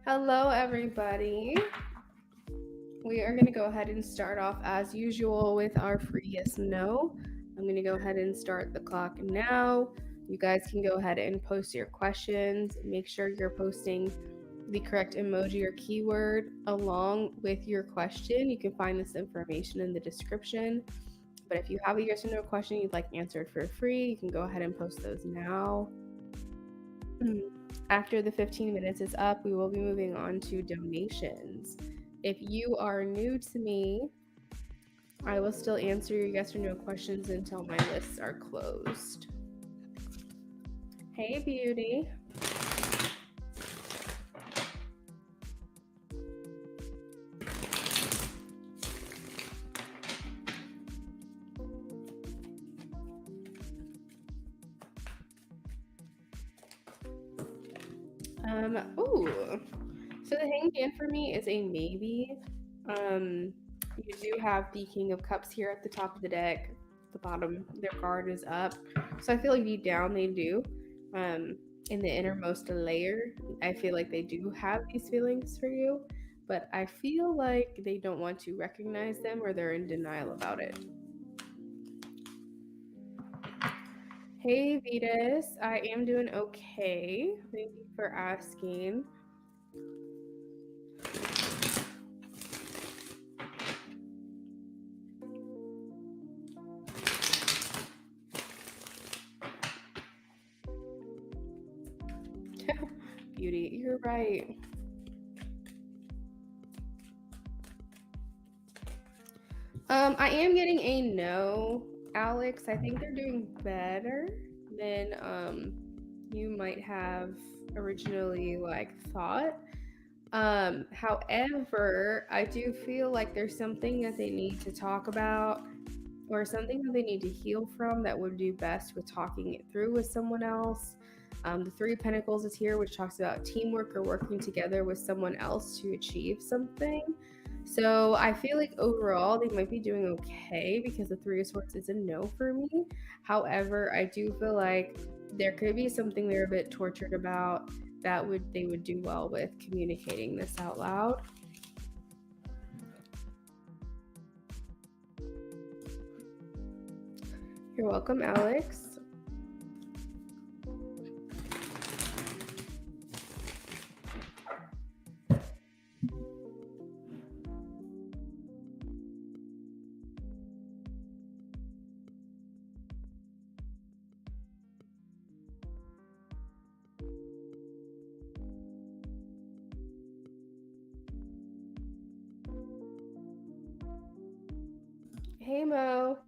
Hello, everybody. We are going to go ahead and start off as usual with our free yes no. I'm going to go ahead and start the clock now. You guys can go ahead and post your questions. Make sure you're posting the correct emoji or keyword along with your question. You can find this information in the description. But if you have a yes or no question you'd like answered for free, you can go ahead and post those now. After the 15 minutes is up, we will be moving on to donations. If you are new to me, I will still answer your yes or no questions until my lists are closed. Hey, beauty. So the Hanged Man for me is a maybe. You do have the King of Cups here at the top of the deck. The bottom, their card is up. So I feel like deep down they do. In the innermost layer, I feel like they do have these feelings for you, but I feel like they don't want to recognize them or they're in denial about it. Hey, Vetus. I am doing okay. Thank you for asking. Beauty, you're right. I am getting a no, Alex. I think they're doing better than you might have originally thought. However, I do feel like there's something that they need to talk about or something that they need to heal from that would do best with talking it through with someone else. The Three of Pentacles is here, which talks about teamwork or working together with someone else to achieve something. So I feel like overall they might be doing okay because the Three of Swords is a no for me. However, I do feel like there could be something they're a bit tortured about that they would do well with communicating this out loud. You're welcome, Alex. Hey, Mo.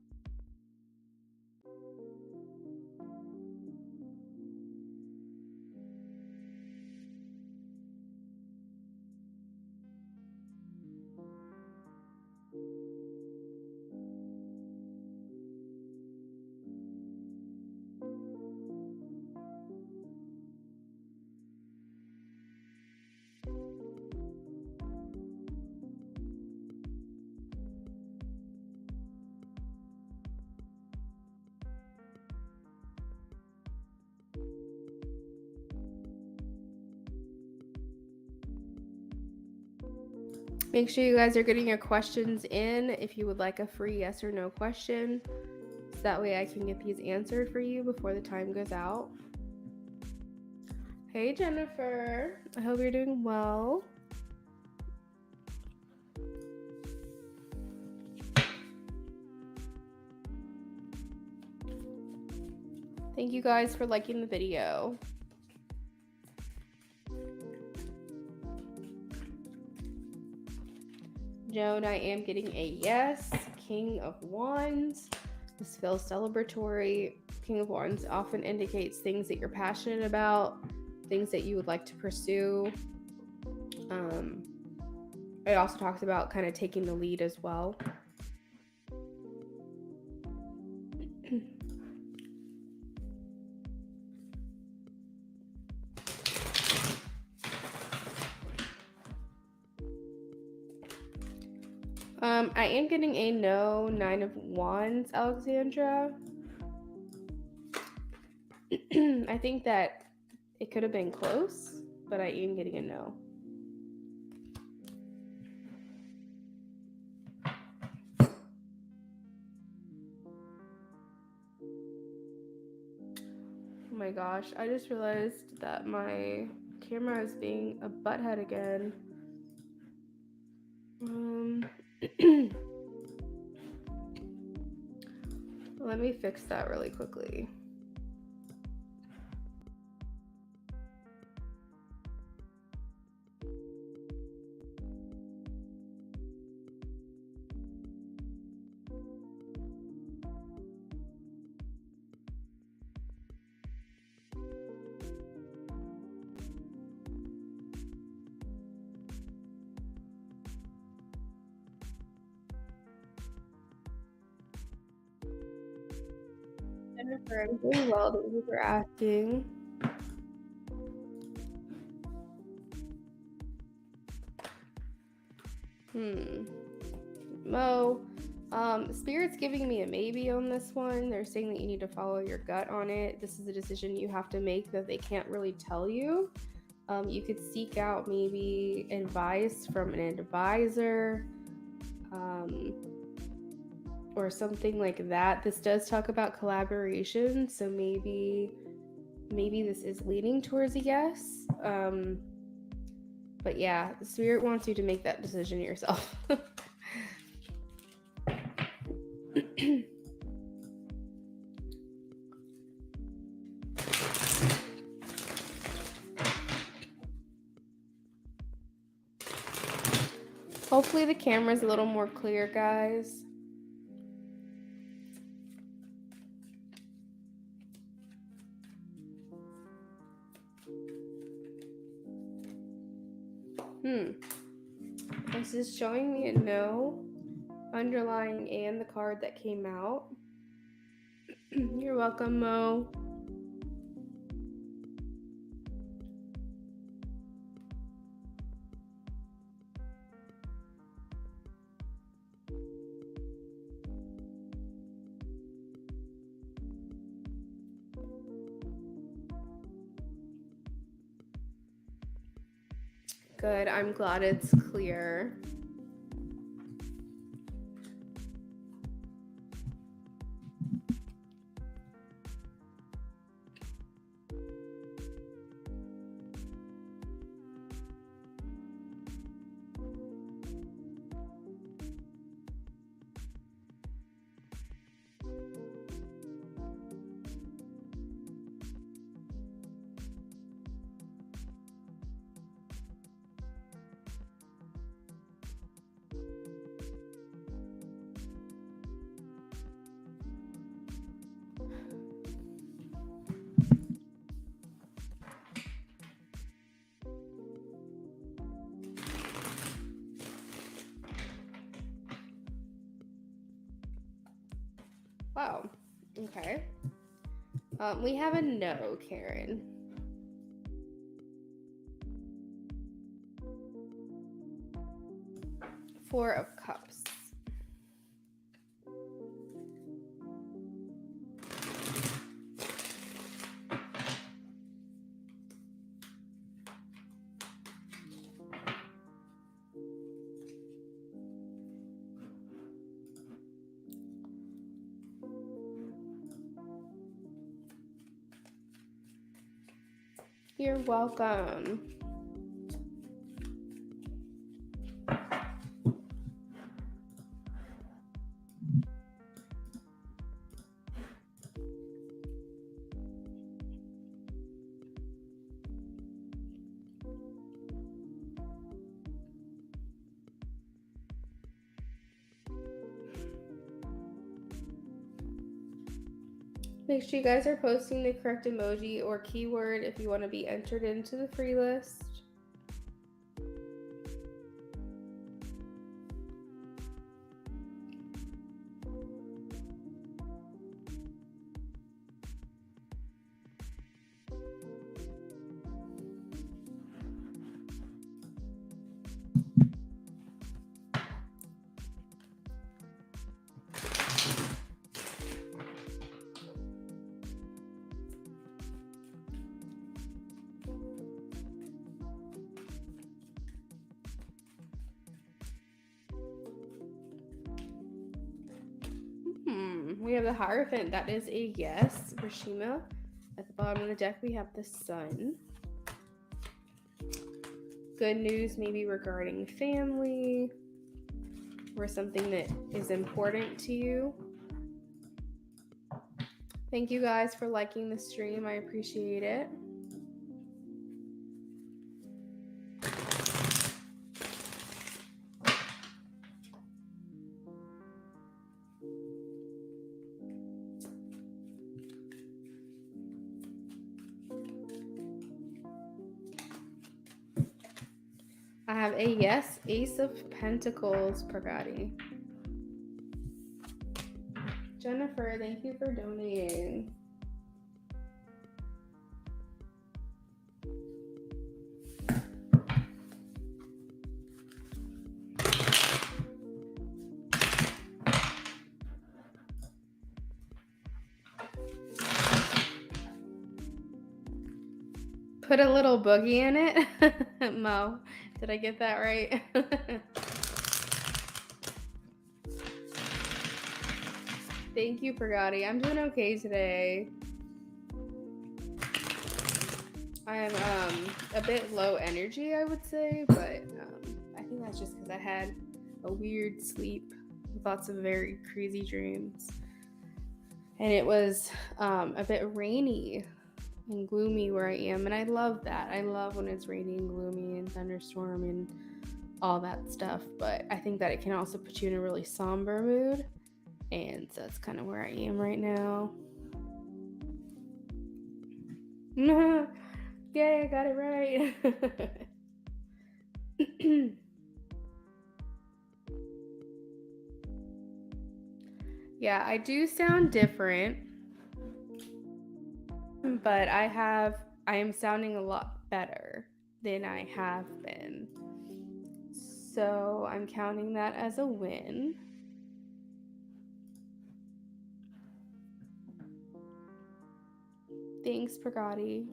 Make sure you guys are getting your questions in if you would like a free yes or no question. So that way I can get these answered for you before the time goes out. Hey, Jennifer. I hope you're doing well. Thank you guys for liking the video. Joan, I am getting a yes. King of Wands. This feels celebratory. King of Wands often indicates things that you're passionate about, things that you would like to pursue. It also talks about kind of taking the lead as well. I am getting a no, Nine of Wands, Alexandra. I think that it could have been close, but I am getting a no. my gosh, I just realized that my camera is being a butthead again. Let me fix that really quickly. Jennifer, I'm doing well. Thank you for asking. Mo, Spirit's giving me a maybe on this one. They're saying that you need to follow your gut on it. This is a decision you have to make that they can't really tell you. You could seek out maybe advice from an advisor, or something like that. This does talk about collaboration, so maybe this is leaning towards a yes. But yeah, the Spirit wants you to make that decision yourself. Hopefully the camera's a little more clear, guys. This is showing me a no, underlying and the card that came out. You're welcome, Mo. Good, I'm glad it's clear. Wow. Okay. We have a no, Karen. Four of Cups. You're welcome. Make sure you guys are posting the correct emoji or keyword if you want to be entered into the free list. We have the Hierophant. That is a yes for Shima at the bottom of the deck, we have the Sun. Good news maybe regarding family or something that is important to you. Thank you guys for liking the stream. I appreciate it. I have a yes, Ace of Pentacles, Pragati. Jennifer, thank you for donating. Put a little boogie in it. Mo, did I get that right? Thank you, Pragati. I'm doing okay today. I am a bit low energy, I would say, but I think that's just because I had a weird sleep with lots of very crazy dreams. And it was a bit rainy and gloomy where I am, and I love that. I love when it's rainy and gloomy and thunderstorm and all that stuff, but I think that it can also put you in a really somber mood, and so that's kind of where I am right now. Yay, I got it right. Yeah, I do sound different, but I am sounding a lot better than I have been. So I'm counting that as a win. Thanks, Pragati.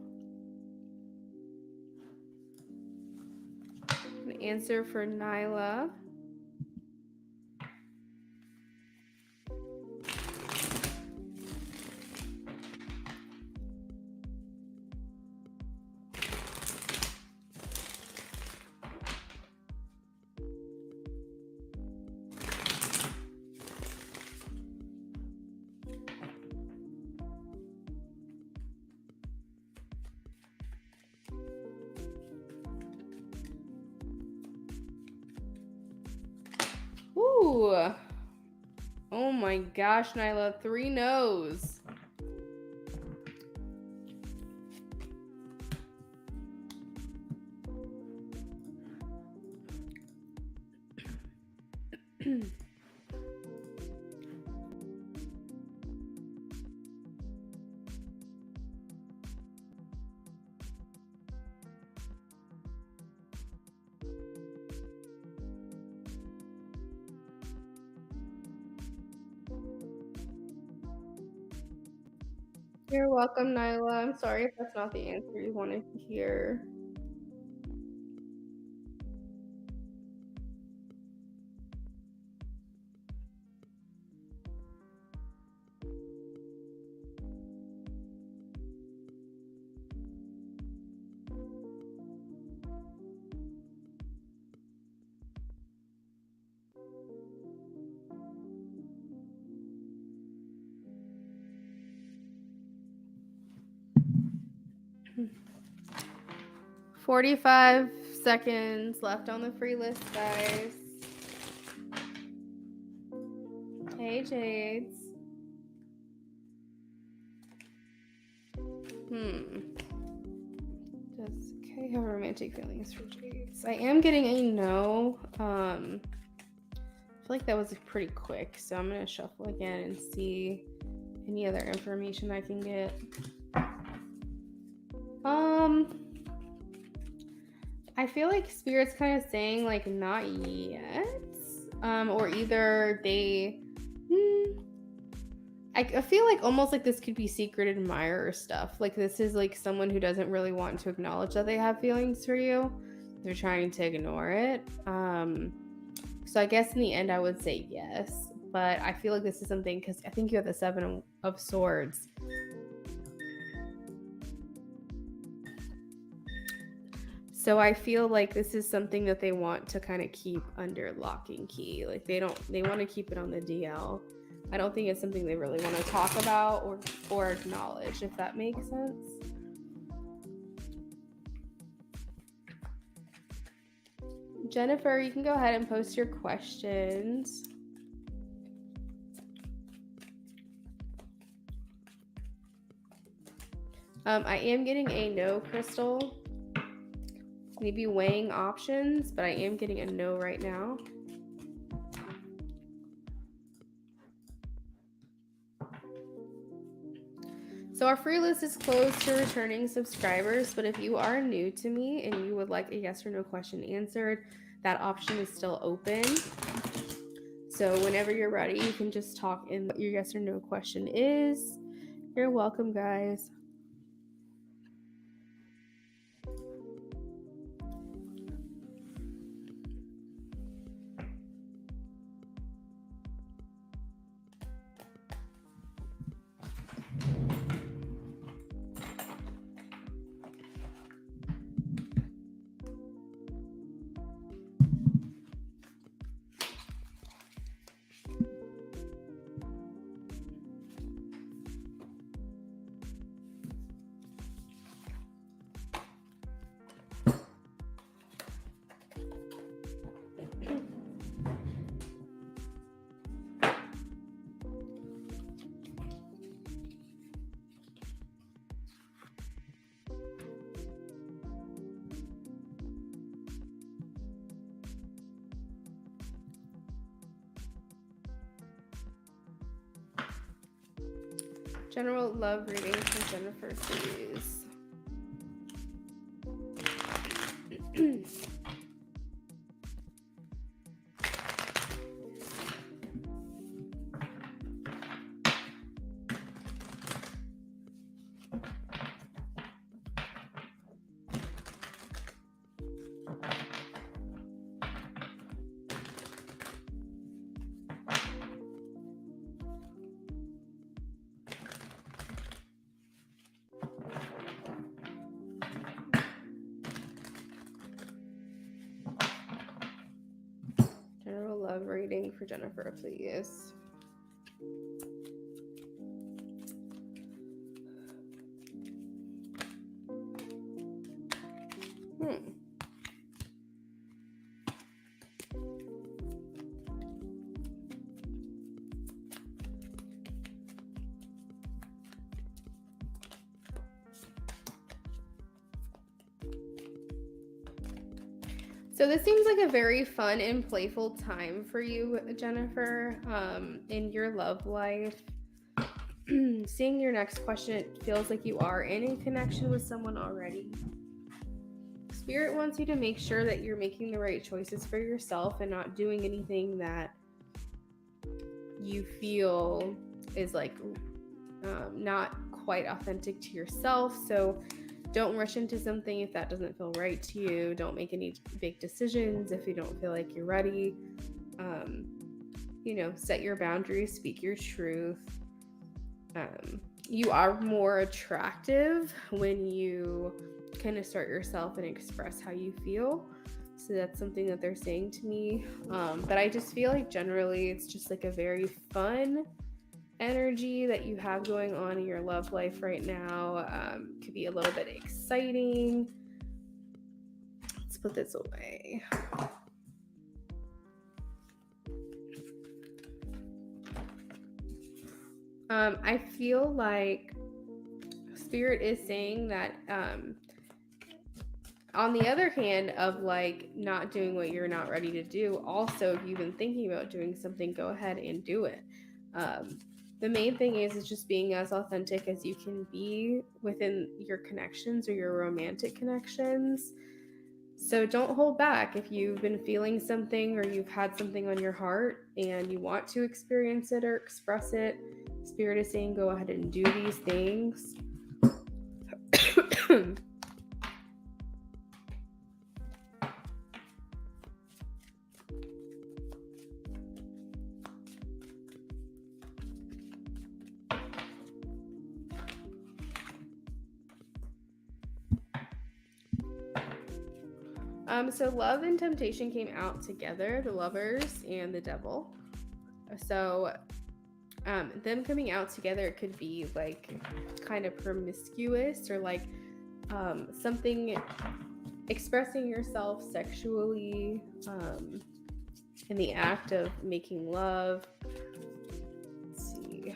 An answer for Nyla. Ooh. Oh my gosh, Nyla, 3 no's. You're welcome, Nyla. I'm sorry if that's not the answer you wanted to hear. Hmm. 45 seconds left on the free list, guys. Hey, Jades. Does Kay have romantic feelings for Jades? I am getting a no. I feel like that was pretty quick, so I'm gonna shuffle again and see any other information I can get. I feel like Spirit's kind of saying like not yet, or either they. I feel like almost like this could be secret admirer stuff. Like this is like someone who doesn't really want to acknowledge that they have feelings for you. They're trying to ignore it. So I guess in the end I would say yes, but I feel like this is something because I think you have the 7 of Swords. So I feel like this is something that they want to kind of keep under lock and key. Like they want to keep it on the DL. I don't think it's something they really want to talk about or acknowledge, if that makes sense. Jennifer, you can go ahead and post your questions. I am getting a no, Crystal. Maybe weighing options, but I am getting a no right now. So our free list is closed to returning subscribers, but if you are new to me and you would like a yes or no question answered, that option is still open. So whenever you're ready, you can just talk in what your yes or no question is. You're welcome, guys. General love reading from Jennifer, please. General love reading for Jennifer, please. So this seems like a very fun and playful time for you, Jennifer, in your love life. Seeing your next question, it feels like you are in a connection with someone already. Spirit wants you to make sure that you're making the right choices for yourself and not doing anything that you feel is like not quite authentic to yourself. So don't rush into something if that doesn't feel right to you. Don't make any big decisions if you don't feel like you're ready. Set your boundaries, speak your truth. You are more attractive when you kind of start yourself and express how you feel. So that's something that they're saying to me. But I just feel like generally it's just like a very fun energy that you have going on in your love life right now. Could be a little bit exciting. Let's put this away. I feel like Spirit is saying that on the other hand of like not doing what you're not ready to do, also if you've been thinking about doing something, go ahead and do it. The main thing is just being as authentic as you can be within your connections or your romantic connections. So don't hold back. If you've been feeling something or you've had something on your heart and you want to experience it or express it, Spirit is saying go ahead and do these things. So love and temptation came out together, the Lovers and the Devil. So them coming out together could be like kind of promiscuous, or like something expressing yourself sexually in the act of making love. Let's see.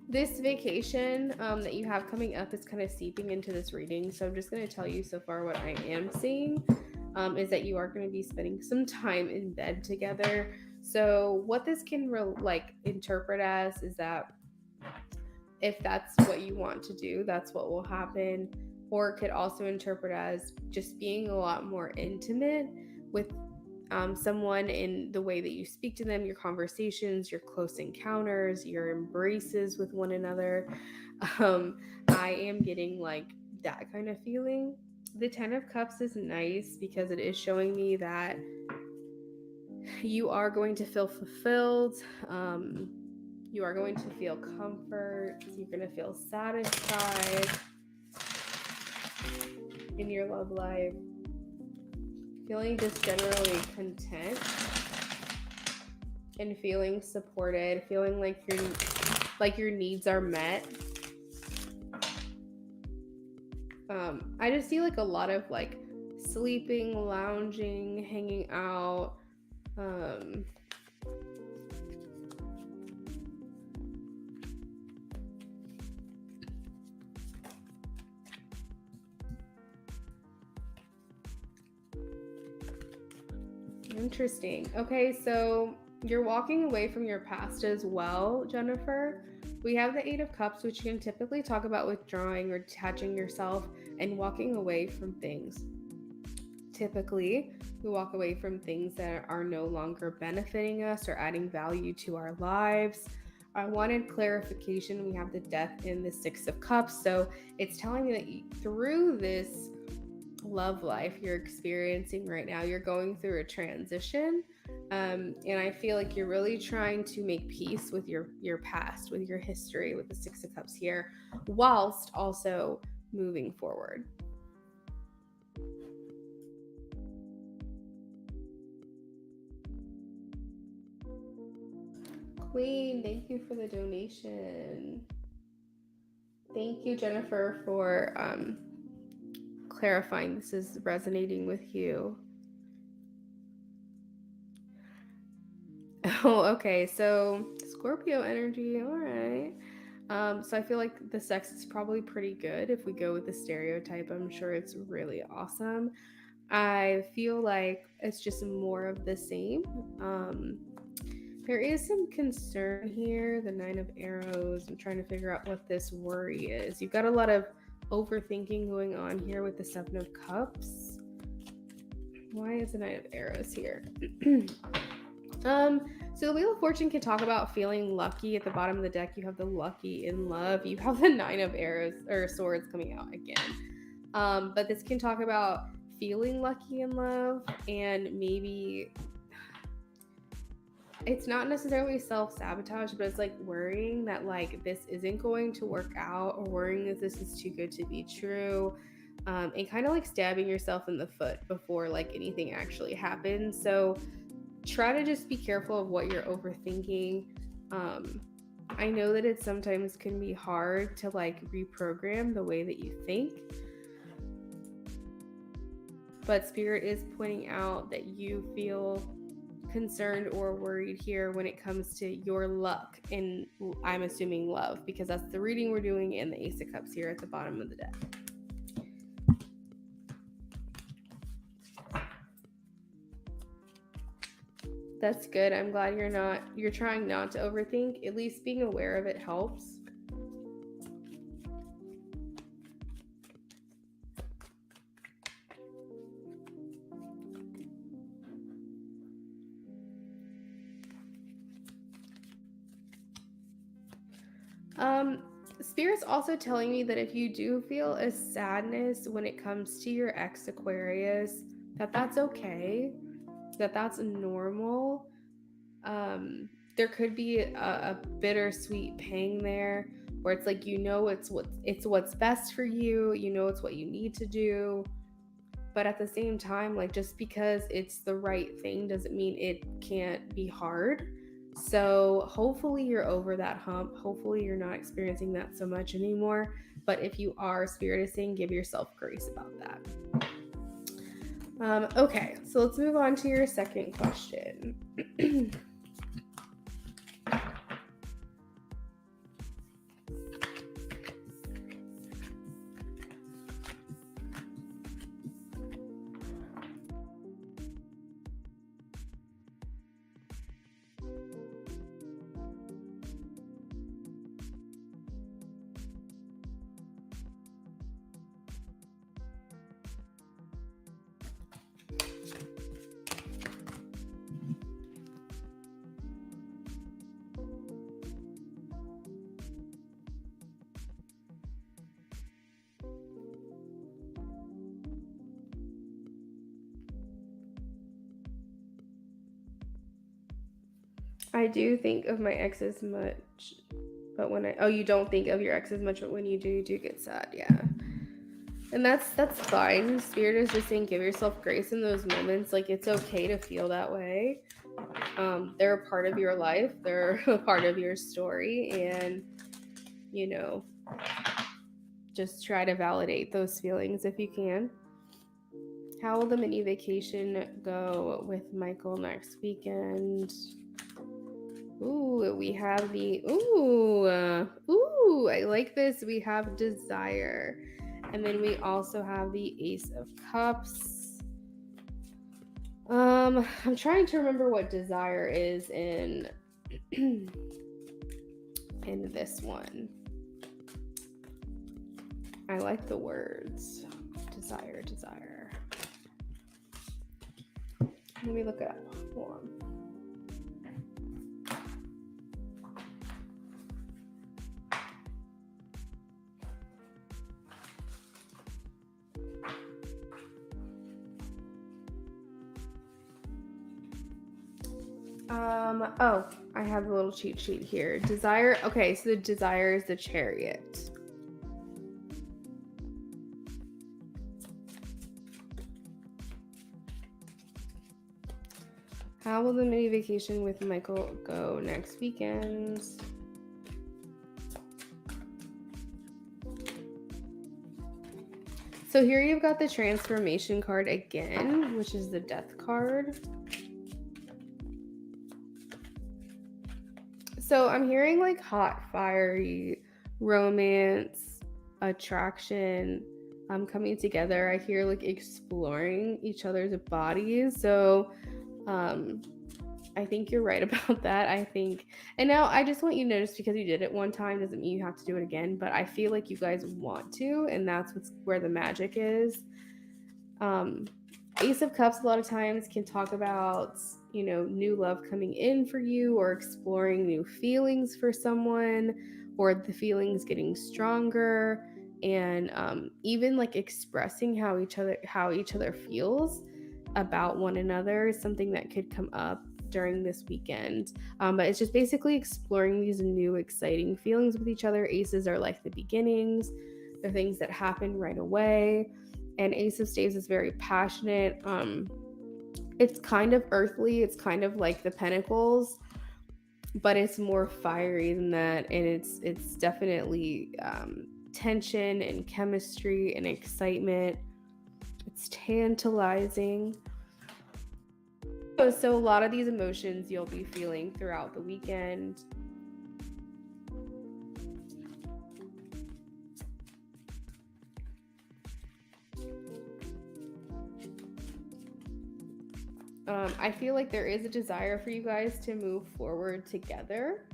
This vacation that you have coming up is kind of seeping into this reading. So I'm just going to tell you so far what I am seeing is that you are going to be spending some time in bed together. So what this can interpret as is that if that's what you want to do, that's what will happen. Or it could also interpret as just being a lot more intimate with someone in the way that you speak to them, your conversations, your close encounters, your embraces with one another. I am getting like that kind of feeling. The 10 of Cups is nice because it is showing me that you are going to feel fulfilled. You are going to feel comfort. You're going to feel satisfied in your love life. Feeling just generally content and feeling supported, feeling like your needs are met. I just see like a lot of like sleeping, lounging, hanging out. Interesting. Okay, so you're walking away from your past as well, Jennifer. We have the 8 of Cups, which you can typically talk about withdrawing or detaching yourself and walking away from things. Typically, we walk away from things that are no longer benefiting us or adding value to our lives. I wanted clarification. We have the Death in the 6 of Cups. So it's telling me that through this love life you're experiencing right now, you're going through a transition. And I feel like you're really trying to make peace with your past, with your history, with the 6 of Cups here, whilst also moving forward. Queen, thank you for the donation. Thank you, Jennifer, for clarifying this is resonating with you. Oh, okay. So Scorpio energy. All right. So I feel like the sex is probably pretty good if we go with the stereotype. I'm sure it's really awesome. I feel like it's just more of the same. There is some concern here. The 9 of Arrows. I'm trying to figure out what this worry is. You've got a lot of overthinking going on here with the 7 of Cups. Why is the 9 of Arrows here? So the Wheel of Fortune can talk about feeling lucky. At the bottom of the deck, you have the lucky in love. You have the 9 of Arrows or Swords coming out again. But this can talk about feeling lucky in love, and maybe it's not necessarily self-sabotage, but it's like worrying that like this isn't going to work out, or worrying that this is too good to be true. And kind of like stabbing yourself in the foot before like anything actually happens. So try to just be careful of what you're overthinking. I know that it sometimes can be hard to like reprogram the way that you think, but Spirit is pointing out that you feel concerned or worried here when it comes to your luck, and I'm assuming love, because that's the reading we're doing, and the Ace of Cups here at the bottom of the deck. That's good. I'm glad you're trying not to overthink. At least being aware of it helps. Spirit's also telling me that if you do feel a sadness when it comes to your ex Aquarius, that's okay. that's normal. There could be a bittersweet pang there where it's like, it's what's best for you, it's what you need to do, but at the same time, like, just because it's the right thing doesn't mean it can't be hard. So hopefully you're over that hump. Hopefully you're not experiencing that so much anymore. But if you are, Spirit is saying give yourself grace about that. Okay, so let's move on to your second question. I do think of my ex as much, but you don't think of your ex as much, but when you do get sad, yeah. And that's fine. Spirit is just saying give yourself grace in those moments. Like, it's okay to feel that way. They're a part of your life. They're a part of your story, and just try to validate those feelings if you can. How will the mini vacation go with Michael next weekend? Ooh, we have I like this. We have desire. And then we also have the Ace of Cups. I'm trying to remember what desire is in this one. I like the words. Desire. Let me look it up. Hold on. I have a little cheat sheet here. Desire. Okay, so the desire is the Chariot. How will the mini vacation with Michael go next weekend? So here you've got the transformation card again, which is the Death card. So I'm hearing like hot, fiery romance, attraction, coming together. I hear like exploring each other's bodies. So I think you're right about that. And now I just want you to know, just because you did it one time doesn't mean you have to do it again, but I feel like you guys want to, and that's where the magic is. Ace of Cups a lot of times can talk about, new love coming in for you, or exploring new feelings for someone, or the feelings getting stronger, and even like expressing how each other feels about one another is something that could come up during this weekend. But it's just basically exploring these new exciting feelings with each other. Aces are like the beginnings. They're things that happen right away. And Ace of Staves is very passionate. It's kind of earthly. It's kind of like the Pentacles, but it's more fiery than that. And it's definitely tension and chemistry and excitement. It's tantalizing. So a lot of these emotions you'll be feeling throughout the weekend. I feel like there is a desire for you guys to move forward together.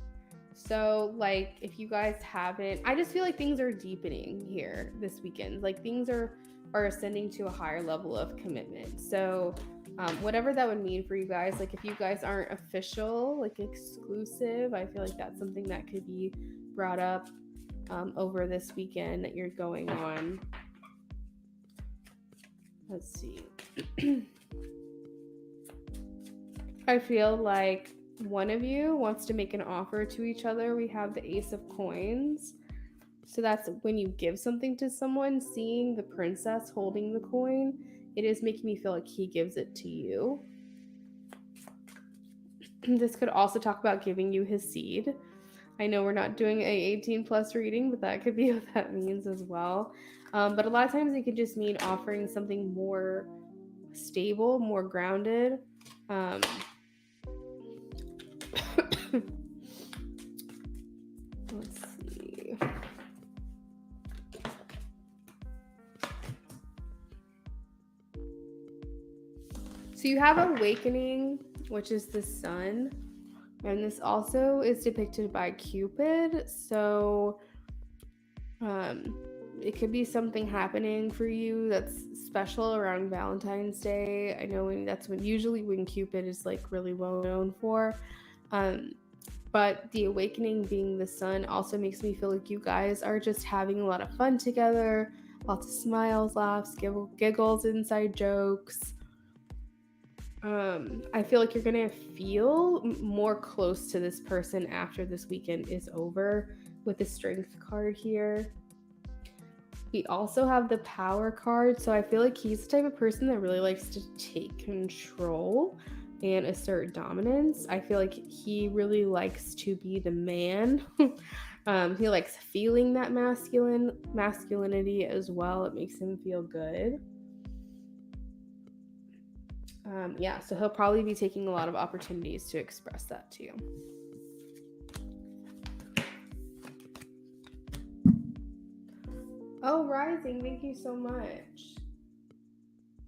So like, if you guys haven't, I just feel like things are deepening here this weekend. Like, things are ascending to a higher level of commitment. So whatever that would mean for you guys, like if you guys aren't official, like exclusive, I feel like that's something that could be brought up over this weekend that you're going on. Let's see. I feel like one of you wants to make an offer to each other. We have the Ace of Coins. So that's when you give something to someone, seeing the princess holding the coin, it is making me feel like he gives it to you. This could also talk about giving you his seed. I know we're not doing a 18 plus reading, but that could be what that means as well. But a lot of times it could just mean offering something more stable, more grounded. Let's see. So you have awakening, which is the sun. And this also is depicted by Cupid. So it could be something happening for you that's special around Valentine's Day. I know that's usually when Cupid is like really well known for. But the awakening being the sun also makes me feel like you guys are just having a lot of fun together. Lots of smiles, laughs, giggles, inside jokes. I feel like you're gonna feel more close to this person after this weekend is over with the Strength card here. We also have the Power card, so I feel like he's the type of person that really likes to take control and assert dominance. I feel like he really likes to be the man. He likes feeling that masculinity as well. It makes him feel good. Yeah, so he'll probably be taking a lot of opportunities to express that to you. Oh, Rising, thank you so much.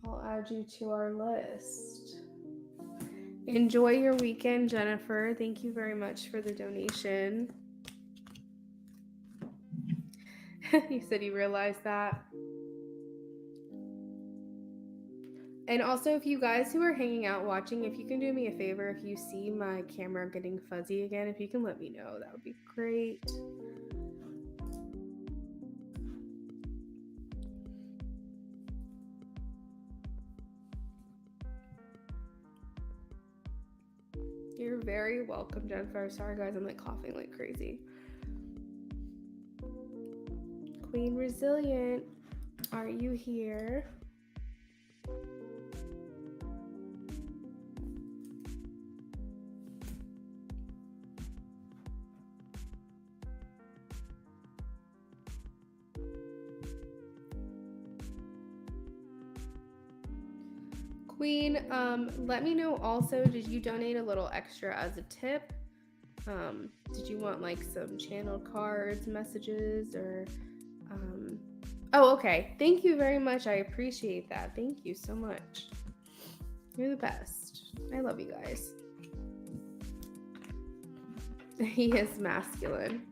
I'll add you to our list. Enjoy your weekend, Jennifer. Thank you very much for the donation. You said you realized that. And also, if you guys who are hanging out watching, if you can do me a favor, if you see my camera getting fuzzy again, if you can let me know, that would be great. You're very welcome, Jennifer. Sorry, guys, I'm like coughing like crazy. Queen Resilient, are you here? Queen, let me know also, did you donate a little extra as a tip? Did you want like some channeled cards, messages, or oh, okay. Thank you very much. I appreciate that. Thank you so much. You're the best. I love you guys. He is masculine.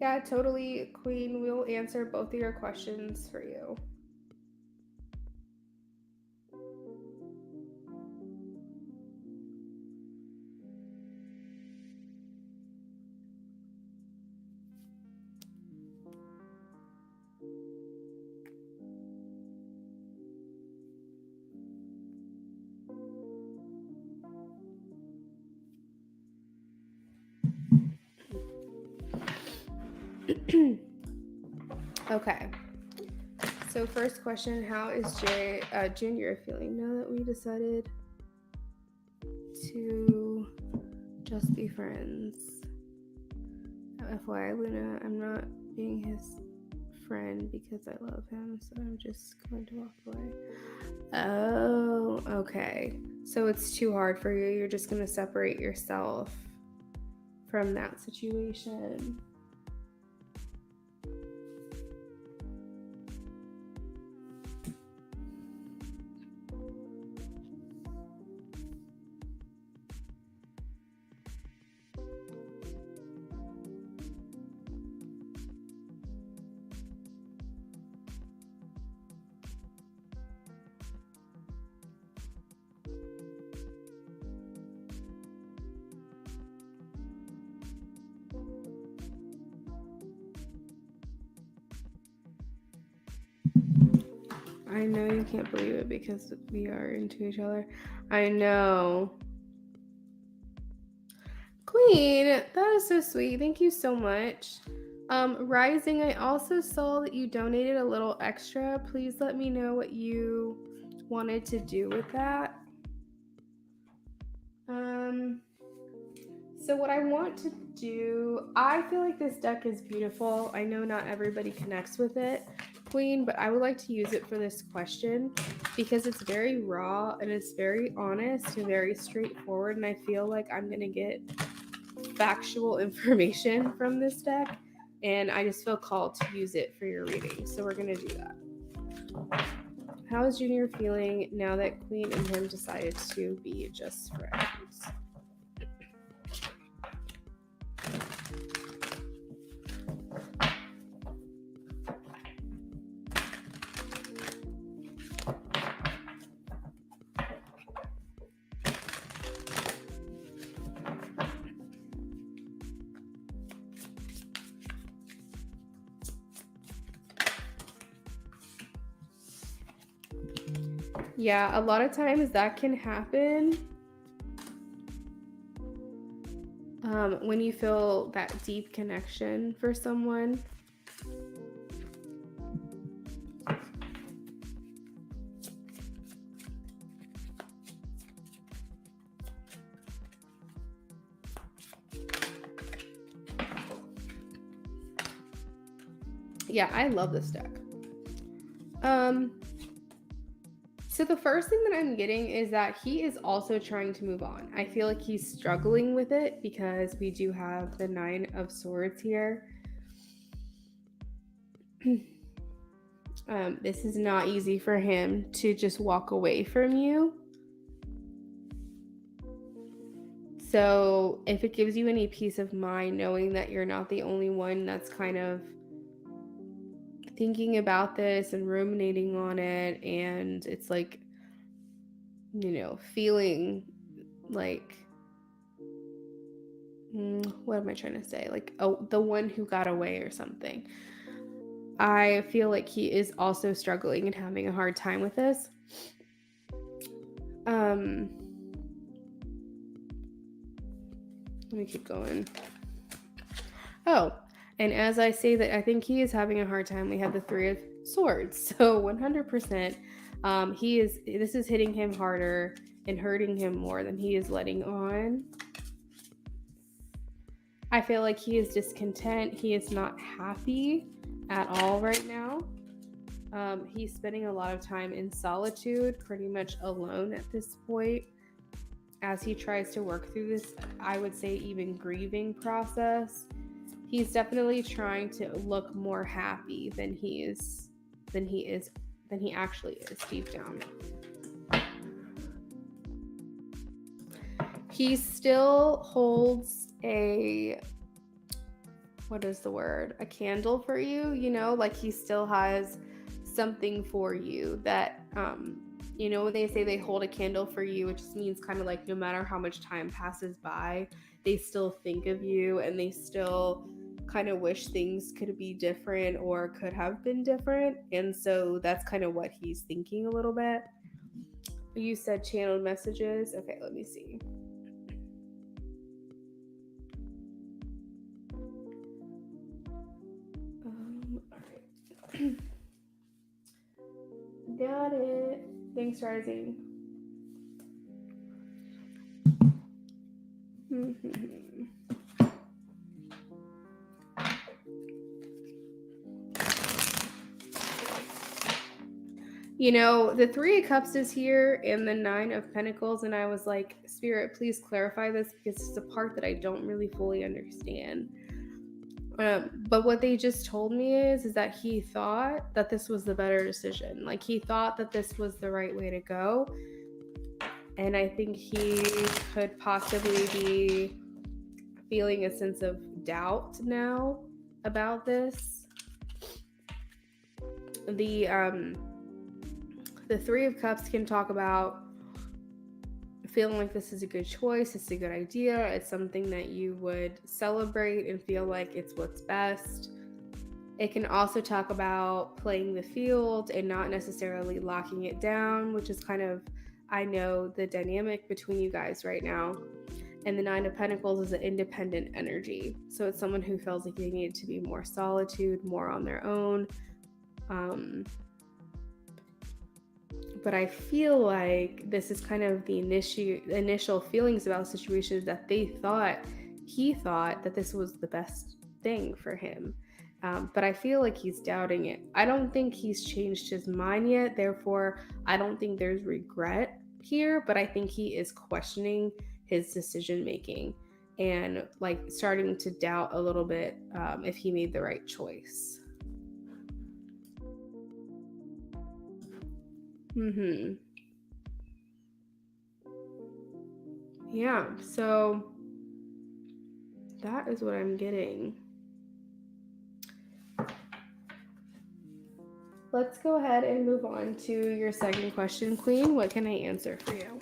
Yeah, totally, Queen. We'll answer both of your questions for you. Okay. So first question, how is Junior feeling now that we decided to just be friends? FYI, Luna, I'm not being his friend because I love him, so I'm just going to walk away. Oh, okay. So it's too hard for you. You're just going to separate yourself from that situation. I know you can't believe it because we are into each other. I know. Queen, that is so sweet. Thank you so much. Rising, I also saw that you donated a little extra. Please let me know what you wanted to do with that. So what I want to do, I feel like this deck is beautiful. I know not everybody connects with it, Queen, but I would like to use it for this question because it's very raw and it's very honest and very straightforward, and I feel like I'm going to get factual information from this deck, and I just feel called to use it for your reading. So we're going to do that. How is Junior feeling now that Queen and him decided to be just friends? Yeah, a lot of times that can happen when you feel that deep connection for someone. Yeah, I love this deck. So the first thing that I'm getting is that he is also trying to move on. I feel like he's struggling with it because we do have the 9 of Swords here. This is not easy for him to just walk away from you. So if it gives you any peace of mind knowing that you're not the only one that's kind of thinking about this and ruminating on it, and it's like, you know, feeling like, what am I trying to say? Like, oh, the one who got away or something. I feel like he is also struggling and having a hard time with this. Let me keep going. Oh, and as I say that I think he is having a hard time, we have the 3 of Swords. So 100%, this is hitting him harder and hurting him more than he is letting on. I feel like he is discontent. He is not happy at all right now. He's spending a lot of time in solitude, pretty much alone at this point, as he tries to work through this, I would say, even grieving process. He's definitely trying to look more happy than he actually is deep down. He still holds a candle for you, you know, like he still has something for you that, you know, when they say they hold a candle for you, it just means kind of like no matter how much time passes by, they still think of you and they still kind of wish things could be different or could have been different. And so that's kind of what he's thinking a little bit. You said channeled messages. Okay, let me see. All right. Got it. Thanks, Rising. You know, the 3 of Cups is here and the 9 of Pentacles, and I was like, Spirit, please clarify this because it's a part that I don't really fully understand. But what they just told me is that he thought that this was the better decision. Like, he thought that this was the right way to go. And I think he could possibly be feeling a sense of doubt now about this. The 3 of Cups can talk about feeling like this is a good choice, it's a good idea, it's something that you would celebrate and feel like it's what's best. It can also talk about playing the field and not necessarily locking it down, which is kind of, I know, the dynamic between you guys right now. And the Nine of Pentacles is an independent energy. So it's someone who feels like they need to be more solitude, more on their own. But I feel like this is kind of the initial feelings about situations that he thought that this was the best thing for him. But I feel like he's doubting it. I don't think he's changed his mind yet. Therefore, I don't think there's regret here, but I think he is questioning his decision making and like starting to doubt a little bit if he made the right choice. Yeah, so that is what I'm getting. Let's go ahead and move on to your second question, Queen. What can I answer for you?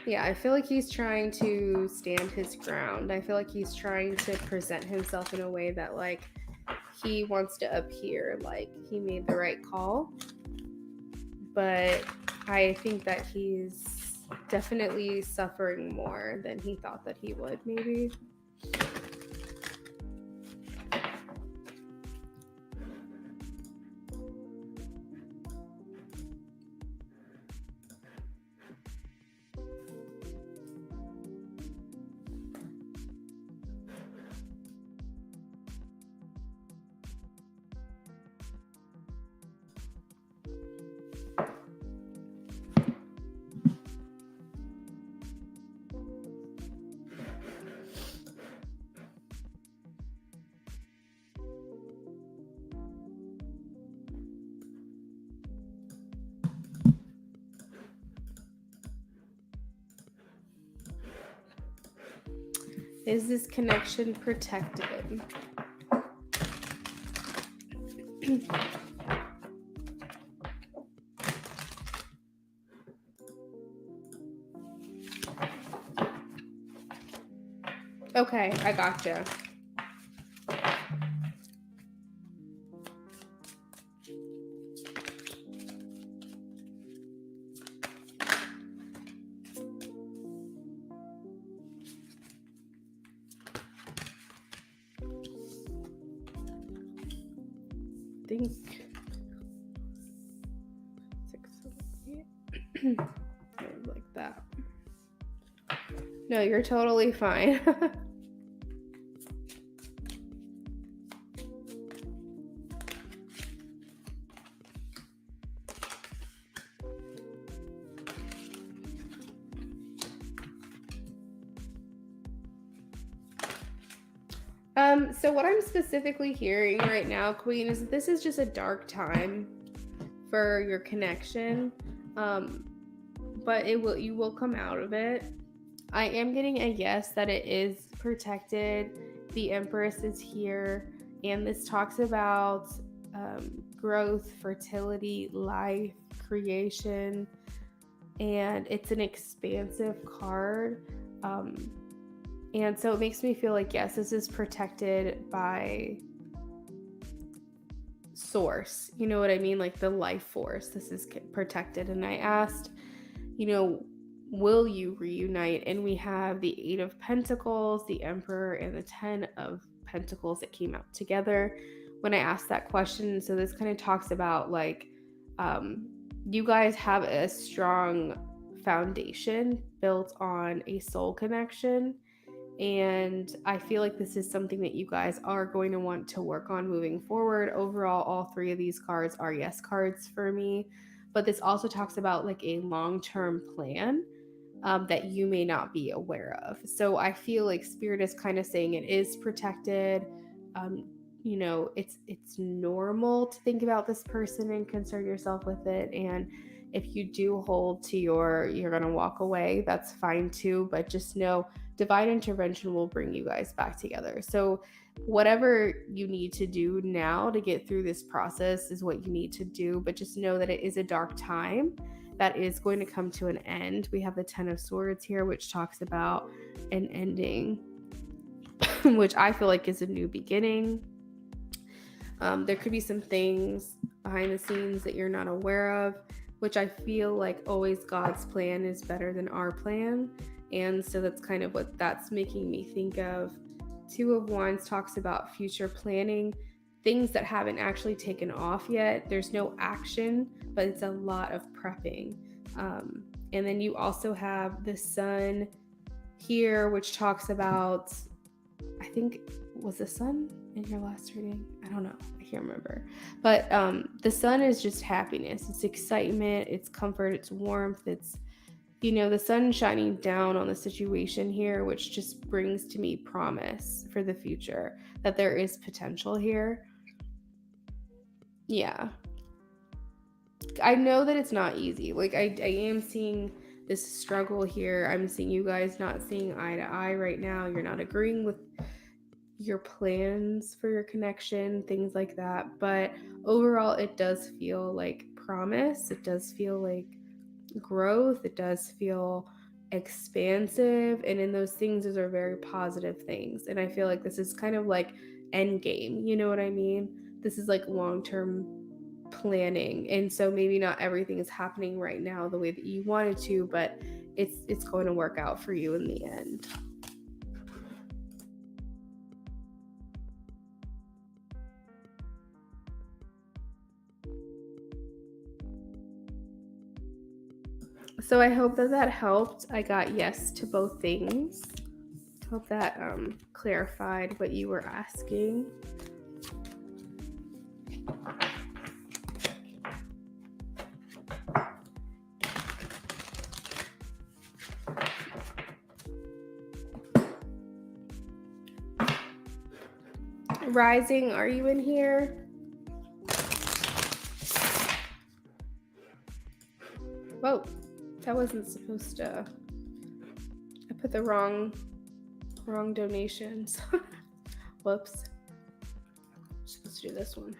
Yeah, I feel like he's trying to stand his ground. I feel like he's trying to present himself in a way that, like, he wants to appear like he made the right call. But I think that he's definitely suffering more than he thought that he would, maybe. Is this connection protected? Okay, I gotcha. Think 6, 7, 8. Like that. No, you're totally fine. So what I'm specifically hearing right now, Queen, is that this is just a dark time for your connection. But you will come out of it. I am getting a yes that it is protected. The Empress is here, and this talks about growth, fertility, life, creation, and it's an expansive card. And so it makes me feel like, yes, this is protected by source. You know what I mean? Like the life force. This is protected. And I asked, will you reunite? And we have the 8 of Pentacles, the Emperor, and the 10 of Pentacles that came out together when I asked that question. So this kind of talks about like you guys have a strong foundation built on a soul connection. And I feel like this is something that you guys are going to want to work on moving forward. Overall, all 3 of these cards are yes cards for me. But this also talks about like a long-term plan that you may not be aware of. So I feel like Spirit is kind of saying it is protected. It's normal to think about this person and concern yourself with it. And if you do hold to you're going to walk away, that's fine too. But just know divine intervention will bring you guys back together. So whatever you need to do now to get through this process is what you need to do, but just know that it is a dark time that is going to come to an end. We have the 10 of Swords here, which talks about an ending, which I feel like is a new beginning. There could be some things behind the scenes that you're not aware of, which I feel like always God's plan is better than our plan. And so that's kind of what that's making me think of. Two of Wands talks about future planning, things that haven't actually taken off yet. There's no action, but it's a lot of prepping. And then you also have the Sun here, which talks about, I think, was the Sun in your last reading? I don't know. I can't remember. But the Sun is just happiness. It's excitement. It's comfort. It's warmth. It's, you know, the sun shining down on the situation here, which just brings to me promise for the future, that there is potential here. Yeah. I know that it's not easy. Like, I am seeing this struggle here. I'm seeing you guys not seeing eye to eye right now. You're not agreeing with your plans for your connection, things like that. But overall, it does feel like promise. It does feel like growth. It does feel expansive. And in those things, those are very positive things. And I feel like this is kind of like end game. You know what I mean? This is like long-term planning, and so maybe not everything is happening right now the way that you wanted to, but it's going to work out for you in the end. So I hope that helped. I got yes to both things. Hope that clarified what you were asking. Rising, are you in here? Whoa, that wasn't supposed to. I put the wrong donations. Whoops. I'm supposed to do this one.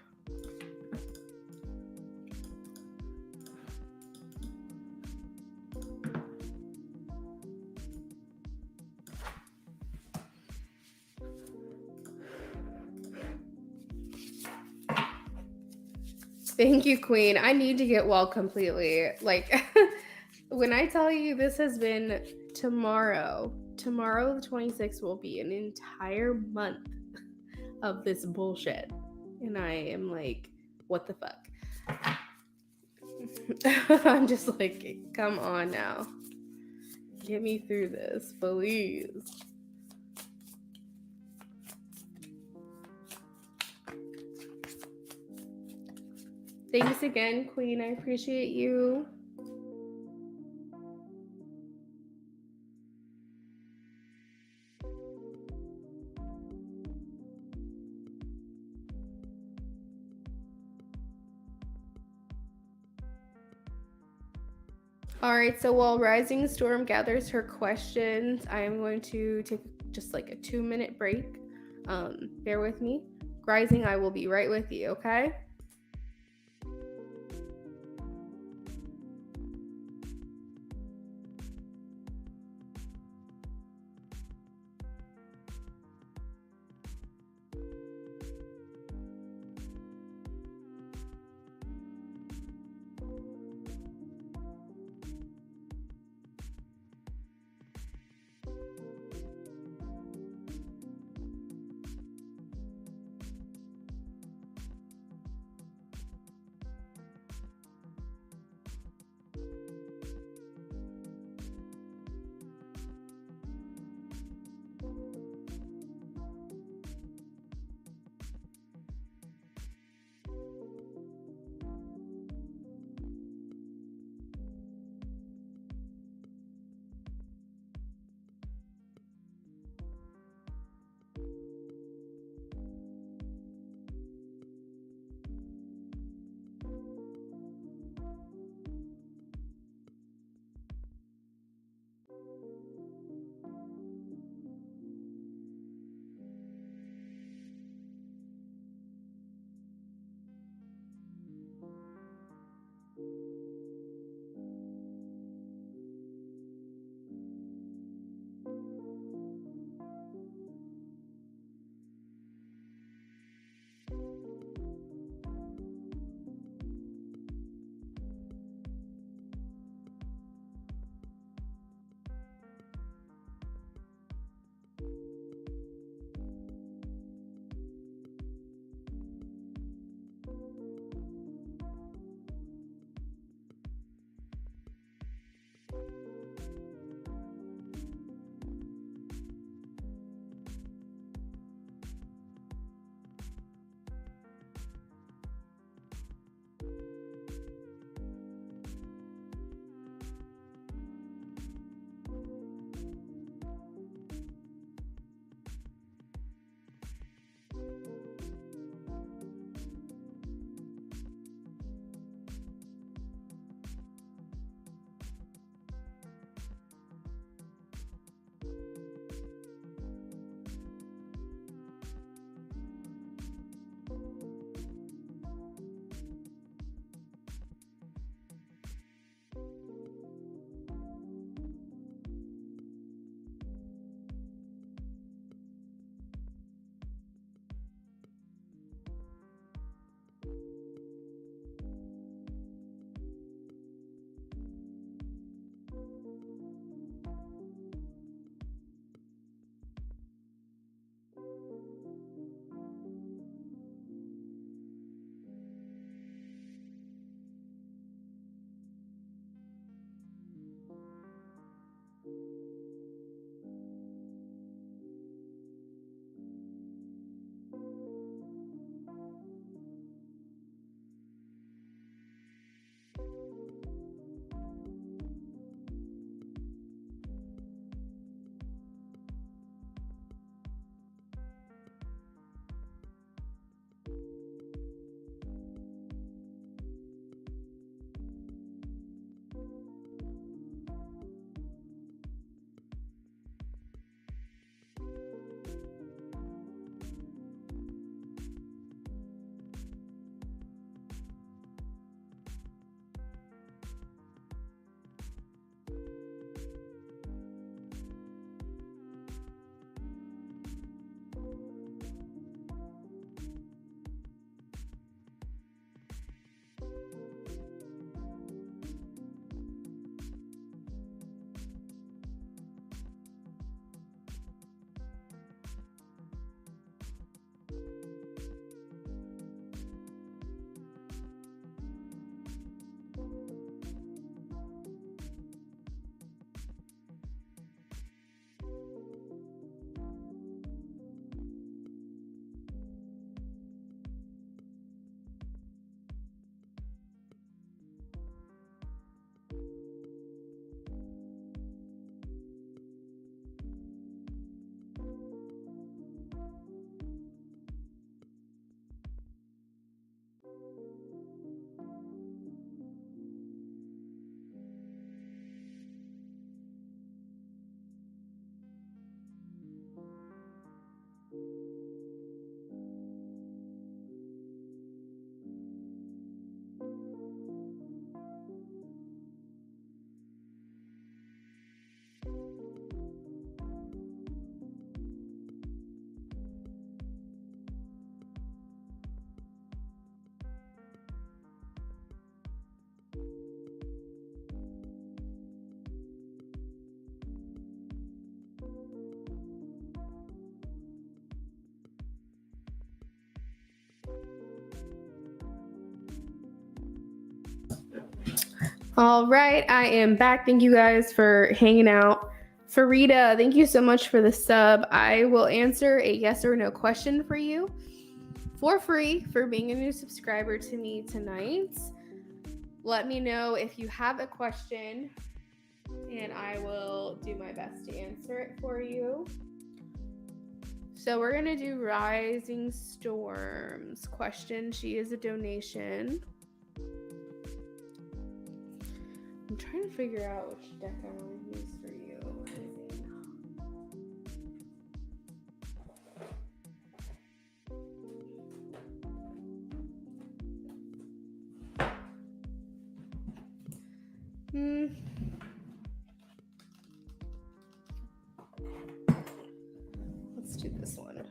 Thank you, Queen. I need to get well completely. Like, when I tell you this has been tomorrow the 26th will be an entire month of this bullshit. And I am like, what the fuck? I'm just like, come on now. Get me through this, please. Thanks again, Queen. I appreciate you. All right, so while Rising Storm gathers her questions, I am going to take just like a 2-minute break. Bear with me. Rising, I will be right with you, okay? All right, I am back. Thank you guys for hanging out. Farida, thank you so much for the sub. I will answer a yes or no question for you for free for being a new subscriber to me tonight. Let me know if you have a question, and I will do my best to answer it for you. So we're going to do Rising Storms question. She is a donation. I'm trying to figure out which deck I want to use for you. Let's do this one.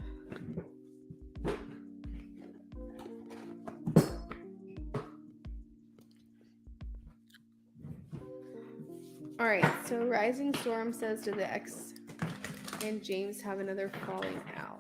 All right, so Rising Storm says, do the X and James have another falling out?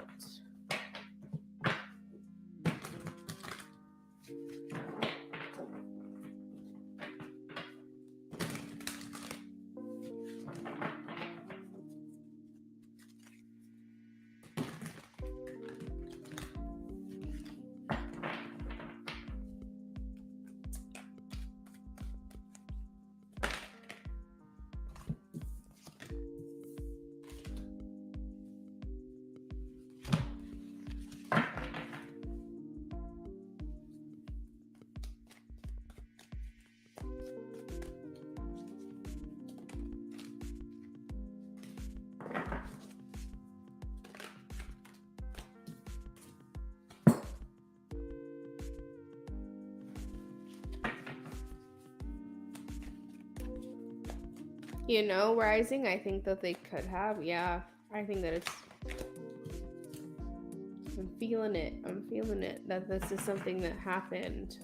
You know, Rising, I think that they could have. Yeah, I think that it's... I'm feeling it, that this is something that happened.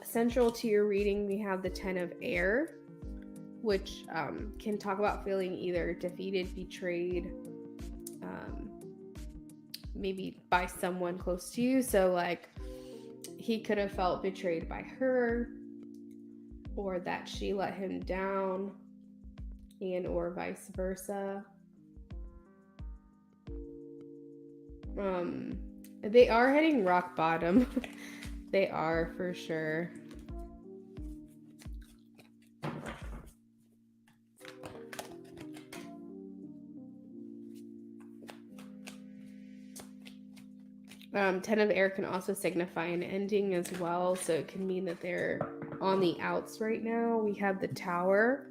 Central to your reading, we have the 10 of Air, which can talk about feeling either defeated, betrayed, maybe by someone close to you. So, like, he could have felt betrayed by her, or that she let him down, and or vice versa. They are hitting rock bottom. They are, for sure. Ten of Air can also signify an ending as well, so it can mean that they're on the outs right now. We have the Tower,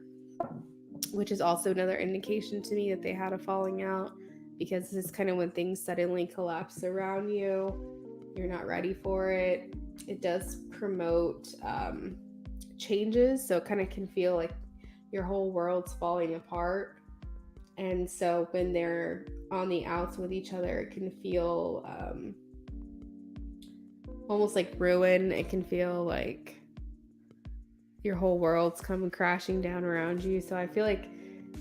which is also another indication to me that they had a falling out, because this is kind of when things suddenly collapse around you. You're not ready for it. It does promote changes, so it kind of can feel like your whole world's falling apart. And so when they're on the outs with each other, it can feel almost like ruin. It can feel like your whole world's coming crashing down around you. So I feel like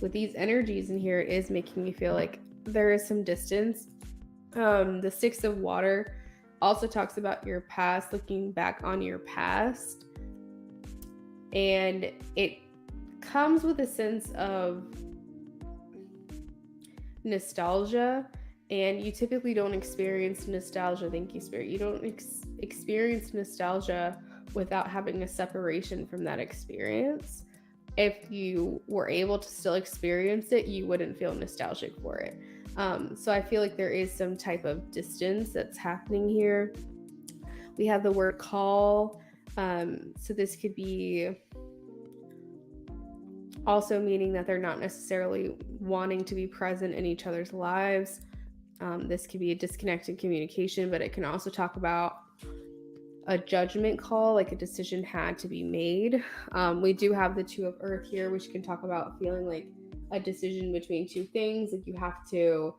with these energies in here, it is making me feel like there is some distance. The Six of Water also talks about your past, looking back on your past. And it comes with a sense of nostalgia, and you typically don't experience nostalgia. Thank you, Spirit. You don't experience nostalgia without having a separation from that experience. If you were able to still experience it, you wouldn't feel nostalgic for it. So I feel like there is some type of distance that's happening here. We have the word call. So this could be also meaning that they're not necessarily wanting to be present in each other's lives. This could be a disconnected communication, but it can also talk about a judgment call, like a decision had to be made. We do have the Two of Earth here, which can talk about feeling like a decision between two things, like you have to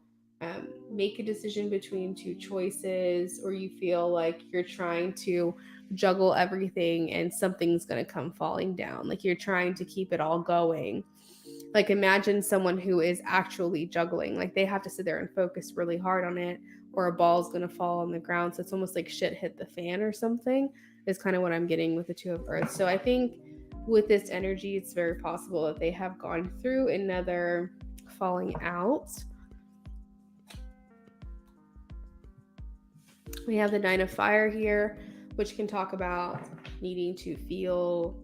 make a decision between two choices, or you feel like you're trying to juggle everything and something's going to come falling down, like you're trying to keep it all going. Like imagine someone who is actually juggling, like they have to sit there and focus really hard on it, or a ball's going to fall on the ground. So it's almost like shit hit the fan or something, is kind of what I'm getting with the Two of Earths. So I think with this energy, it's very possible that they have gone through another falling out. We have the Nine of Fire here, which can talk about needing to feel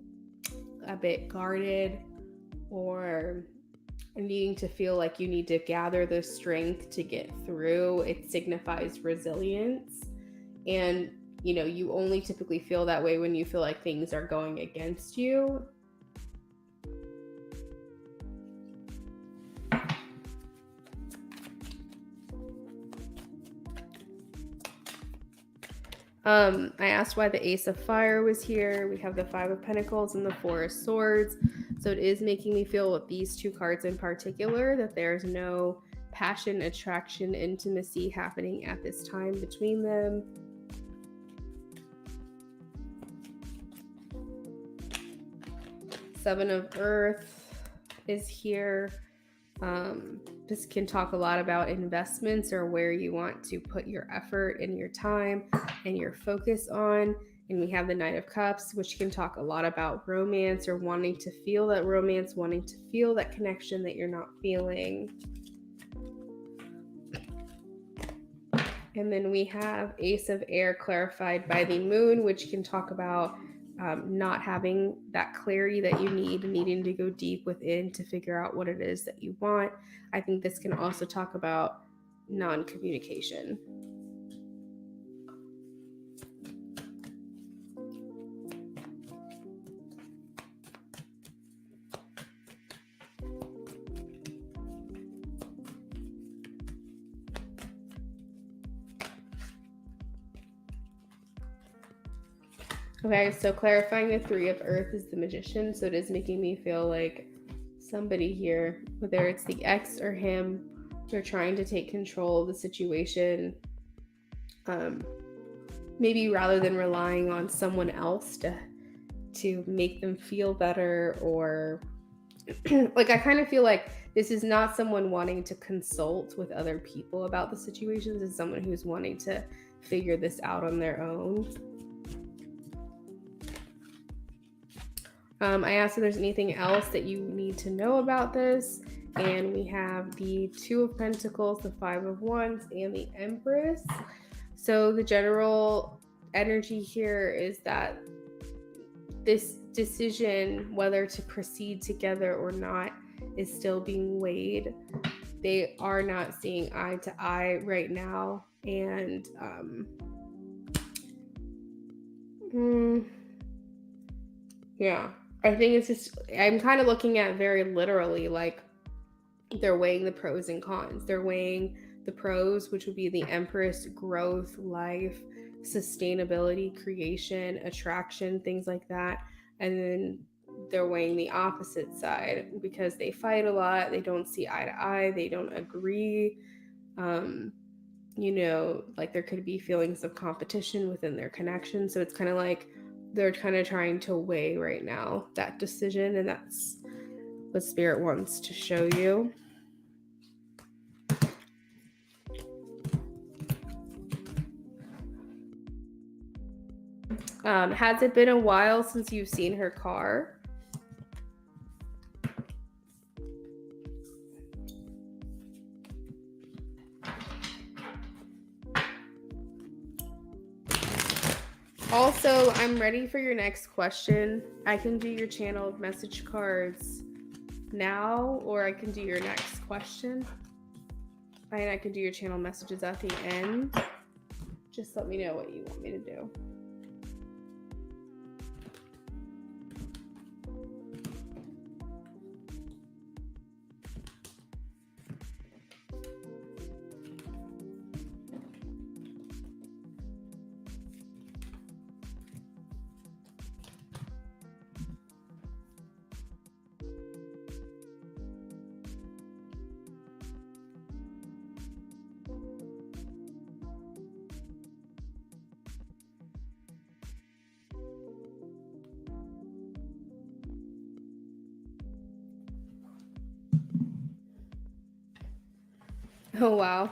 a bit guarded, or needing to feel like you need to gather the strength to get through. It signifies resilience. And, you know, you only typically feel that way when you feel like things are going against you. I asked why the Ace of Fire was here. We have the Five of Pentacles and the Four of Swords. So it is making me feel with these two cards in particular that there's no passion, attraction, intimacy happening at this time between them. Seven of Earth is here. This can talk a lot about investments, or where you want to put your effort and your time and your focus on. And we have the Knight of Cups, which can talk a lot about romance, or wanting to feel that romance, wanting to feel that connection that you're not feeling. And then we have Ace of Air clarified by the Moon, which can talk about not having that clarity that you need, needing to go deep within to figure out what it is that you want. I think this can also talk about non-communication. Okay, so clarifying the Three of Earth is the Magician. So it is making me feel like somebody here, whether it's the ex or him, they're trying to take control of the situation. Maybe rather than relying on someone else to make them feel better, or like I kind of feel like this is not someone wanting to consult with other people about the situations. It's someone who's wanting to figure this out on their own. I asked if there's anything else that you need to know about this. And we have the Two of Pentacles, the Five of Wands, and the Empress. So the general energy here is that this decision, whether to proceed together or not, is still being weighed. They are not seeing eye to eye right now. And yeah. I think it's just, I'm kind of looking at very literally, like they're weighing the pros and cons. They're weighing the pros, which would be the Empress, growth, life, sustainability, creation, attraction, things like that. And then they're weighing the opposite side, because they fight a lot. They don't see eye to eye. They don't agree. You know, like there could be feelings of competition within their connection. So it's kind of like they're kind of trying to weigh right now that decision, and that's what Spirit wants to show you. Has it been a while since you've seen her car? Also, I'm ready for your next question. I can do your channel message cards now, or I can do your next question. And I can do your channel messages at the end. Just let me know what you want me to do. Oh, wow.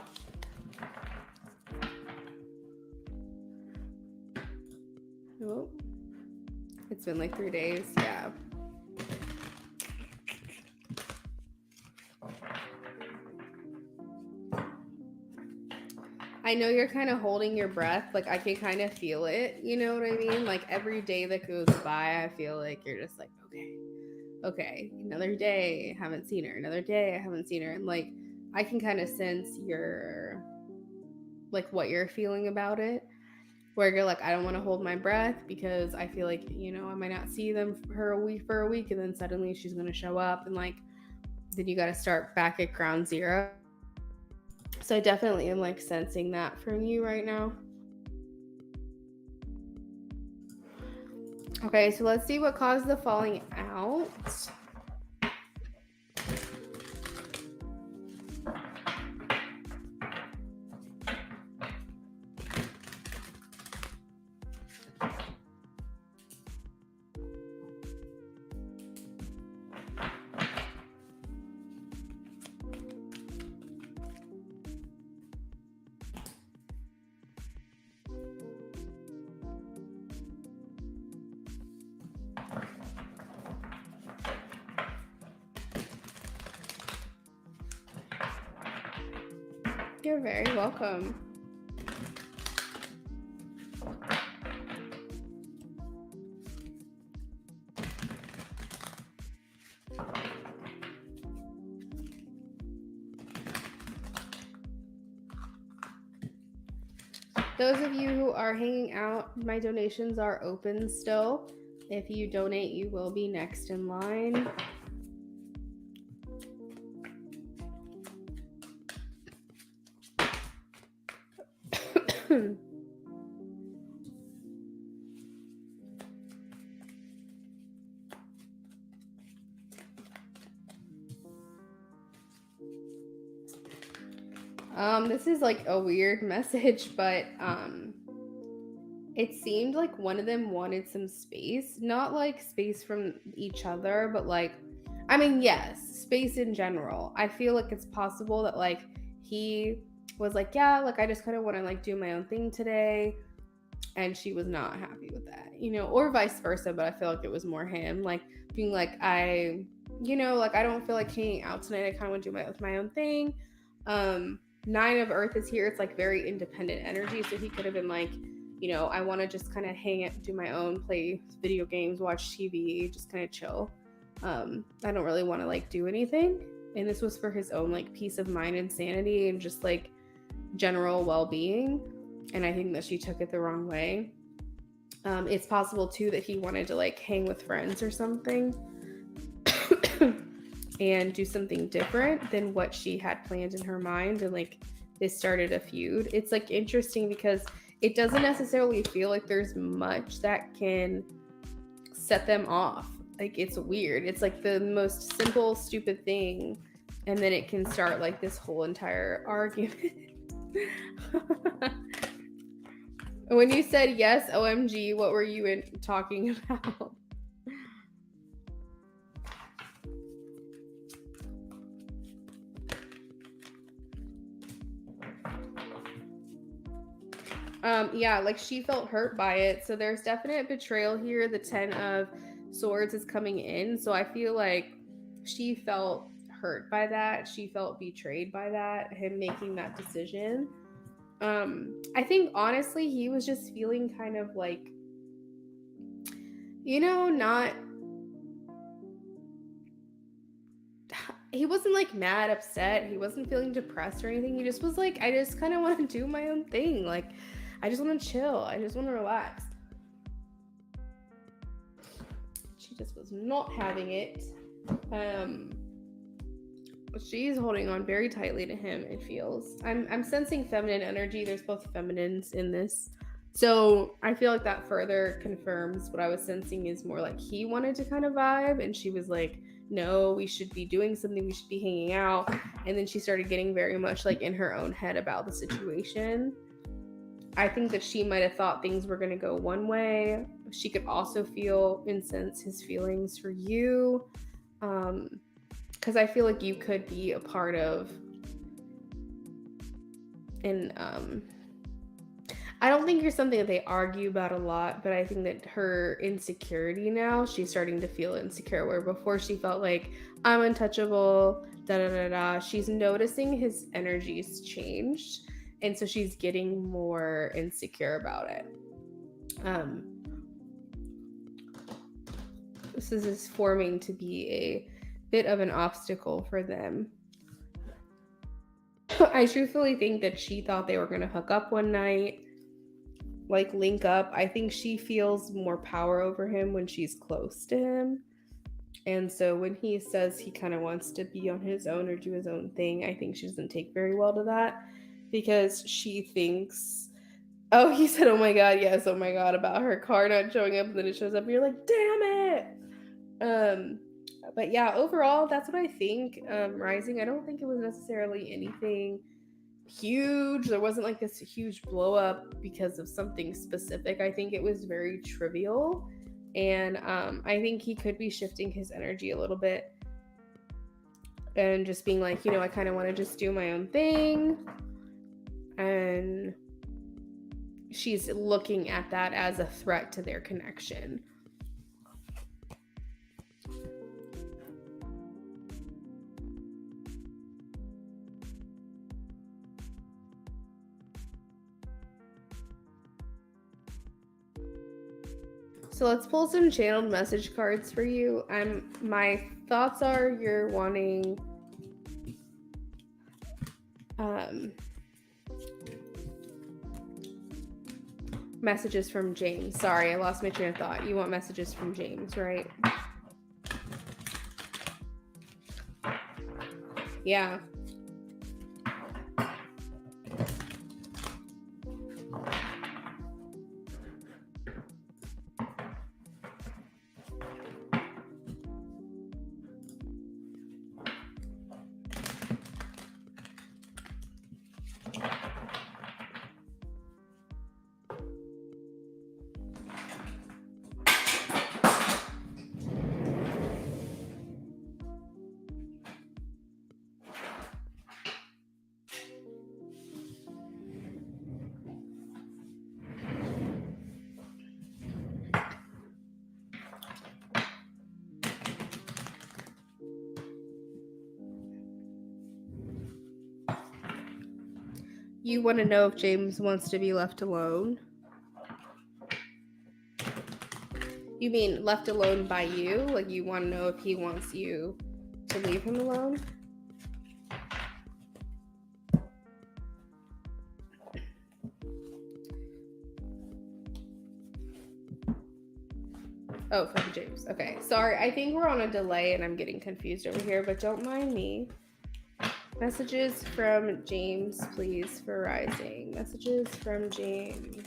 Oh, it's been like 3 days. Yeah. I know you're kind of holding your breath. Like, I can kind of feel it. You know what I mean? Like, every day that goes by, I feel like you're just like, okay, another day, I haven't seen her. Another day, I haven't seen her. And, like, I can kind of sense your, like, what you're feeling about it. Where you're like, I don't want to hold my breath because I feel like, you know, I might not see her for a week, and then suddenly she's going to show up, and, like, then you got to start back at ground zero. So I definitely am, like, sensing that from you right now. Okay, so let's see what caused the falling out. You're very welcome. Those of you who are hanging out, my donations are open still. If you donate, you will be next in line. This is like a weird message, but it seemed like one of them wanted some space, not like space from each other, but like, I mean, yes, space in general. I feel like it's possible that like he was like, yeah, like I just kind of want to like do my own thing today, and she was not happy with that, you know, or vice versa. But I feel like it was more him like being like, you know, like I don't feel like hanging out tonight. I kind of want to do my own thing. 9 of Earth is here. It's like very independent energy. So he could have been like, you know, I want to just kind of hang out, do my own, play video games, watch TV, just kind of chill. I don't really want to like do anything. And this was for his own like peace of mind and sanity and just like general well-being. And I think that she took it the wrong way. It's possible too that he wanted to like hang with friends or something and do something different than what she had planned in her mind, and like this started a feud. It's like interesting because it doesn't necessarily feel like there's much that can set them off. Like it's weird. It's like the most simple stupid thing, and then it can start like this whole entire argument. When you said yes, OMG, what were you talking about? Yeah, like she felt hurt by it. So there's definite betrayal here. The 10 of Swords is coming in. So I feel like she felt hurt by that. She felt betrayed by that, him making that decision. I think honestly, he was just feeling kind of like, you know, he wasn't like mad, upset. He wasn't feeling depressed or anything. He just was like, I just kind of want to do my own thing. Like, I just want to chill. I just want to relax. She just was not having it. She's holding on very tightly to him, it feels. I'm sensing feminine energy. There's both feminines in this. So I feel like that further confirms what I was sensing is more like he wanted to kind of vibe, and she was like, no, we should be doing something, we should be hanging out. And then she started getting very much like in her own head about the situation. I think that she might have thought things were going to go one way. She could also feel and sense his feelings for you. Because I feel like you could be a part of And I don't think it's something that they argue about a lot, but I think that her insecurity now, she's starting to feel insecure, where before she felt like, I'm untouchable, da-da-da-da. She's noticing his energy's changed, and so she's getting more insecure about it. This is forming to be a bit of an obstacle for them. I truthfully think that she thought they were going to hook up one night, like link up. I think she feels more power over him when she's close to him. And so when he says he kind of wants to be on his own or do his own thing, I think she doesn't take very well to that, because she thinks, oh, he said, oh my God, yes, oh my God, about her car not showing up, and then it shows up and you're like, damn it. But yeah, overall, that's what I think. Rising, I don't think it was necessarily anything huge. There wasn't like this huge blow up because of something specific. I think it was very trivial, and I think he could be shifting his energy a little bit and just being like, I kind of want to just do my own thing, and she's looking at that as a threat to their connection. So let's pull some channeled message cards for you. My thoughts are you're wanting messages from James. Sorry, I lost my train of thought. You want messages from James, right? Yeah. You want to know if James wants to be left alone? You mean left alone by you? Like you want to know if he wants you to leave him alone? Oh, from James. Okay. Sorry, I think we're on a delay and I'm getting confused over here, but don't mind me. Messages from James, please, for Rising. Messages from James.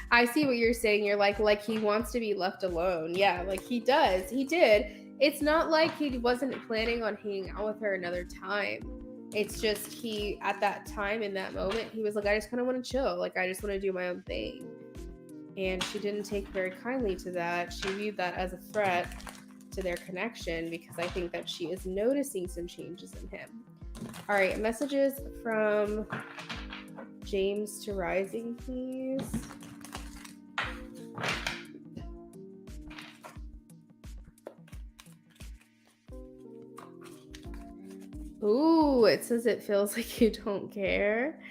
I see what you're saying. You're like he wants to be left alone. Yeah, like he does. He did. It's not like he wasn't planning on hanging out with her another time. It's just he, at that time, in that moment, he was like, I just kind of want to chill. Like, I just want to do my own thing. And she didn't take very kindly to that. She viewed that as a threat to their connection, because I think that she is noticing some changes in him. All right, messages from James to Rising, please. Ooh, it says it feels like you don't care.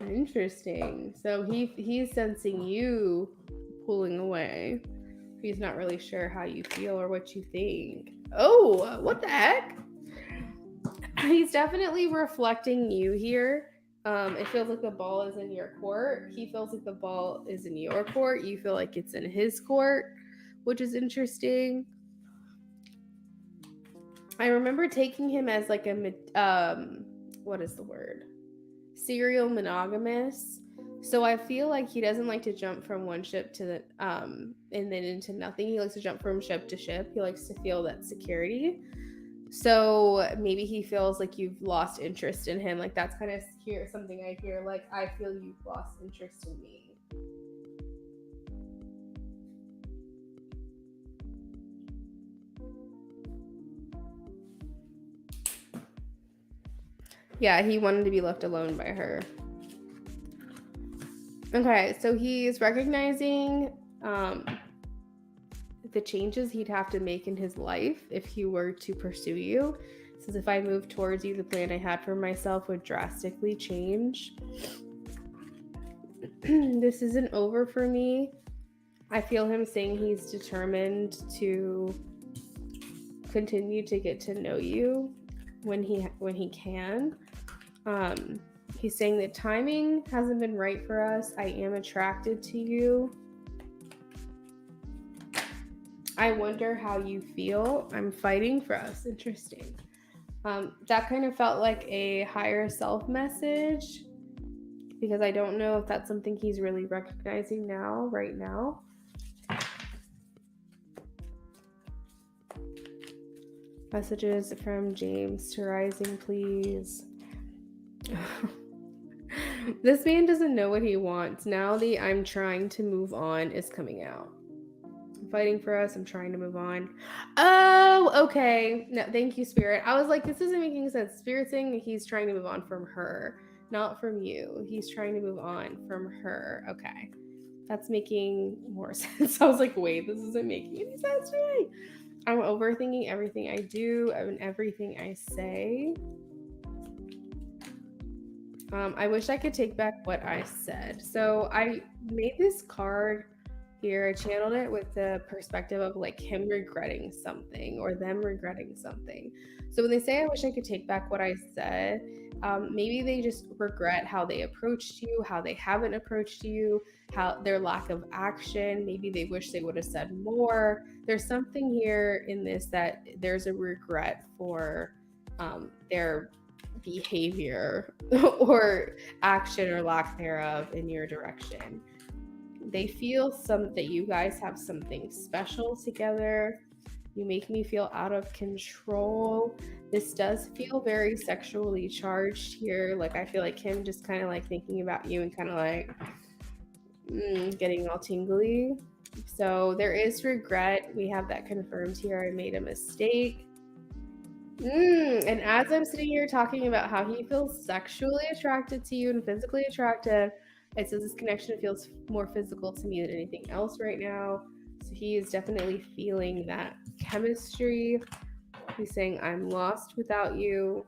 Interesting. So he's sensing you pulling away. He's not really sure how you feel or what you think. Oh, what the heck? He's definitely reflecting you here. It feels like the ball is in your court. He feels like the ball is in your court. You feel like it's in his court, which is interesting. I remember taking him as like a, what is the word? Serial monogamous. So I feel like he doesn't like to jump from one ship to the, and then into nothing. He likes to jump from ship to ship. He likes to feel that security. So maybe he feels like you've lost interest in him. Like that's kind of something I hear. Like, I feel you've lost interest in me. Yeah, he wanted to be left alone by her. Okay, so he's recognizing the changes he'd have to make in his life if he were to pursue you. Says, if I moved towards you, the plan I had for myself would drastically change. This isn't over for me. I feel him saying he's determined to continue to get to know you when he can. He's saying that timing hasn't been right for us. I am attracted to you. I wonder how you feel. I'm fighting for us. Interesting. That kind of felt like a higher self message, because I don't know if that's something he's really recognizing now, right now. Messages from James to Rising, please. This man doesn't know what he wants. Now the I'm trying to move on is coming out. I'm fighting for us. I'm trying to move on. Oh, okay. No, thank you, Spirit. I was like, this isn't making sense. Spirit saying that he's trying to move on from her, not from you. He's trying to move on from her. Okay. That's making more sense. I was like, wait, this isn't making any sense to me. I'm overthinking everything I do and everything I say. I wish I could take back what I said. So I made this card here. I channeled it with the perspective of like him regretting something or them regretting something. So when they say I wish I could take back what I said, maybe they just regret how they approached you, how they haven't approached you, how their lack of action. Maybe they wish they would have said more. There's something here in this that there's a regret for their behavior or action or lack thereof in your direction. They feel that you guys have something special together. You make me feel out of control. This does feel very sexually charged here. Like I feel like him just kind of like thinking about you and kind of like getting all tingly. So there is regret. We have that confirmed here. I made a mistake. And as I'm sitting here talking about how he feels sexually attracted to you and physically attracted, it says this connection feels more physical to me than anything else right now. So he is definitely feeling that chemistry. He's saying, I'm lost without you.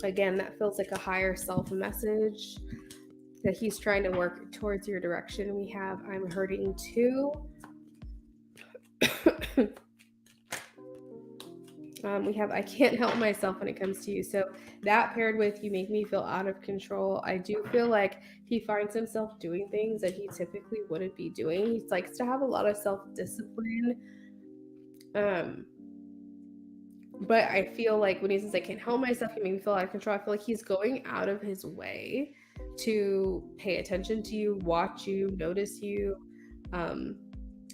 Again, that feels like a higher self message that he's trying to work towards your direction. We have, I'm hurting too. We have, I can't help myself when it comes to you. So that paired with you make me feel out of control. I do feel like he finds himself doing things that he typically wouldn't be doing. He likes to have a lot of self-discipline. But I feel like when he says I can't help myself, he makes me feel out of control. I feel like he's going out of his way to pay attention to you, watch you, notice you.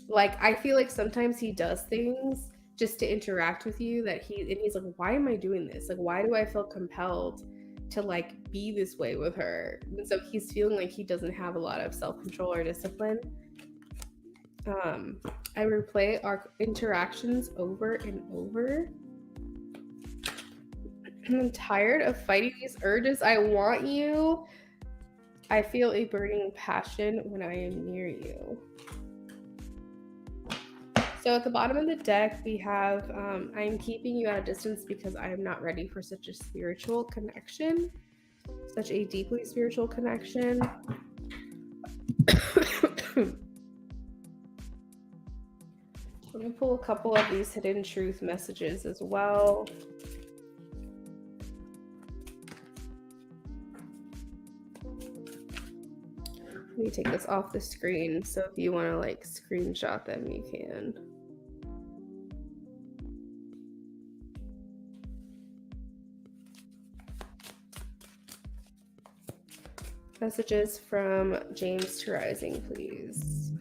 Like I feel like sometimes he does things just to interact with you that he's like, why am I doing this? Like, why do I feel compelled to like be this way with her? And so he's feeling like he doesn't have a lot of self-control or discipline. I replay our interactions over and over. I'm tired of fighting these urges. I want you. I feel a burning passion when I am near you. So at the bottom of the deck, we have, I'm keeping you at a distance because I am not ready for such a spiritual connection, such a deeply spiritual connection. I'm going to pull a couple of these hidden truth messages as well. Let me take this off the screen, so if you want to like screenshot them, you can. Messages from James to Rising, please.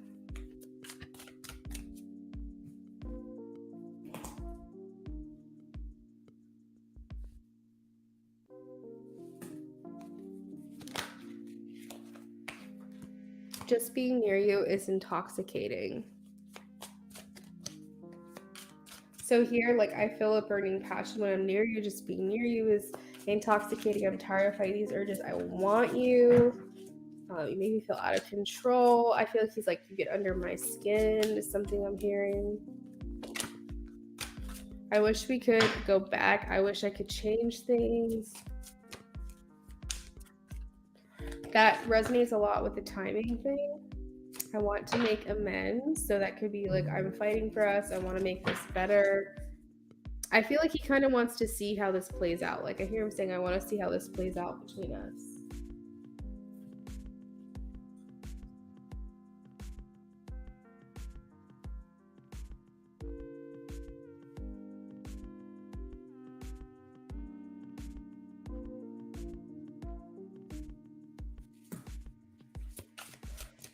Just being near you is intoxicating. So here, like I feel a burning passion when I'm near you. Just being near you is Intoxicating. I'm tired of fighting these urges. I want you. You make me feel out of control. I feel like he's like, you get under my skin is something I'm hearing. I wish we could go back. I wish I could change things. That resonates a lot with the timing thing. I want to make amends. So that could be like, I'm fighting for us. I want to make this better. I feel like he kind of wants to see how this plays out. Like I hear him saying, I want to see how this plays out between us.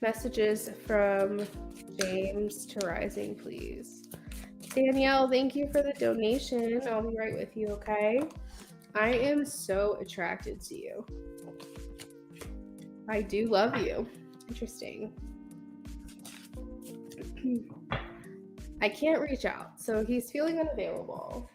Messages from James to Rising, please. Danielle, thank you for the donation. I'll be right with you, okay? I am so attracted to you. I do love you. Interesting. I can't reach out, so he's feeling unavailable.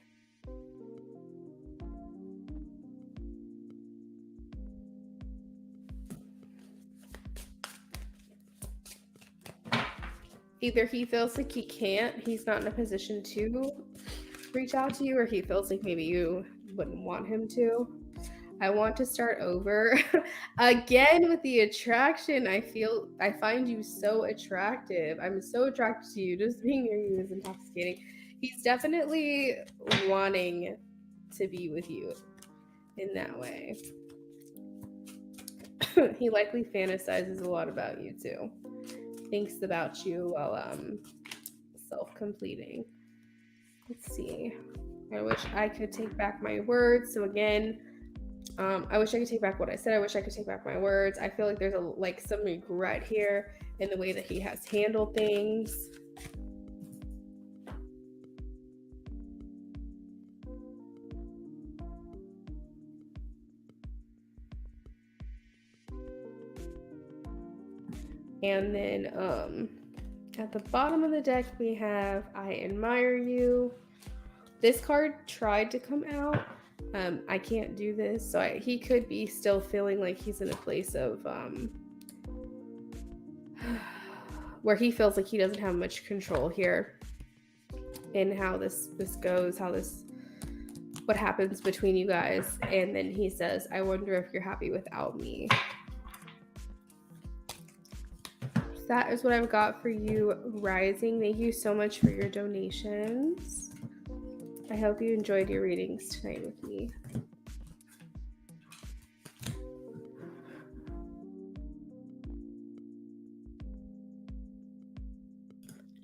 Either he feels like he can't, he's not in a position to reach out to you, or he feels like maybe you wouldn't want him to. I want to start over. Again with the attraction, I find you so attractive. I'm so attracted to you. Just being near you is intoxicating. He's definitely wanting to be with you in that way. He likely fantasizes a lot about you too. Thinks about you while self-completing. Let's see. I wish I could take back my words. So again, I wish I could take back what I said. I wish I could take back my words. I feel like there's some regret here in the way that he has handled things. And then at the bottom of the deck, we have I admire you. This card tried to come out. I can't do this. So he could be still feeling like he's in a place of where he feels like he doesn't have much control here in how this goes, what happens between you guys. And then he says, I wonder if you're happy without me. That is what I've got for you, Rising. Thank you so much for your donations. I hope you enjoyed your readings tonight with me.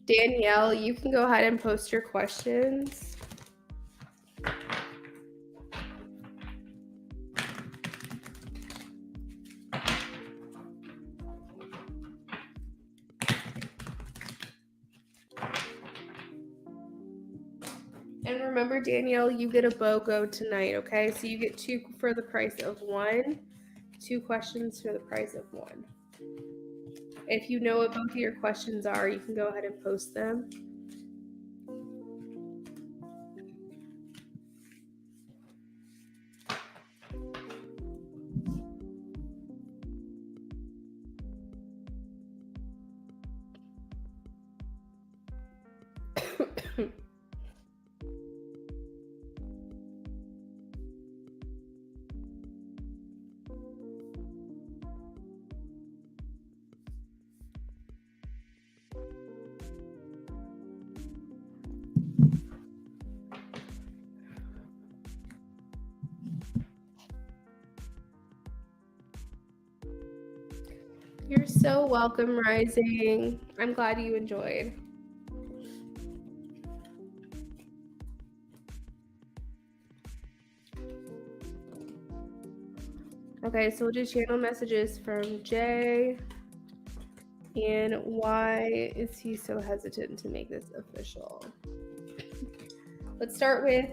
Danielle, you can go ahead and post your questions. And remember, Danielle, you get a BOGO tonight, okay? So you get 2 for the price of 1, 2 questions for the price of 1. If you know what both of your questions are, you can go ahead and post them. You're so welcome, Rising. I'm glad you enjoyed. Okay, so we'll do channel messages from Jay. And why is he so hesitant to make this official? Let's start with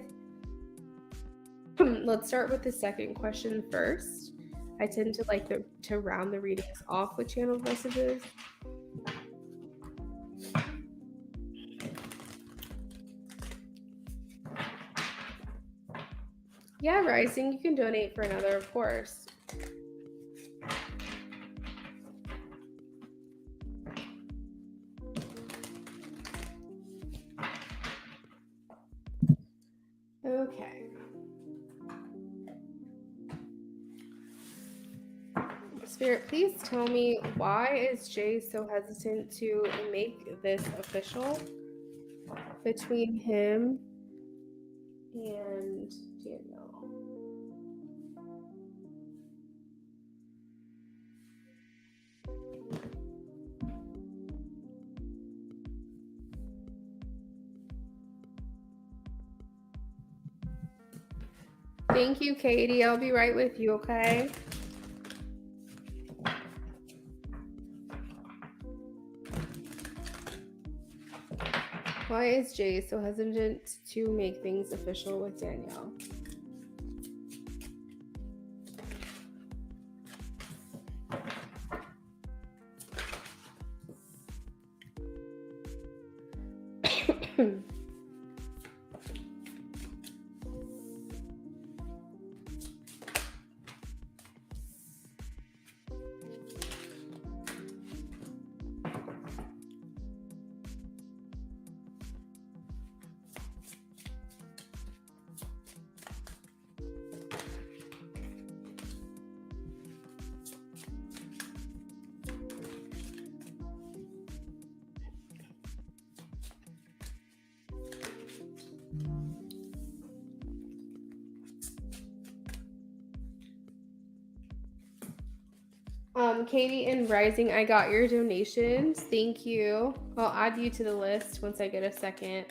the second question first. I tend to like to round the readings off with channel messages. Yeah, Rising, you can donate for another, of course. Okay. Spirit, please tell me, why is Jay so hesitant to make this official between him and Danielle? Thank you, Katie. I'll be right with you, okay? Why is Jay so hesitant to make things official with Danielle? Katie and Rising, I got your donations. Thank you. I'll add you to the list once I get a second.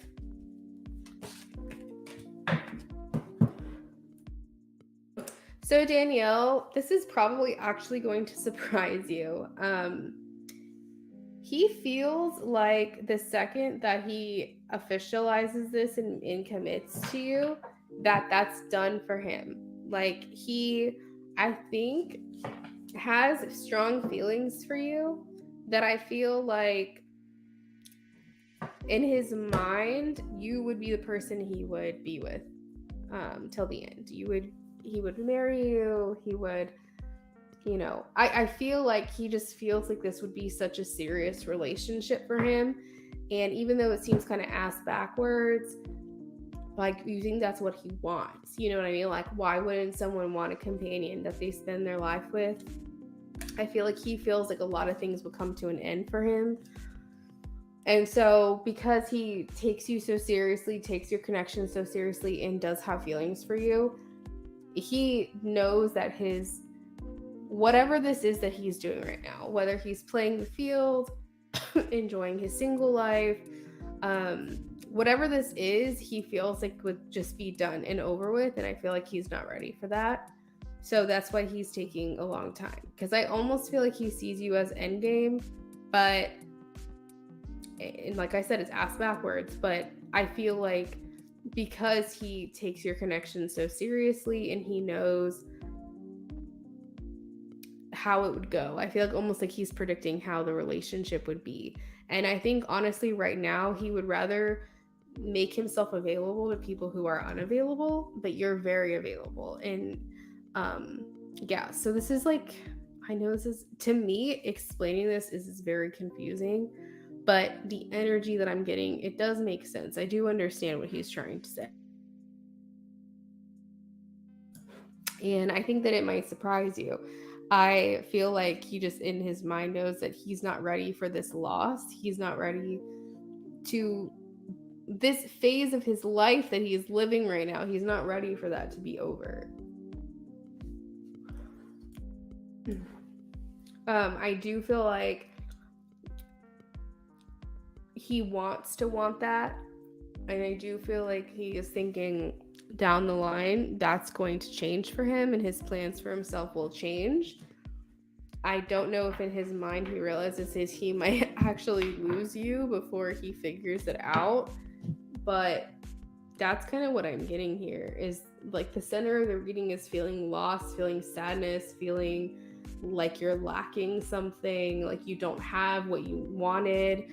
So Danielle, this is probably actually going to surprise you. He feels like the second that he officializes this and commits to you, that's done for him. Like, he, I think, has strong feelings for you that I feel like in his mind you would be the person he would be with till the end. He would marry you. He would, you know, I feel like he just feels like this would be such a serious relationship for him. And even though it seems kind of ass backwards, like, you think that's what he wants. You know what I mean? Like, why wouldn't someone want a companion that they spend their life with? I feel like he feels like a lot of things would come to an end for him. And so because he takes you so seriously, takes your connection so seriously, and does have feelings for you, he knows that his, whatever this is that he's doing right now, whether he's playing the field, enjoying his single life, whatever this is, he feels like would just be done and over with. And I feel like he's not ready for that. So that's why he's taking a long time. Because I almost feel like he sees you as endgame, but, and like I said, it's ass backwards, but I feel like because he takes your connection so seriously and he knows how it would go, I feel like almost like he's predicting how the relationship would be. And I think honestly right now he would rather make himself available to people who are unavailable, but you're very available. And yeah, so this is like, I know this is, to me, explaining this is very confusing, but the energy that I'm getting, it does make sense. I do understand what he's trying to say. And I think that it might surprise you. I feel like he just in his mind knows that he's not ready for this loss. He's not ready to this phase of his life that he is living right now. He's not ready for that to be over. I do feel like he wants to want that. And I do feel like he is thinking down the line that's going to change for him and his plans for himself will change. I don't know if in his mind he realizes he might actually lose you before he figures it out. But that's kind of what I'm getting here, is like the center of the reading is feeling lost, feeling sadness, feeling like you're lacking something, like you don't have what you wanted.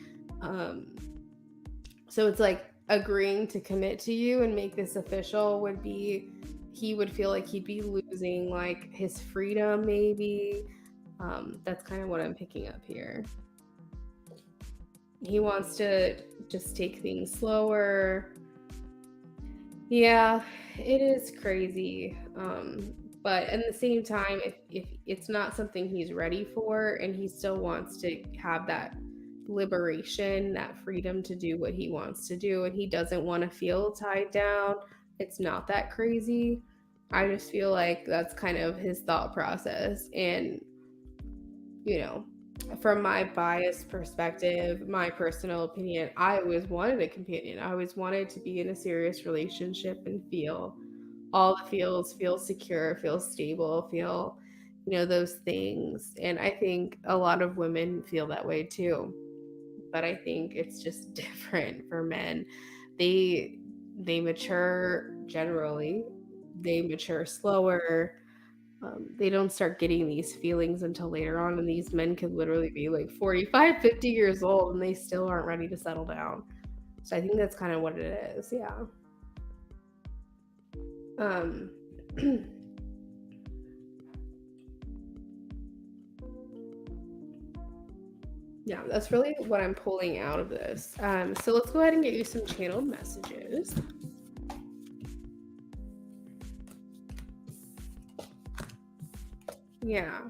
So it's like agreeing to commit to you and make this official would be he would feel like he'd be losing like his freedom maybe. That's kind of what I'm picking up here. He wants to just take things slower. Yeah, it is crazy. But at the same time, if it's not something he's ready for and he still wants to have that liberation, that freedom to do what he wants to do, and he doesn't want to feel tied down, it's not that crazy. I just feel like that's kind of his thought process. And, you know, from my biased perspective, my personal opinion, I always wanted a companion. I always wanted to be in a serious relationship and feel all the feels, feel secure, feel stable, feel, those things. And I think a lot of women feel that way too. But I think it's just different for men. They mature generally. They mature slower. They don't start getting these feelings until later on, and these men could literally be like 45, 50 years old and they still aren't ready to settle down. So I think that's kind of what it is. Yeah. Yeah, that's really what I'm pulling out of this. So let's go ahead and get you some channeled messages. Yeah.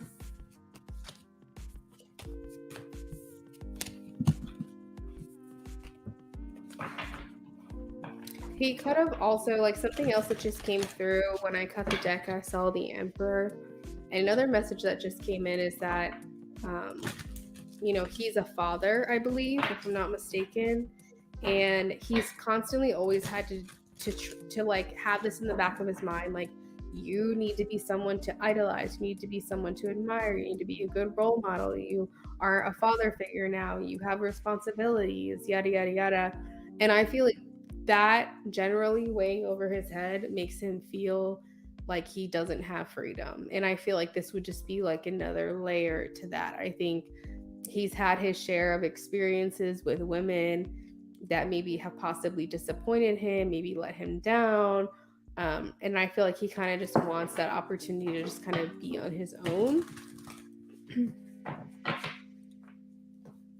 He could have also, like, something else that just came through when I cut the deck, I saw the Emperor. And another message that just came in is that, he's a father, I believe, if I'm not mistaken. And he's constantly always had to like have this in the back of his mind, like, you need to be someone to idolize, you need to be someone to admire, you need to be a good role model, you are a father figure now, you have responsibilities, yada yada yada. And I feel like that generally weighing over his head makes him feel like he doesn't have freedom. And I feel like this would just be like another layer to that. I think he's had his share of experiences with women that maybe have possibly disappointed him, maybe let him down. And I feel like he kind of just wants that opportunity to just kind of be on his own.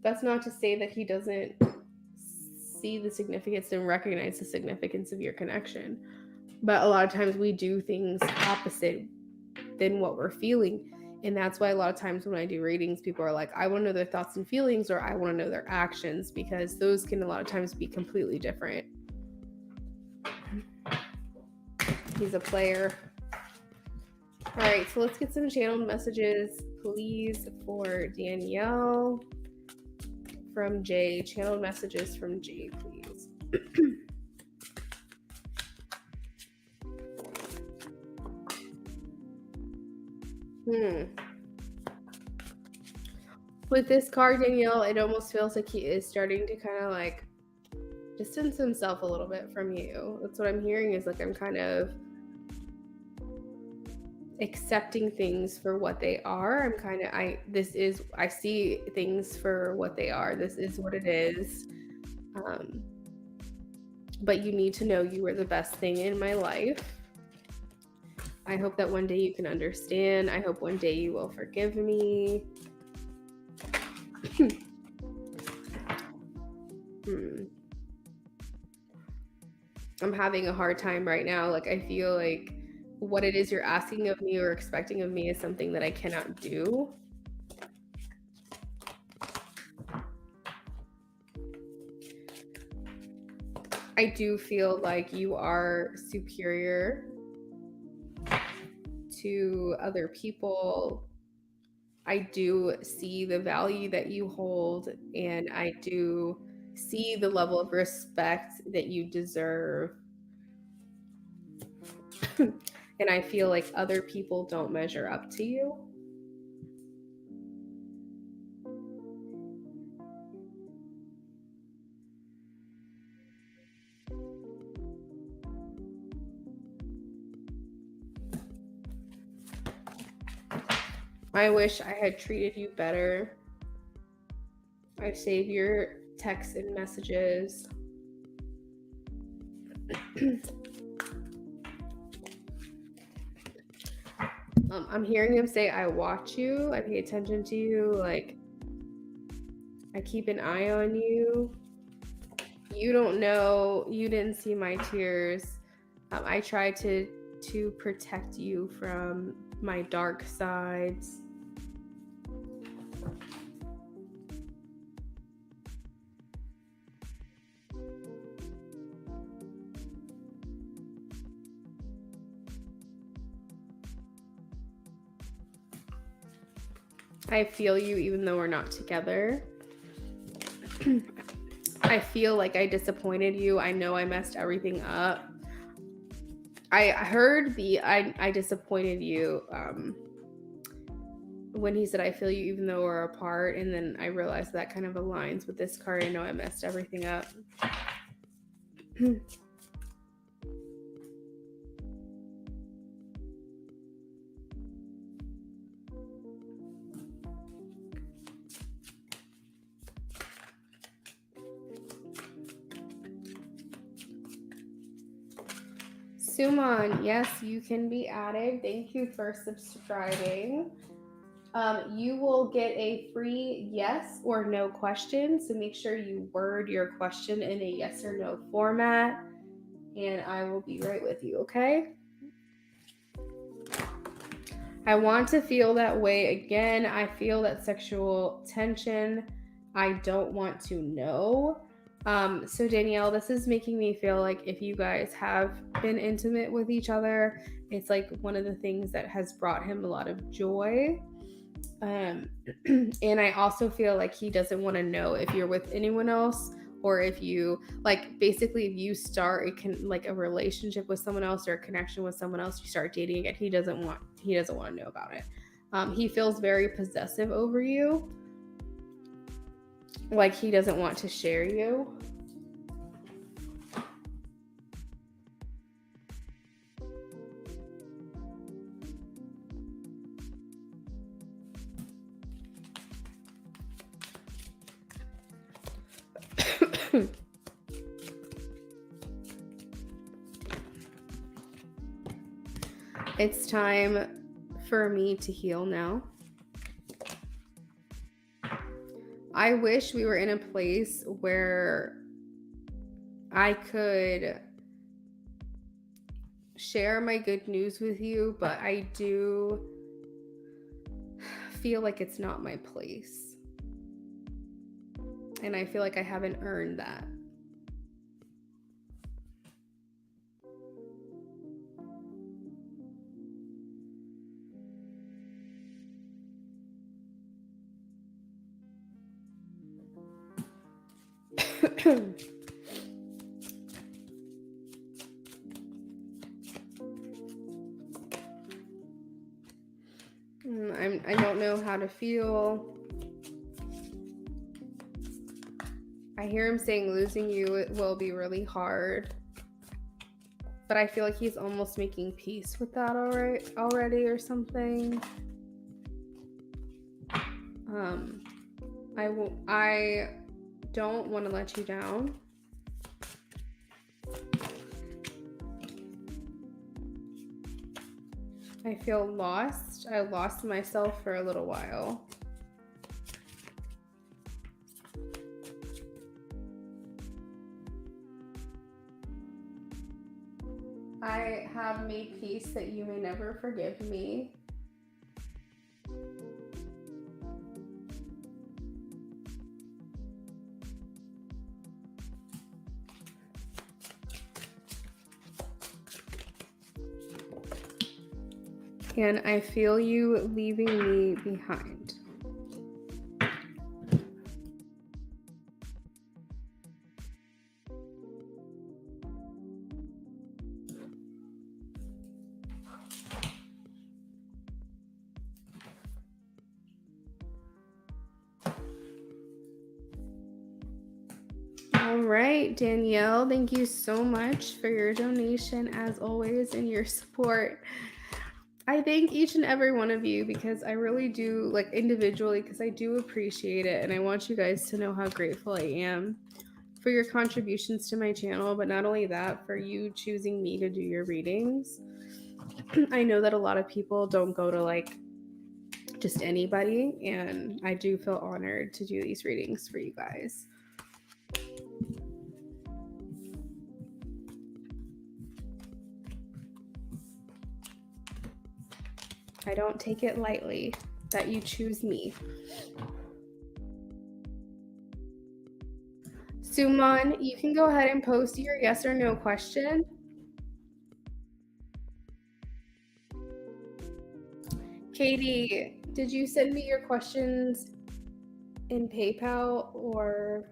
That's not to say that he doesn't see the significance and recognize the significance of your connection. But a lot of times we do things opposite than what we're feeling. And that's why a lot of times when I do readings, people are like, I want to know their thoughts and feelings, or I want to know their actions, because those can a lot of times be completely different. He's a player. All right, so let's get some channeled messages, please, for Danielle from Jay. Channeled messages from Jay, please. With this card, Danielle, it almost feels like he is starting to kind of like distance himself a little bit from you. That's what I'm hearing, is like, I'm kind of accepting things for what they are. I see things for what they are. This is what it is. But you need to know you are the best thing in my life. I hope that one day you can understand. I hope one day you will forgive me. I'm having a hard time right now. Like, I feel like what it is you're asking of me or expecting of me is something that I cannot do. I do feel like you are superior to other people. I do see the value that you hold, and I do see the level of respect that you deserve. And I feel like other people don't measure up to you. I wish I had treated you better. I save your texts and messages. I'm hearing him say, I watch you, I pay attention to you, like, I keep an eye on you. You don't know, you didn't see my tears. I try to protect you from my dark sides. I feel you even though we're not together. I feel like I disappointed you. I know I messed everything up. I heard I disappointed you when he said I feel you even though we're apart, and then I realized that kind of aligns with this card. I know I messed everything up. Suman, yes, you can be added. Thank you for subscribing. You will get a free yes or no question. So make sure you word your question in a yes or no format. And I will be right with you, okay? I want to feel that way again. I feel that sexual tension. I don't want to know. So Danielle, this is making me feel like if you guys have been intimate with each other, it's like one of the things that has brought him a lot of joy. And I also feel like he doesn't want to know if you're with anyone else, or if you, like, basically if you start a relationship with someone else or a connection with someone else, you start dating again, he doesn't want to know about it. He feels very possessive over you, like he doesn't want to share you. It's time for me to heal now. I wish we were in a place where I could share my good news with you, but I do feel like it's not my place. And I feel like I haven't earned that. I don't know how to feel. I hear him saying losing you will be really hard. But I feel like he's almost making peace with that already or something. I don't want to let you down. I feel lost. I lost myself for a little while. I have made peace that you may never forgive me. And I feel you leaving me behind. All right, Danielle, thank you so much for your donation as always and your support. I thank each and every one of you because I really do, like, individually, because I do appreciate it, and I want you guys to know how grateful I am for your contributions to my channel, but not only that, for you choosing me to do your readings. I know that a lot of people don't go to like just anybody, and I do feel honored to do these readings for you guys. I don't take it lightly that you choose me. Suman, you can go ahead and post your yes or no question. Katie, did you send me your questions in PayPal, or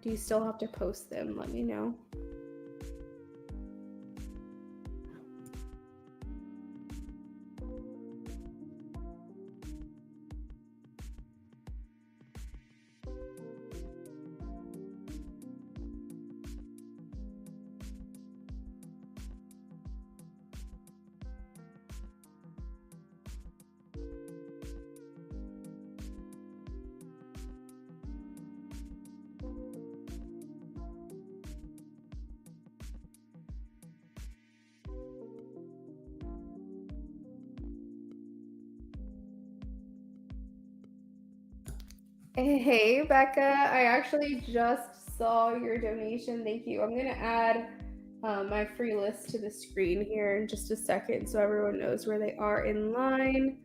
do you still have to post them? Let me know. Hey, Becca, I actually just saw your donation. Thank you. I'm going to add my free list to the screen here in just a second so everyone knows where they are in line.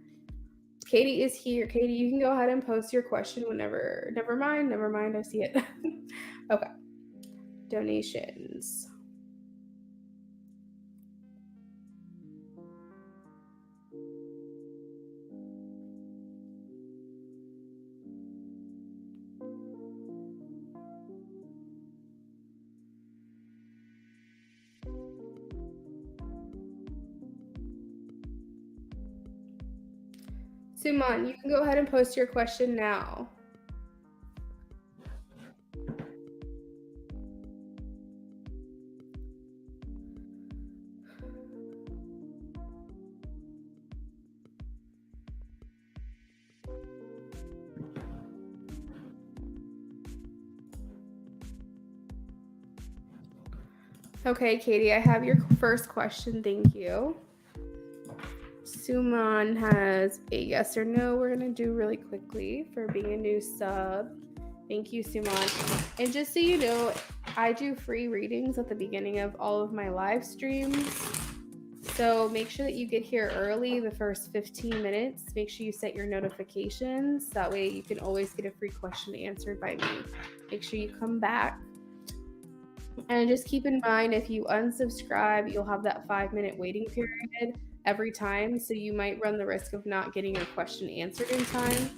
Katie is here. Katie, you can go ahead and post your question whenever. Never mind. I see it. Okay. Donations. Suman, you can go ahead and post your question now. Okay, Katie, I have your first question. Thank you. Suman has a yes or no. We're going to do really quickly for being a new sub. Thank you, Suman. And just so you know, I do free readings at the beginning of all of my live streams. So make sure that you get here early, the first 15 minutes. Make sure you set your notifications. That way you can always get a free question answered by me. Make sure you come back. And just keep in mind, if you unsubscribe, you'll have that 5-minute waiting period every time. So you might run the risk of not getting your question answered in time.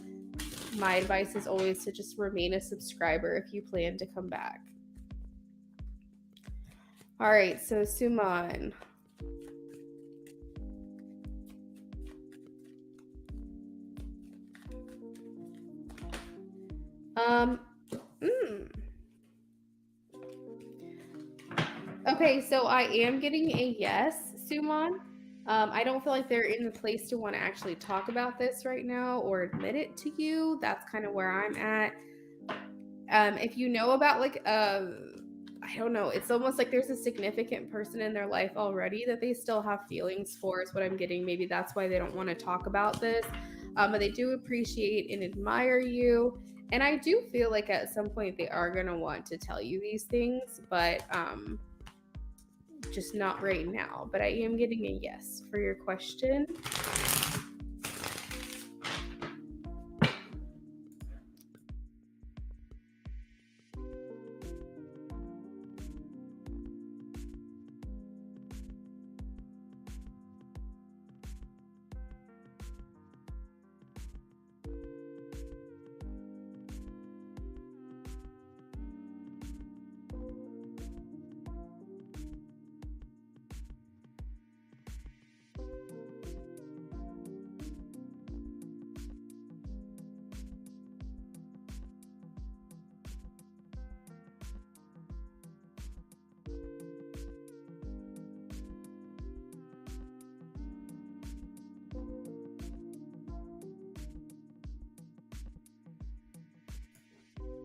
My advice is always to just remain a subscriber if you plan to come back. All right, so Suman. Okay, so I am getting a yes, Suman. I don't feel like they're in the place to want to actually talk about this right now or admit it to you. That's kind of where I'm at. If you know about like I don't know, it's almost like there's a significant person in their life already that they still have feelings for, is what I'm getting. Maybe that's why they don't want to talk about this. But they do appreciate and admire you. And I do feel like at some point they are going to want to tell you these things, but just not right now. But I am getting a yes for your question.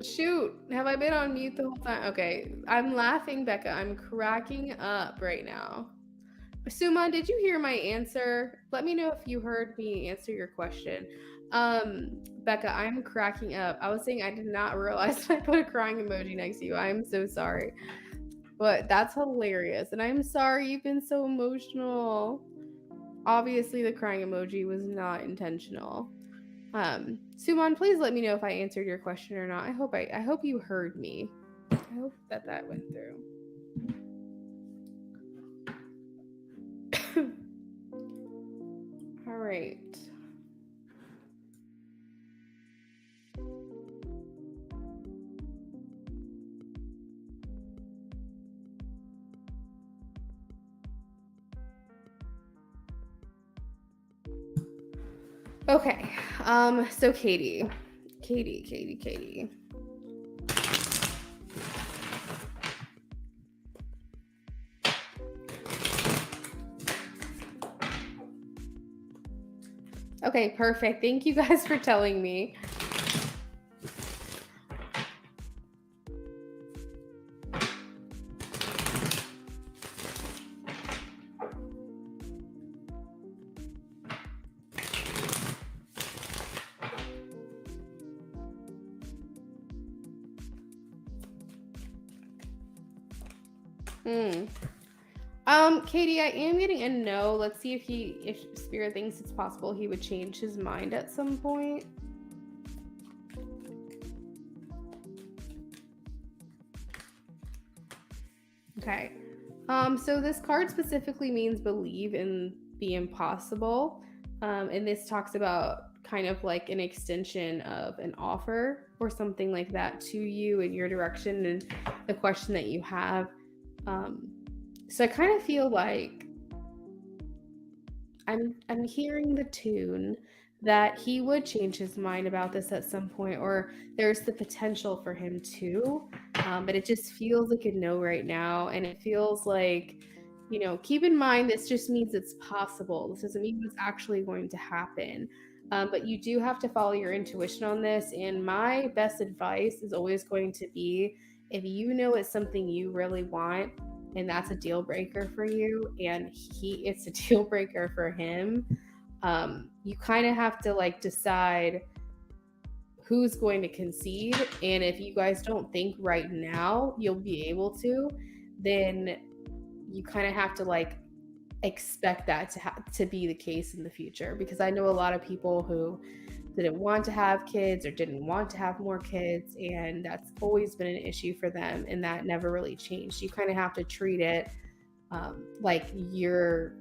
Shoot, have I been on mute the whole time? Okay, I'm laughing, Becca. I'm cracking up right now. Suman, did you hear my answer? Let me know if you heard me answer your question. Becca, I'm cracking up. I was saying I did not realize I put a crying emoji next to you. I'm so sorry. But that's hilarious. And I'm sorry you've been so emotional. Obviously, the crying emoji was not intentional. Suman, please let me know if I answered your question or not. I hope you heard me. I hope that went through. All right. Okay. So Katie. Okay, perfect. Thank you guys for telling me. Katie, I am getting a no. Let's see if Spirit thinks it's possible he would change his mind at some point. Okay. So this card specifically means believe in the impossible. And this talks about kind of like an extension of an offer or something like that to you in your direction and the question that you have. So I kind of feel like I'm hearing the tune that he would change his mind about this at some point, or there's the potential for him to, but it just feels like a no right now, and it feels like, you know, keep in mind this just means it's possible. This doesn't mean it's actually going to happen. But you do have to follow your intuition on this, and my best advice is always going to be, if you know it's something you really want and that's a deal breaker for you, and it's a deal breaker for him, you kind of have to like decide who's going to concede. And if you guys don't think right now you'll be able to, then you kind of have to like expect that to be the case in the future, because I know a lot of people who didn't want to have kids or didn't want to have more kids, and that's always been an issue for them, and that never really changed. You kind of have to treat it like your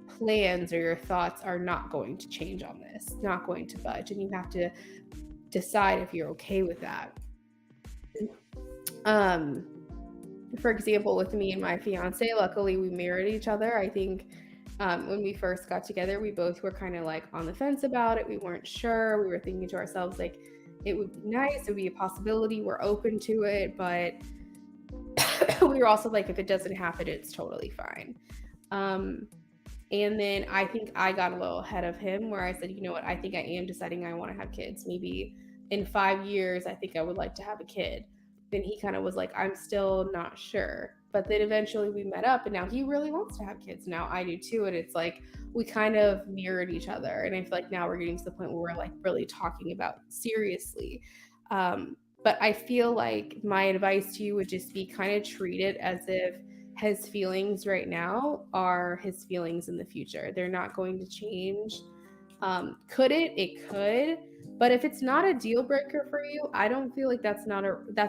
plans or your thoughts are not going to change on this, not going to budge, and you have to decide if you're okay with that. For example, with me and my fiance, luckily we married each other. I think when we first got together, we both were kind of like on the fence about it. We weren't sure. We were thinking to ourselves, like, it would be nice, it would be a possibility, we're open to it, but we were also like, if it doesn't happen, it's totally fine. And then I think I got a little ahead of him, where I said, you know what, I think I am deciding I want to have kids. Maybe in 5 years, I think I would like to have a kid. Then he kind of was like, I'm still not sure. But then eventually we met up, and now he really wants to have kids. Now I do too. And it's like we kind of mirrored each other. And I feel like now we're getting to the point where we're like really talking about seriously. But I feel like my advice to you would just be kind of treat it as if his feelings right now are his feelings in the future. They're not going to change. Could it? It could. But if it's not a deal breaker for you, I don't feel like that's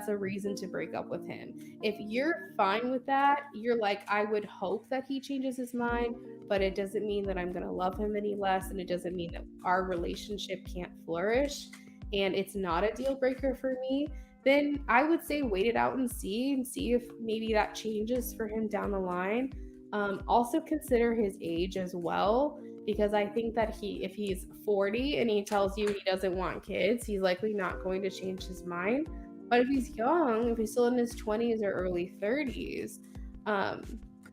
a reason to break up with him. If you're fine with that, you're like, I would hope that he changes his mind, but it doesn't mean that I'm going to love him any less, and it doesn't mean that our relationship can't flourish, and it's not a deal breaker for me. Then I would say wait it out and see if maybe that changes for him down the line. Also consider his age as well, because I think that if he's 40 and he tells you he doesn't want kids, he's likely not going to change his mind. But if he's young, if he's still in his 20s or early 30s,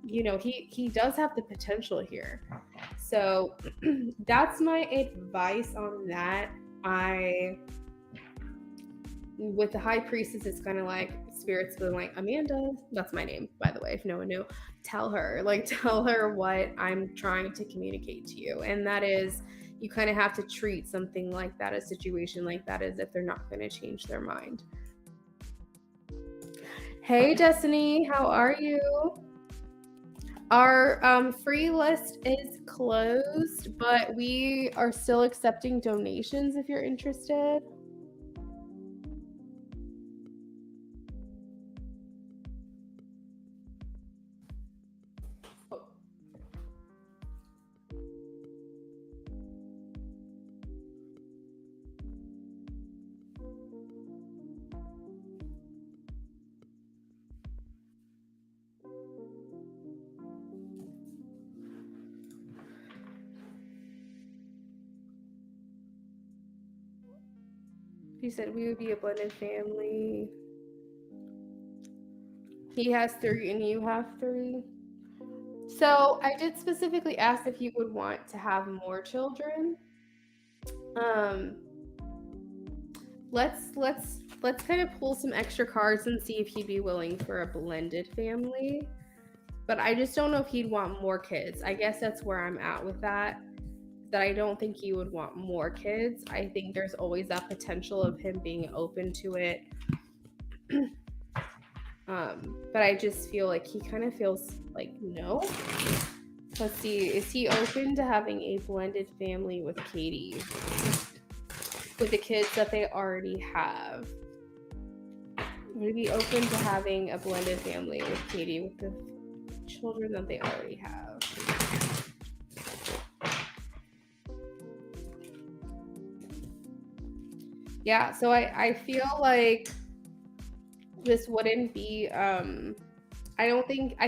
you know, he does have the potential here. So that's my advice on that. with the high priestess, it's kind of like spirits been like, Amanda, that's my name, by the way, if no one knew, tell her what I'm trying to communicate to you. And that is, you kind of have to treat something like that, a situation like that, as if they're not going to change their mind. Hey, Destiny, how are you? Our free list is closed, but we are still accepting donations if you're interested. He said we would be a blended family. He has 3 and you have 3. So I did specifically ask if you would want to have more children. Let's kind of pull some extra cards and see if he'd be willing for a blended family. But I just don't know if he'd want more kids. I guess that's where I'm at with that. That I don't think he would want more kids. I think there's always that potential of him being open to it. But I just feel like he kind of feels like no. Let's see, is he open to having a blended family with Katie? With the kids that they already have? Would he be open to having a blended family with Katie with the children that they already have? Yeah, so I feel like this wouldn't be, I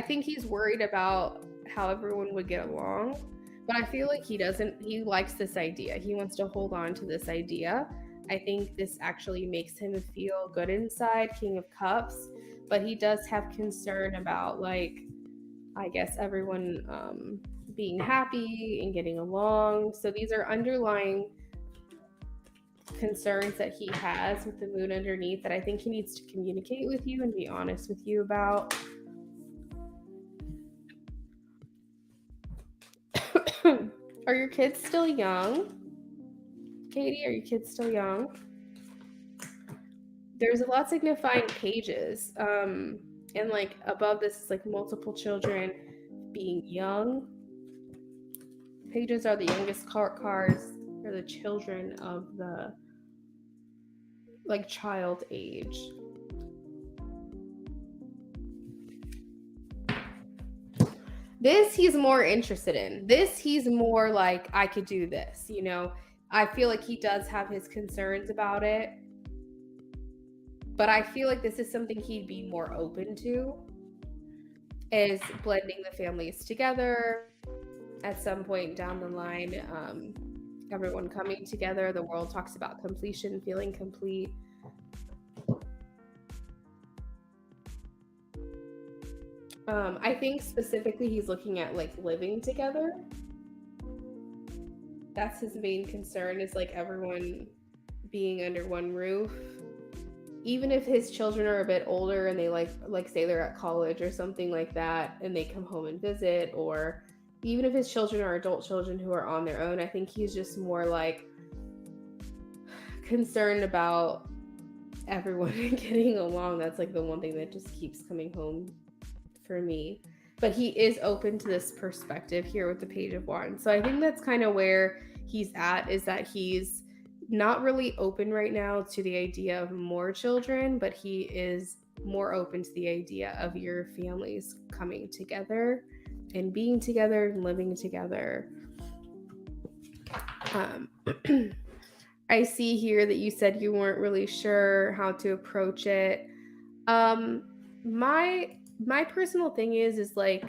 think he's worried about how everyone would get along, but I feel like he likes this idea. He wants to hold on to this idea. I think this actually makes him feel good inside, King of Cups, but he does have concern about, like, I guess everyone being happy and getting along. So these are underlying concerns that he has with the moon underneath that I think he needs to communicate with you and be honest with you about. Are your kids still young? Katie, are your kids still young? There's a lot signifying pages. And like above this is like multiple children being young. Pages are the youngest cards. They're the children of the like child age. This he's more interested in. This he's more like, I could do this, you know. I feel like he does have his concerns about it. But I feel like this is something he'd be more open to, is blending the families together at some point down the line. Everyone coming together. The world talks about completion, feeling complete. I think specifically he's looking at like living together. That's his main concern, is like everyone being under one roof. Even if his children are a bit older and they like say they're at college or something like that and they come home and visit, or even if his children are adult children who are on their own, I think he's just more like concerned about everyone getting along. That's like the one thing that just keeps coming home for me. But he is open to this perspective here with the Page of Wands. So I think that's kind of where he's at, is that he's not really open right now to the idea of more children, but he is more open to the idea of your families coming together and being together and living together. I see here that you said you weren't really sure how to approach it. My personal thing is like,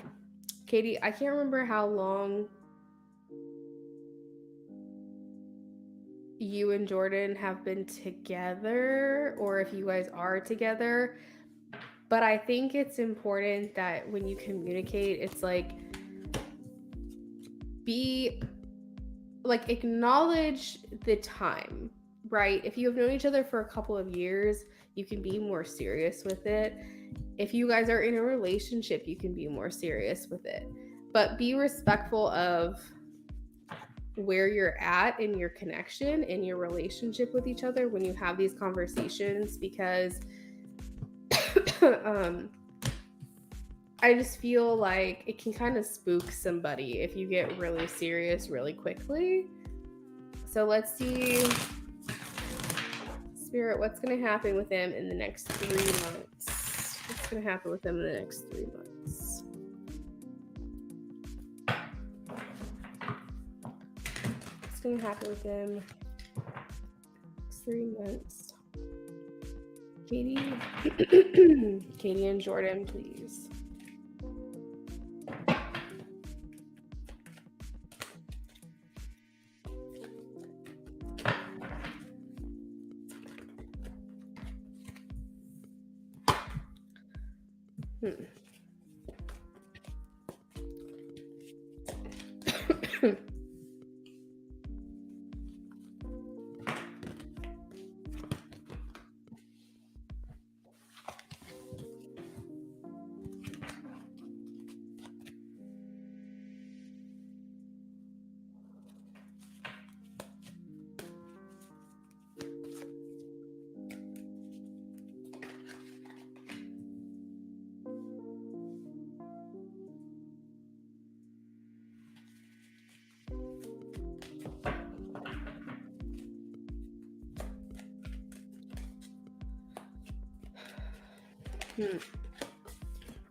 Katie, I can't remember how long you and Jordan have been together, or if you guys are together, but I think it's important that when you communicate, it's like, be like, acknowledge the time right? If you have known each other for a couple of years, you can be more serious with it. If you guys are in a relationship, you can be more serious with it. But be respectful of where you're at in your connection, in your relationship with each other when you have these conversations, because I just feel like it can kind of spook somebody if you get really serious really quickly. So let's see, Spirit, what's going to happen with them in the next 3 months? What's going to happen with them in the next 3 months? What's going to happen with them next 3 months? Katie, Katie and Jordan, please.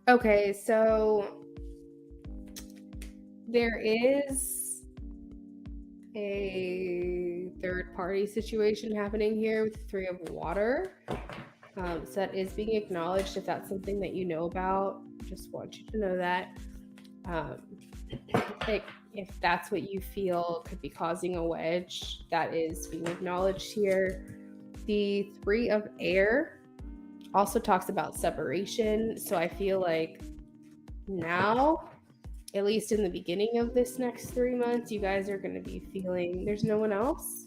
Okay, so there is a third party situation happening here with the Three of Water. So that is being acknowledged. If that's something that you know about, just want you to know that. If that's what you feel could be causing a wedge, that is being acknowledged here. The Three of Air also talks about separation. So I feel like now, at least in the beginning of this next 3 months, you guys are going to be feeling there's no one else.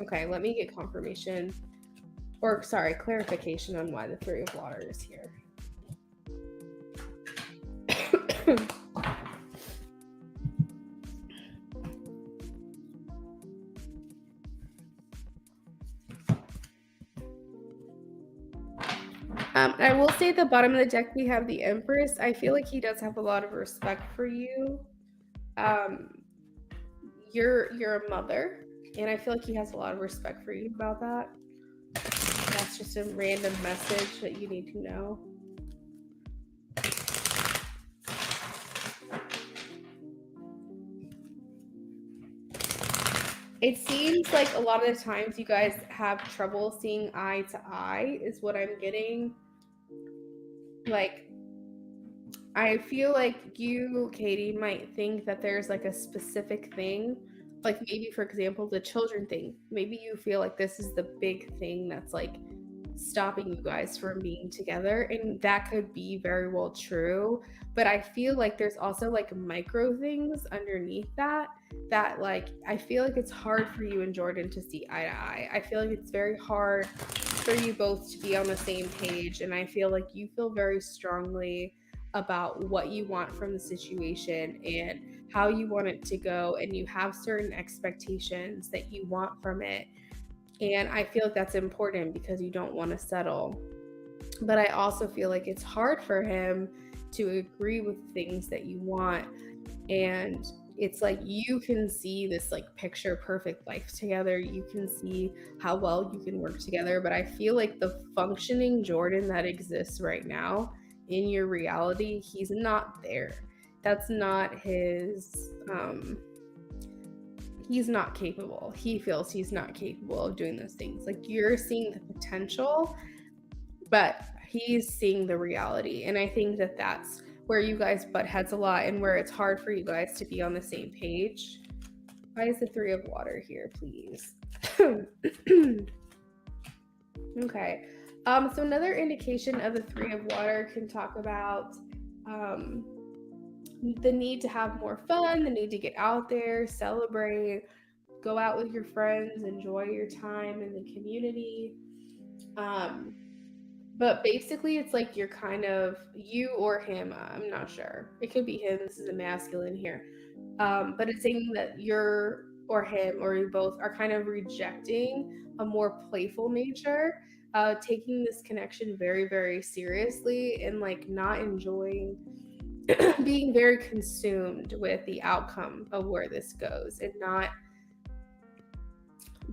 Okay, let me get confirmation, or sorry, clarification on why the Three of Water is here. I will say at the bottom of the deck, we have the Empress. I feel like he does have a lot of respect for you. You're a mother, and I feel like he has a lot of respect for you about that. That's just a random message that you need to know. It seems like a lot of the times you guys have trouble seeing eye to eye, is what I'm getting. Like, I feel like you, Katie, might think that there's like a specific thing, like maybe, for example, the children thing. Maybe you feel like this is the big thing that's like stopping you guys from being together, and that could be very well true. But I feel like there's also like micro things underneath that like I feel like it's hard for you and Jordan to see eye to eye. I feel like it's very hard for you both to be on the same page, and I feel like you feel very strongly about what you want from the situation and how you want it to go, and you have certain expectations that you want from it. And I feel like that's important because you don't want to settle. But I also feel like it's hard for him to agree with things that you want. And it's like you can see this like picture perfect life together. You can see how well you can work together. But I feel like the functioning Jordan that exists right now in your reality, he's not there. That's not his he's not capable. He feels he's not capable of doing those things. Like, you're seeing the potential, but he's seeing the reality. And I think that that's where you guys butt heads a lot, and where it's hard for you guys to be on the same page. Why is the Three of Water here, please? Okay. So another indication of the Three of Water can talk about the need to have more fun, the need to get out there, celebrate. go out with your friends, enjoy your time in the community. But basically, it's like you're kind of, you or him, I'm not sure. It could be him. This is a masculine here. But it's saying that you're or him or you both are kind of rejecting a more playful nature, taking this connection very, very seriously, and like not enjoying being very consumed with the outcome of where this goes, and not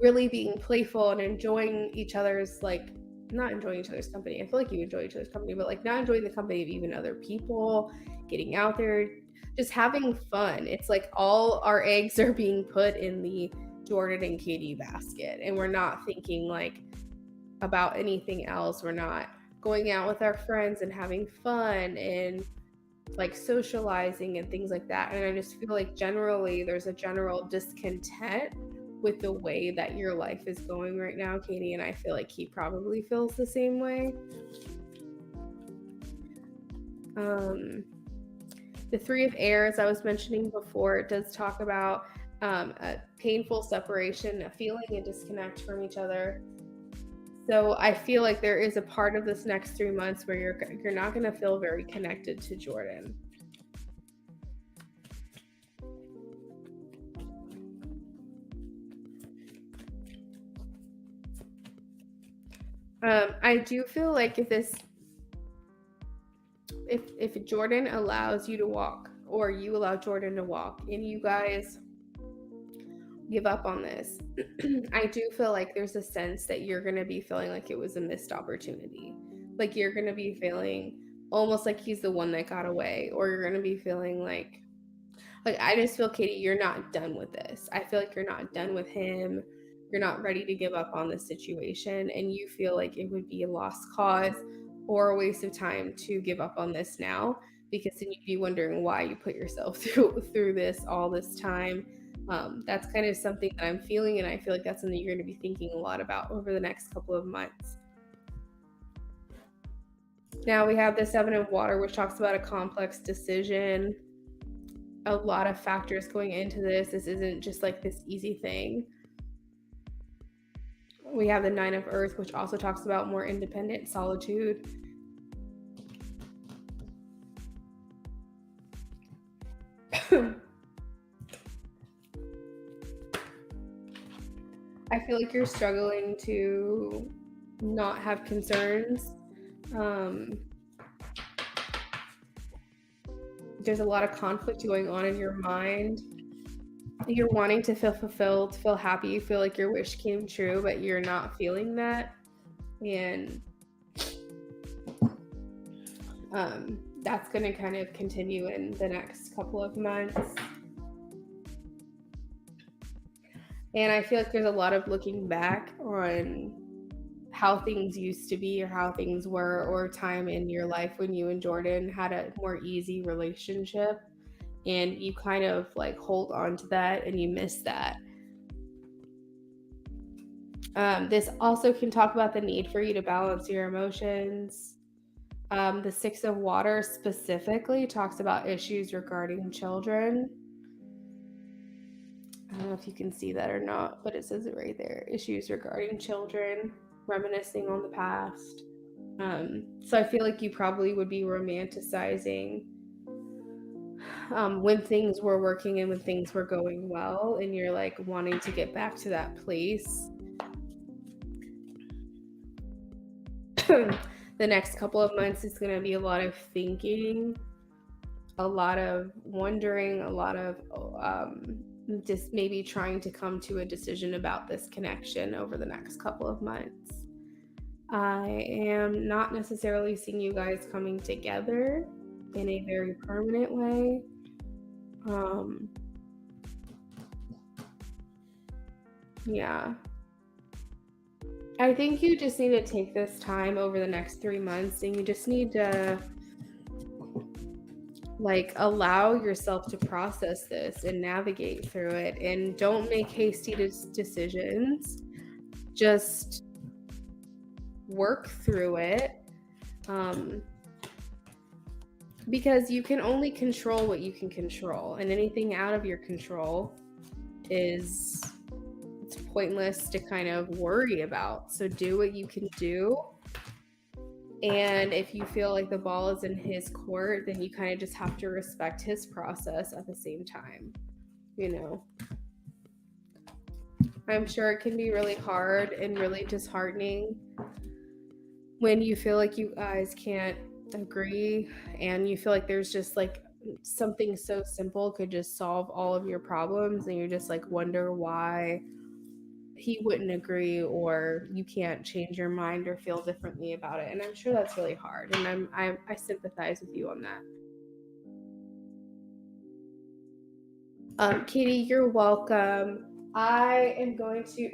really being playful and enjoying each other's, like, not enjoying each other's company. I feel like you enjoy each other's company, but like not enjoying the company of even other people, getting out there, just having fun. It's like all our eggs are being put in the Jordan and Katie basket, and we're not thinking like about anything else. We're not going out with our friends and having fun and like socializing and things like that. And I just feel like generally there's a general discontent with the way that your life is going right now, Katie, and I feel like he probably feels the same way. The Three of Air, as I was mentioning before, it does talk about a painful separation, a feeling a disconnect from each other. So I feel like there is a part of this next 3 months where you're not going to feel very connected to Jordan. I do feel like if Jordan allows you to walk, or you allow Jordan to walk, and you guys give up on this, I do feel like there's a sense that you're going to be feeling like it was a missed opportunity. Like you're going to be feeling almost like he's the one that got away, or you're going to be feeling like I just feel, Katie, you're not done with this. I feel like you're not done with him. You're not ready to give up on this situation, and you feel like it would be a lost cause or a waste of time to give up on this now, because then you'd be wondering why you put yourself through this all this time. That's kind of something that I'm feeling, and I feel like that's something you're going to be thinking a lot about over the next couple of months. Now we have the Seven of Water, which talks about a complex decision. A lot of factors going into this. This isn't just like this easy thing. We have the Nine of Earth, which also talks about more independent solitude. I feel like you're struggling to not have concerns. There's a lot of conflict going on in your mind. You're wanting to feel fulfilled, feel happy, feel like your wish came true, but you're not feeling that. And that's going to kind of continue in the next couple of months. And I feel like there's a lot of looking back on how things used to be, or how things were, or time in your life when you and Jordan had a more easy relationship, and you kind of like hold on to that and you miss that. This also can talk about the need for you to balance your emotions. The Six of Water specifically talks about issues regarding children. I don't know if you can see that or not, but it says it right there. Issues regarding children, reminiscing on the past. So I feel like you probably would be romanticizing when things were working and when things were going well, and you're like wanting to get back to that place. The next couple of months is going to be a lot of thinking, a lot of wondering, a lot of just maybe trying to come to a decision about this connection over the next couple of months. I am not necessarily seeing you guys coming together in a very permanent way. Yeah. I think you just need to take this time over the next 3 months, and you just need to like allow yourself to process this and navigate through it, and don't make hasty decisions. Just work through it, because you can only control what you can control, and anything out of your control is pointless to kind of worry about. So do what you can do. And if you feel like the ball is in his court, then you kind of just have to respect his process at the same time. You know, I'm sure it can be really hard and really disheartening when you feel like you guys can't agree and you feel like there's just like something so simple could just solve all of your problems, and you just like wonder why he wouldn't agree, or you can't change your mind or feel differently about it. And I'm sure that's really hard, and I sympathize with you on that. Katie, you're welcome. I am going to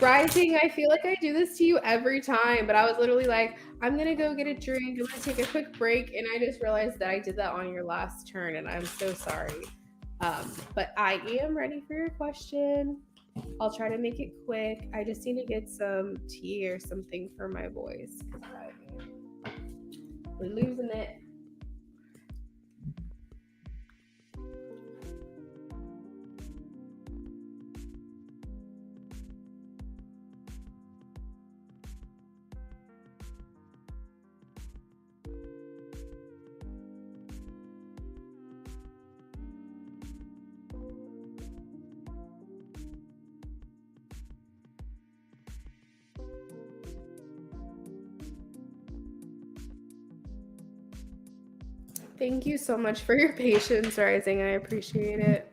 Rising, I feel like I do this to you every time, but I was literally like, I'm gonna go get a drink, I'm gonna take a quick break, and I just realized that I did that on your last turn, and I'm so sorry. But I am ready for your question. I'll try to make it quick. I just need to get some tea or something for my voice because I'm losing it. Thank you so much for your patience, Rising. I appreciate it.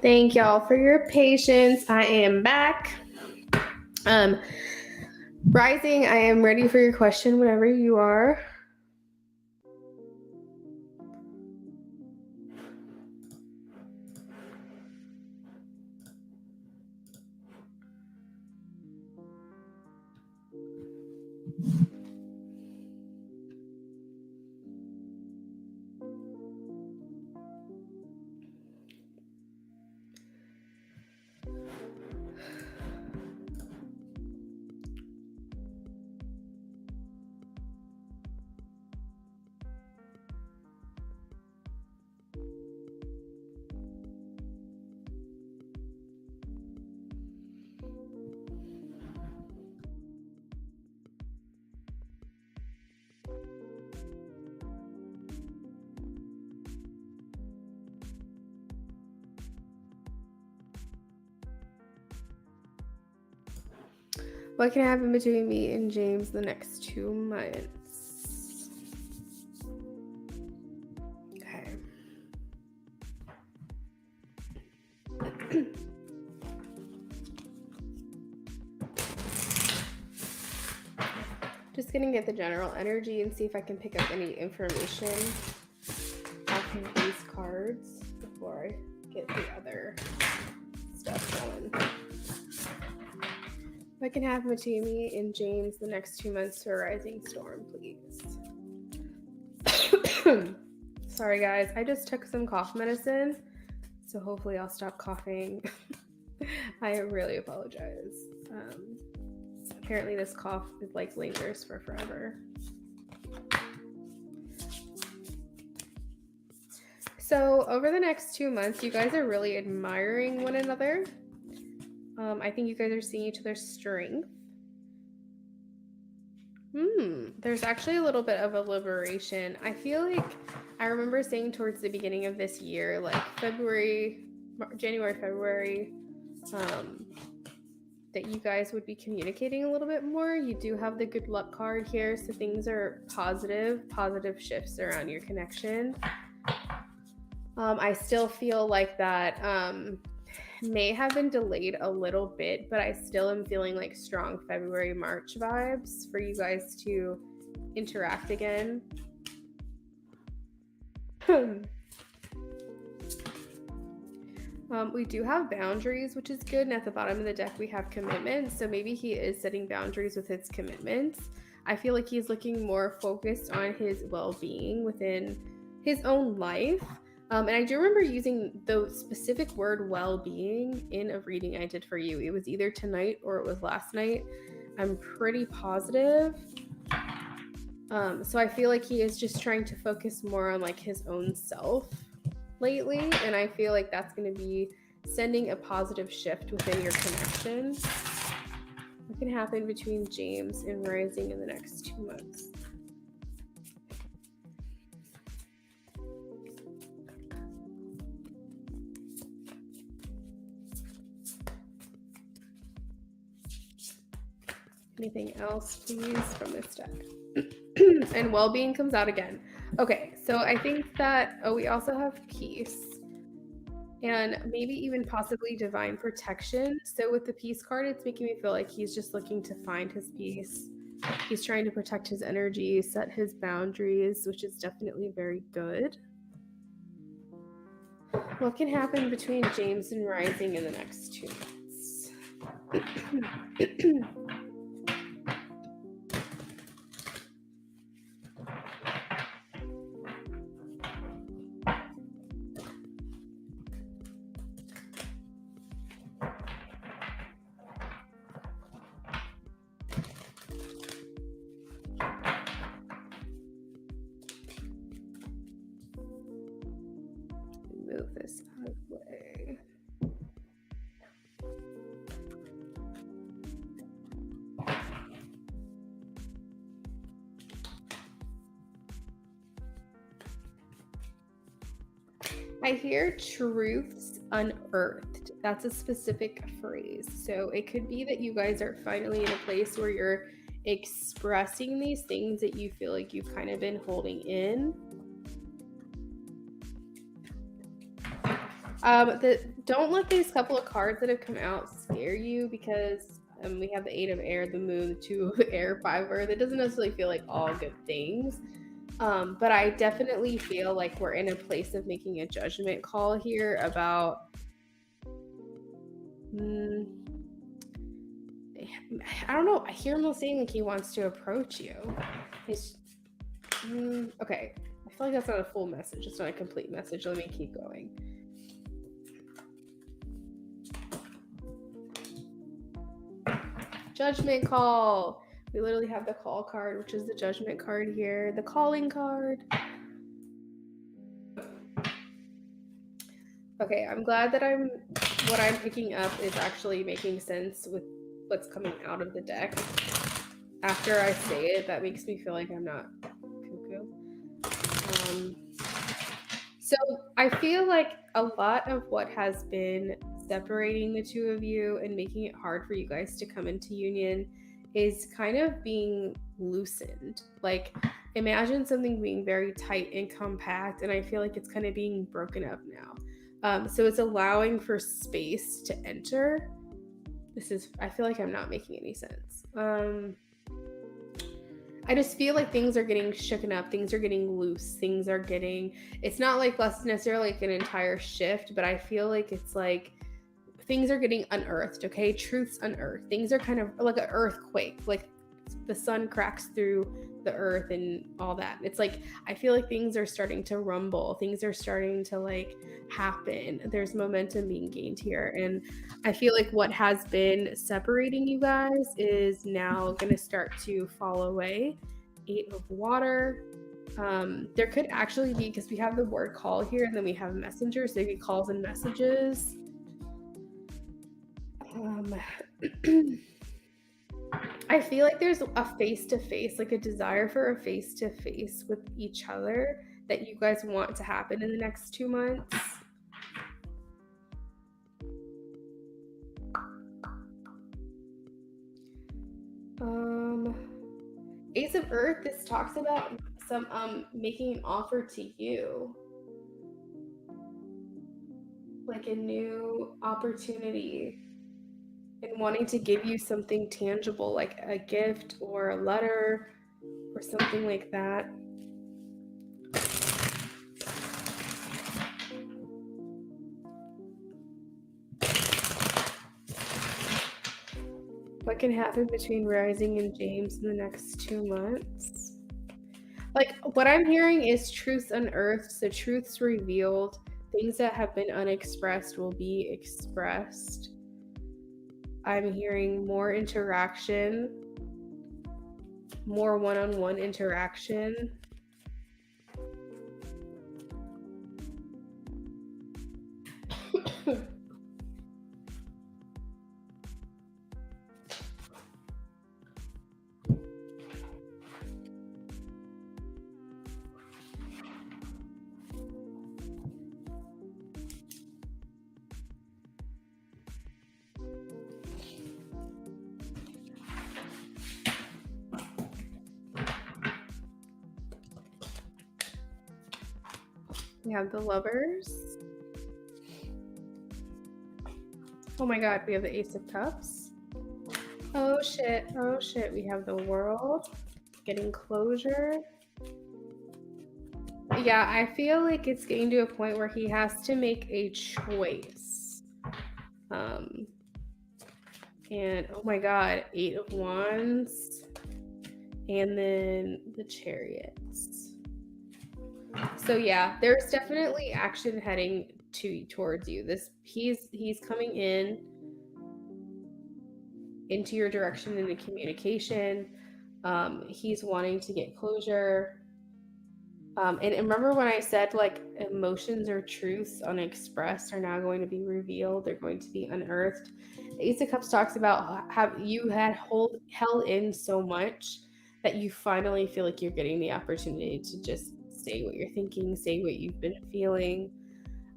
Thank y'all for your patience. I am back. Rising, I am ready for your question whenever you are. What can happen between me and James the next 2 months? Okay. Just gonna get the general energy and see if I can pick up any information off of these cards before I get the other stuff going. What can happen between me and James the next 2 months to a rising storm, please? Sorry, guys. I just took some cough medicine, so hopefully I'll stop coughing. I really apologize. Apparently this cough lingers for forever. So over the next 2 months, you guys are really admiring one another. I think you guys are seeing each other's strength. There's actually a little bit of a liberation. I feel like I remember saying towards the beginning of this year, like January, February, that you guys would be communicating a little bit more. You do have the good luck card here, so things are positive shifts around your connection. I still feel like that may have been delayed a little bit, but I still am feeling like strong February, March vibes for you guys to interact again. We do have boundaries, which is good. And at the bottom of the deck, we have commitments. So maybe he is setting boundaries with his commitments. I feel like he's looking more focused on his well-being within his own life. And I do remember using the specific word well-being in a reading I did for you. It was either tonight or it was last night. I'm pretty positive. So I feel like he is just trying to focus more on like his own self lately. And I feel like that's going to be sending a positive shift within your connection. What can happen between James and Rising in the next 2 months? Anything else, please, from this deck? And well-being comes out again. Okay, so I think that, we also have peace and maybe even possibly divine protection. So with the peace card, it's making me feel like he's just looking to find his peace. He's trying to protect his energy, set his boundaries, which is definitely very good. What can happen between James and Rising in the next 2 months? Move this out of the way. I hear truths unearthed. That's a specific phrase. So it could be that you guys are finally in a place where you're expressing these things that you feel like you've kind of been holding in. Don't let these couple of cards that have come out scare you, because we have the 8 of air, the moon, the 2 of air, 5 of earth. It doesn't necessarily feel like all good things. But I definitely feel like we're in a place of making a judgment call here about I don't know. I hear him saying like he wants to approach you. Okay. I feel like that's not a full message. It's not a complete message. Let me keep going. Judgment call. We literally have the call card, which is the judgment card here. The calling card. Okay, I'm glad that what I'm picking up is actually making sense with what's coming out of the deck. After I say it, that makes me feel like I'm not cuckoo. So I feel like a lot of what has been separating the two of you and making it hard for you guys to come into union is kind of being loosened. Like, imagine something being very tight and compact, and I feel like it's kind of being broken up now. So it's allowing for space to enter. I feel like I'm not making any sense. I just feel like things are getting shooken up. Things are getting loose. It's not like less necessarily like an entire shift, but I feel like it's like things are getting unearthed, okay? Truth's unearthed. Things are kind of like an earthquake. Like the sun cracks through the earth and all that. It's like, I feel like things are starting to rumble. Things are starting to like happen. There's momentum being gained here. And I feel like what has been separating you guys is now going to start to fall away. 8 of water. There could actually be, because we have the word call here and then we have messenger, so maybe calls and messages. I feel like there's a face-to-face, like a desire for a face-to-face with each other that you guys want to happen in the next 2 months. Ace of Earth, this talks about some making an offer to you. Like a new opportunity. And wanting to give you something tangible, like a gift or a letter or something like that. What can happen between Rising and James in the next 2 months? Like, what I'm hearing is truths unearthed, so truths revealed. Things that have been unexpressed will be expressed. I'm hearing more interaction, more one-on-one interaction. We have the Lovers. Oh my god, we have the Ace of Cups. Oh shit, we have the World. Getting closure. Yeah, I feel like it's getting to a point where he has to make a choice. And oh my god, 8 of Wands. And then the Chariots. So yeah, there's definitely action heading towards you. He's coming into your direction in the communication. He's wanting to get closure. And remember when I said like emotions or truths unexpressed are now going to be revealed, they're going to be unearthed. The Ace of Cups talks about how you had held in so much that you finally feel like you're getting the opportunity to just say what you're thinking, say what you've been feeling.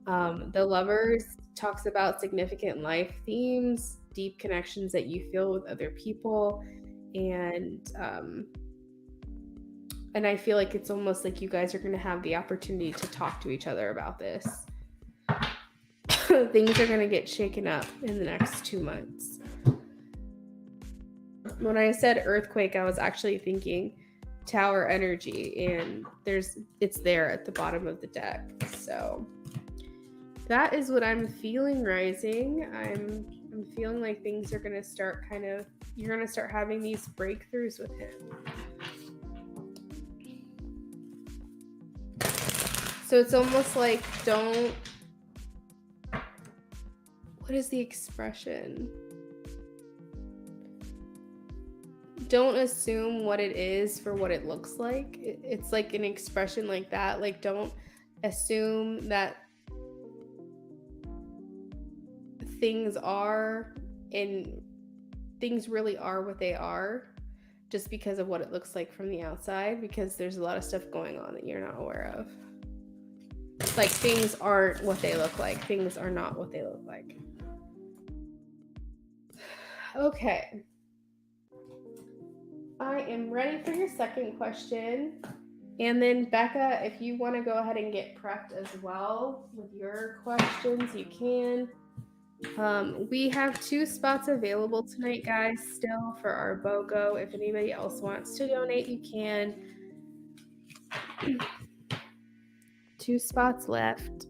The Lovers talks about significant life themes, deep connections that you feel with other people, and I feel like it's almost like you guys are going to have the opportunity to talk to each other about this. things are going to get shaken up in the next 2 months. When I said earthquake, I was actually thinking tower energy, and it's there at the bottom of the deck. So that is what I'm feeling, Rising. I'm feeling like things are going to start you're going to start having these breakthroughs with him. So it's almost like what is the expression? Don't assume what it is for what it looks like. It's like an expression like that. Like, don't assume that things really are what they are just because of what it looks like from the outside, because there's a lot of stuff going on that you're not aware of. Like, things aren't what they look like. Things are not what they look like. Okay. I am ready for your second question. And then, Becca, if you want to go ahead and get prepped as well with your questions, you can. We have 2 spots available tonight, guys, still for our BOGO. If anybody else wants to donate, you can. 2 spots left.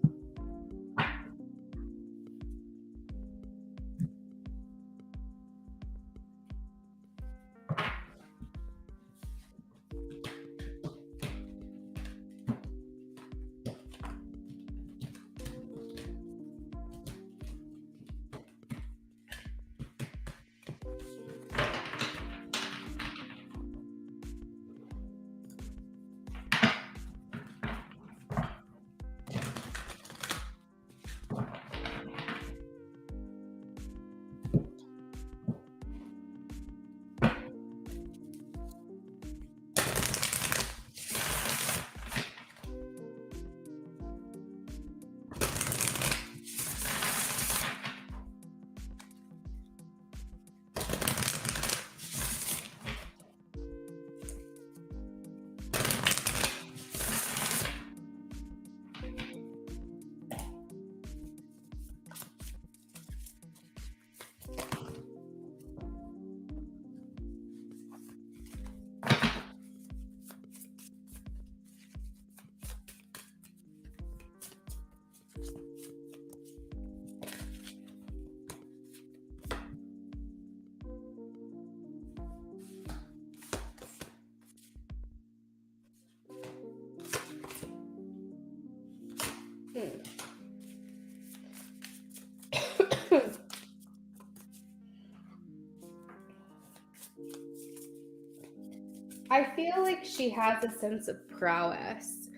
I feel like she has a sense of prowess,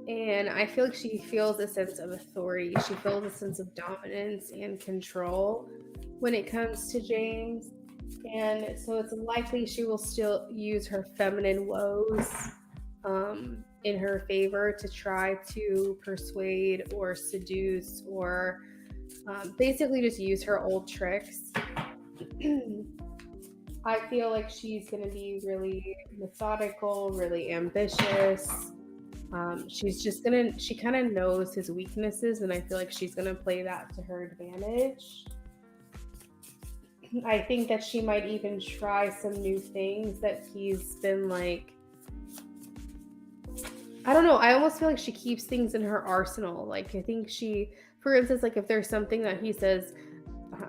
and I feel like she feels a sense of authority. She feels a sense of dominance and control when it comes to James. And so it's likely she will still use her feminine woes in her favor to try to persuade or seduce or basically just use her old tricks. I feel like she's going to be really methodical, really ambitious. She kind of knows his weaknesses, and I feel like she's going to play that to her advantage. I think that she might even try some new things that he's been like, I don't know. I almost feel like she keeps things in her arsenal. Like, I think she, for instance, like if there's something that he says,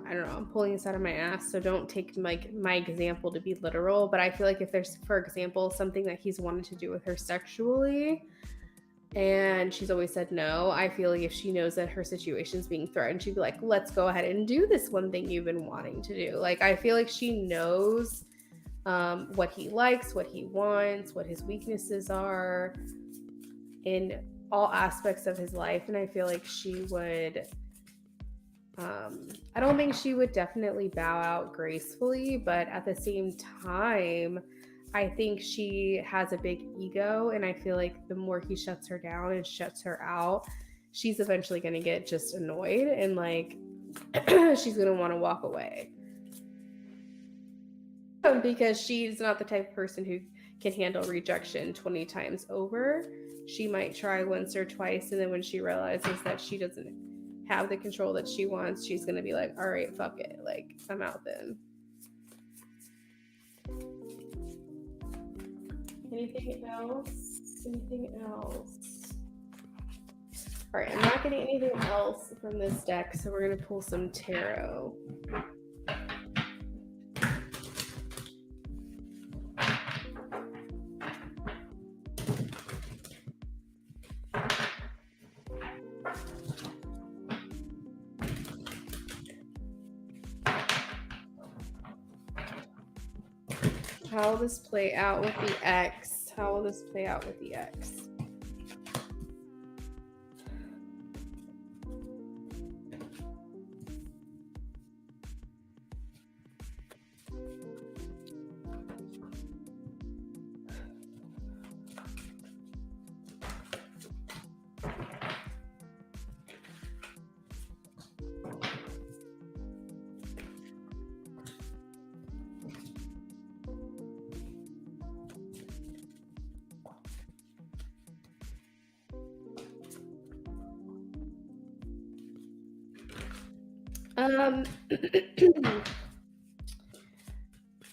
I don't know, I'm pulling this out of my ass, so don't take my example to be literal, but I feel like if there's, for example, something that he's wanted to do with her sexually and she's always said no, I feel like if she knows that her situation's being threatened, she'd be like, let's go ahead and do this one thing you've been wanting to do. Like, I feel like she knows what he likes, what he wants, what his weaknesses are in all aspects of his life, and I feel like she would I don't think she would definitely bow out gracefully, but at the same time, I think she has a big ego, and I feel like the more he shuts her down and shuts her out, she's eventually going to get just annoyed and like she's going to want to walk away. Because she's not the type of person who can handle rejection 20 times over. She might try once or twice, and then when she realizes that she doesn't have the control that she wants, she's going to be like, all right, fuck it. Like, I'm out then. Anything else? Anything else? All right, I'm not getting anything else from this deck, so we're going to pull some tarot. How will this play out with the ex? How will this play out with the ex?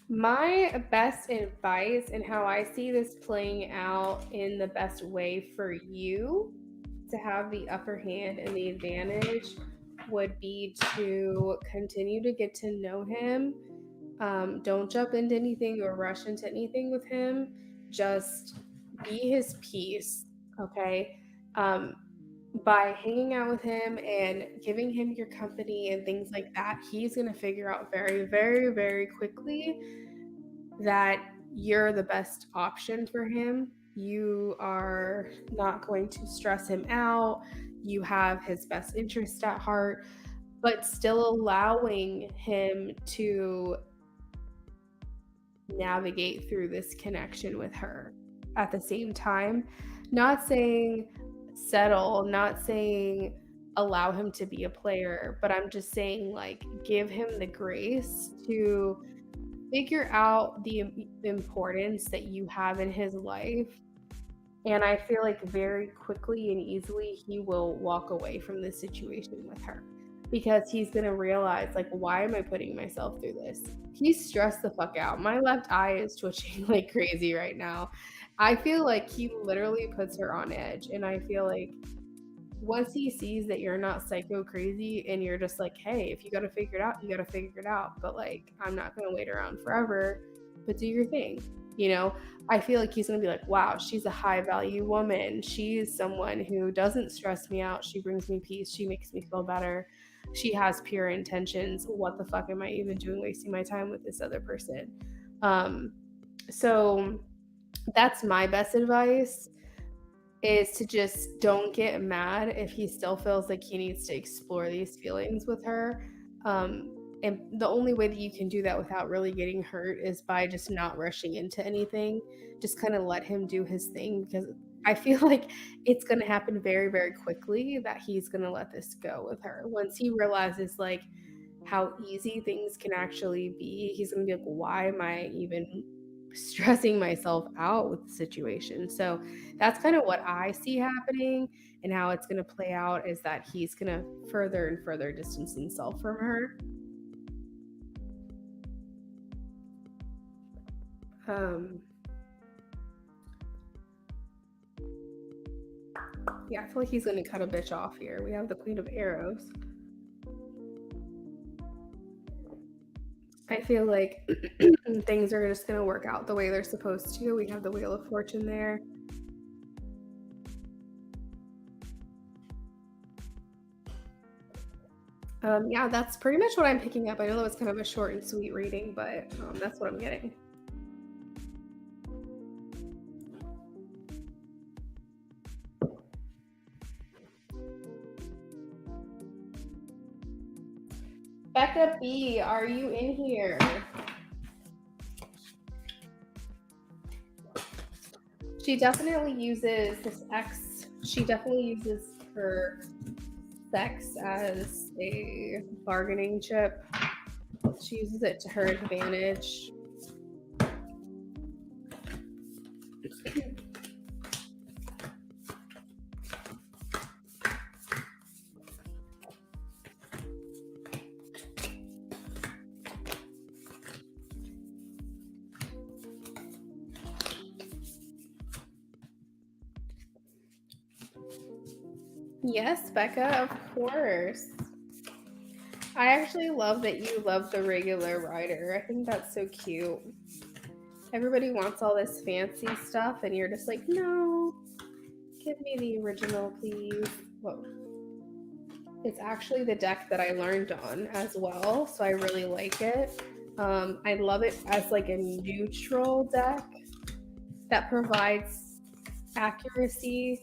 My best advice and how I see this playing out in the best way for you to have the upper hand and the advantage would be to continue to get to know him. Don't jump into anything or rush into anything with him. Just be his peace, okay? By hanging out with him and giving him your company and things like that, he's going to figure out very, very, very quickly that you're the best option for him. You are not going to stress him out. You have his best interest at heart, but still allowing him to navigate through this connection with her at the same time. Not saying settle, not saying allow him to be a player, but I'm just saying, like, give him the grace to figure out the importance that you have in his life. And I feel like very quickly and easily he will walk away from this situation with her, because he's going to realize, like, why am I putting myself through this? He's stressed the fuck out. My left eye is twitching like crazy right now. I feel like he literally puts her on edge. And I feel like once he sees that you're not psycho crazy and you're just like, hey, if you got to figure it out, you got to figure it out. But like, I'm not going to wait around forever, but do your thing. You know, I feel like he's going to be like, wow, she's a high value woman. She's someone who doesn't stress me out. She brings me peace. She makes me feel better. She has pure intentions. What the fuck am I even doing wasting my time with this other person? So that's my best advice, is to just don't get mad if he still feels like he needs to explore these feelings with her. And the only way that you can do that without really getting hurt is by just not rushing into anything. Just kind of let him do his thing, because I feel like it's going to happen very, very quickly that he's going to let this go with her. Once he realizes like how easy things can actually be, he's going to be like, why am I even stressing myself out with the situation? So that's kind of what I see happening, and how it's going to play out is that he's going to further and further distance himself from her. Yeah, I feel like he's going to cut a bitch off here. We have the Queen of Arrows. I feel like things are just going to work out the way they're supposed to. We have the Wheel of Fortune there. Yeah, that's pretty much what I'm picking up. I know that was kind of a short and sweet reading, but that's what I'm getting. Becca B, are you in here? She definitely uses this ex. She definitely uses her sex as a bargaining chip. She uses it to her advantage. Yes, Becca, of course. I actually love that you love the regular rider. I think that's so cute. Everybody wants all this fancy stuff, and you're just like, no, give me the original, please. Whoa. It's actually the deck that I learned on as well, so I really like it. I love it as like a neutral deck that provides accuracy,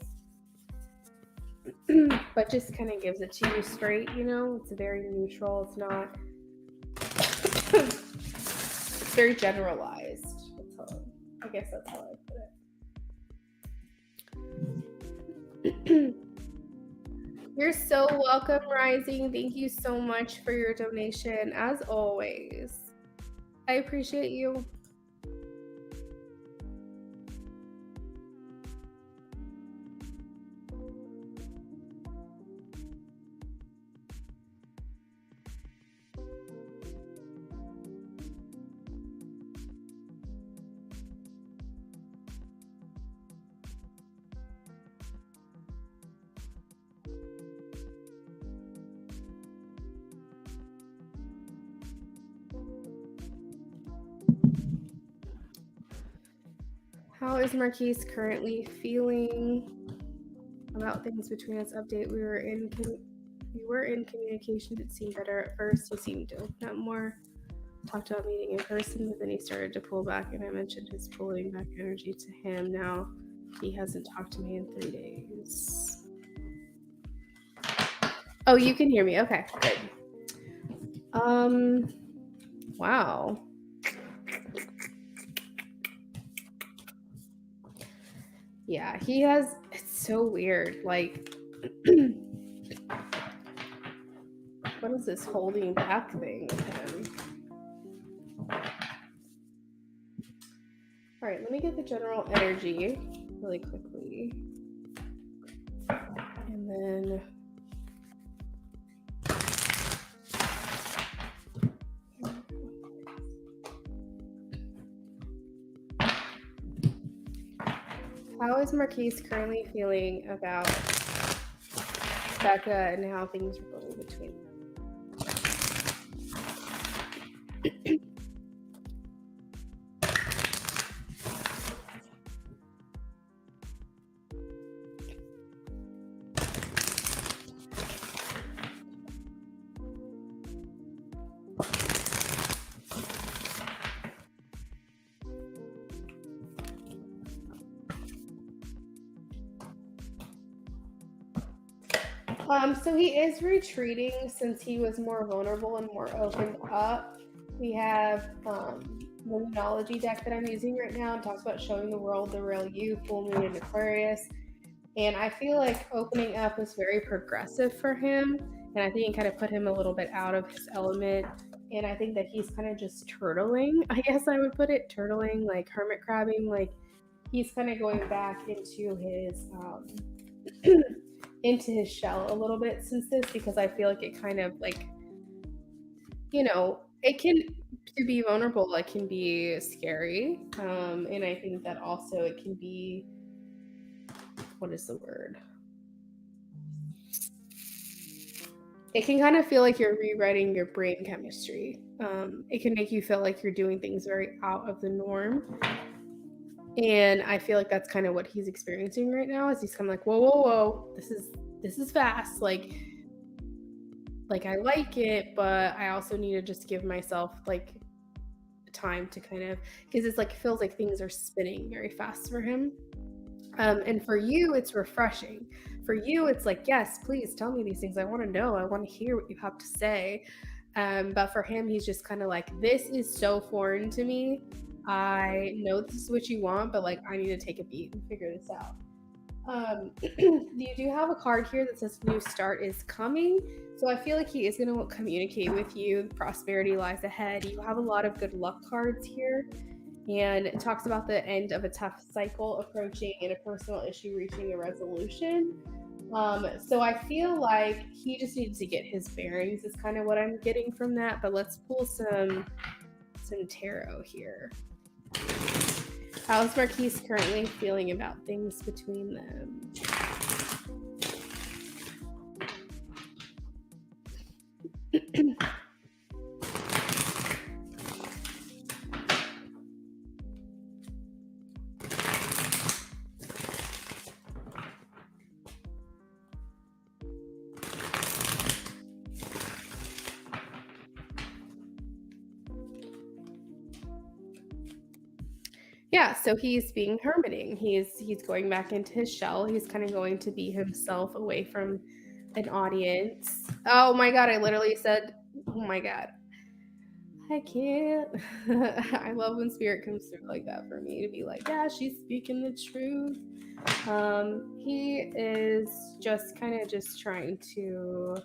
but just kind of gives it to you straight, you know? It's very neutral. It's not... it's very generalized. I guess that's how I put it. You're so welcome, Rising. Thank you so much for your donation, as always. I appreciate you. How is Marquise currently feeling about things between us? Update. We were in communication. It seemed better at first. He seemed to open up more. Talked about meeting in person, but then he started to pull back, and I mentioned his pulling back energy to him. Now he hasn't talked to me in 3 days. Oh, you can hear me. Okay, good. Wow. Yeah, he has... it's so weird. Like, what is this holding back thing with him? All right, let me get the general energy really quickly. And then... how is Marquise currently feeling about Becca and how things are going between them? So he is retreating since he was more vulnerable and more opened up. We have the Luminology deck that I'm using right now. It talks about showing the world the real you, full moon in Aquarius. And I feel like opening up was very progressive for him. And I think it kind of put him a little bit out of his element. And I think that he's kind of just turtling, I guess I would put it. Turtling, like hermit crabbing. Like he's kind of going back into his... into his shell a little bit since this, because I feel like it kind of like, you know, it can... to be vulnerable, it can be scary. And I think that also it can be... what is the word? It can kind of feel like you're rewriting your brain chemistry. It can make you feel like you're doing things very out of the norm. And I feel like that's kind of what he's experiencing right now, is he's kind of like, whoa, this is fast. Like I like it, but I also need to just give myself like time to kind of... because it's like, it feels like things are spinning very fast for him. And for you, it's refreshing. For you, it's like, yes, please tell me these things. I want to know. I want to hear what you have to say. But for him, he's just kind of like, this is so foreign to me. I know this is what you want, but like, I need to take a beat and figure this out. You do have a card here that says new start is coming. So I feel like he is going to communicate with you. Prosperity lies ahead. You have a lot of good luck cards here. And it talks about the end of a tough cycle approaching and a personal issue reaching a resolution. So I feel like he just needs to get his bearings is kind of what I'm getting from that. But let's pull some tarot here. How's Marquise currently feeling about things between them? Yeah, so he's being hermiting. He's going back into his shell. He's kind of going to be himself away from an audience. Oh my god, I literally said, oh my god. I can't. I love when spirit comes through like that for me to be like, yeah, she's speaking the truth. He is just kind of just trying to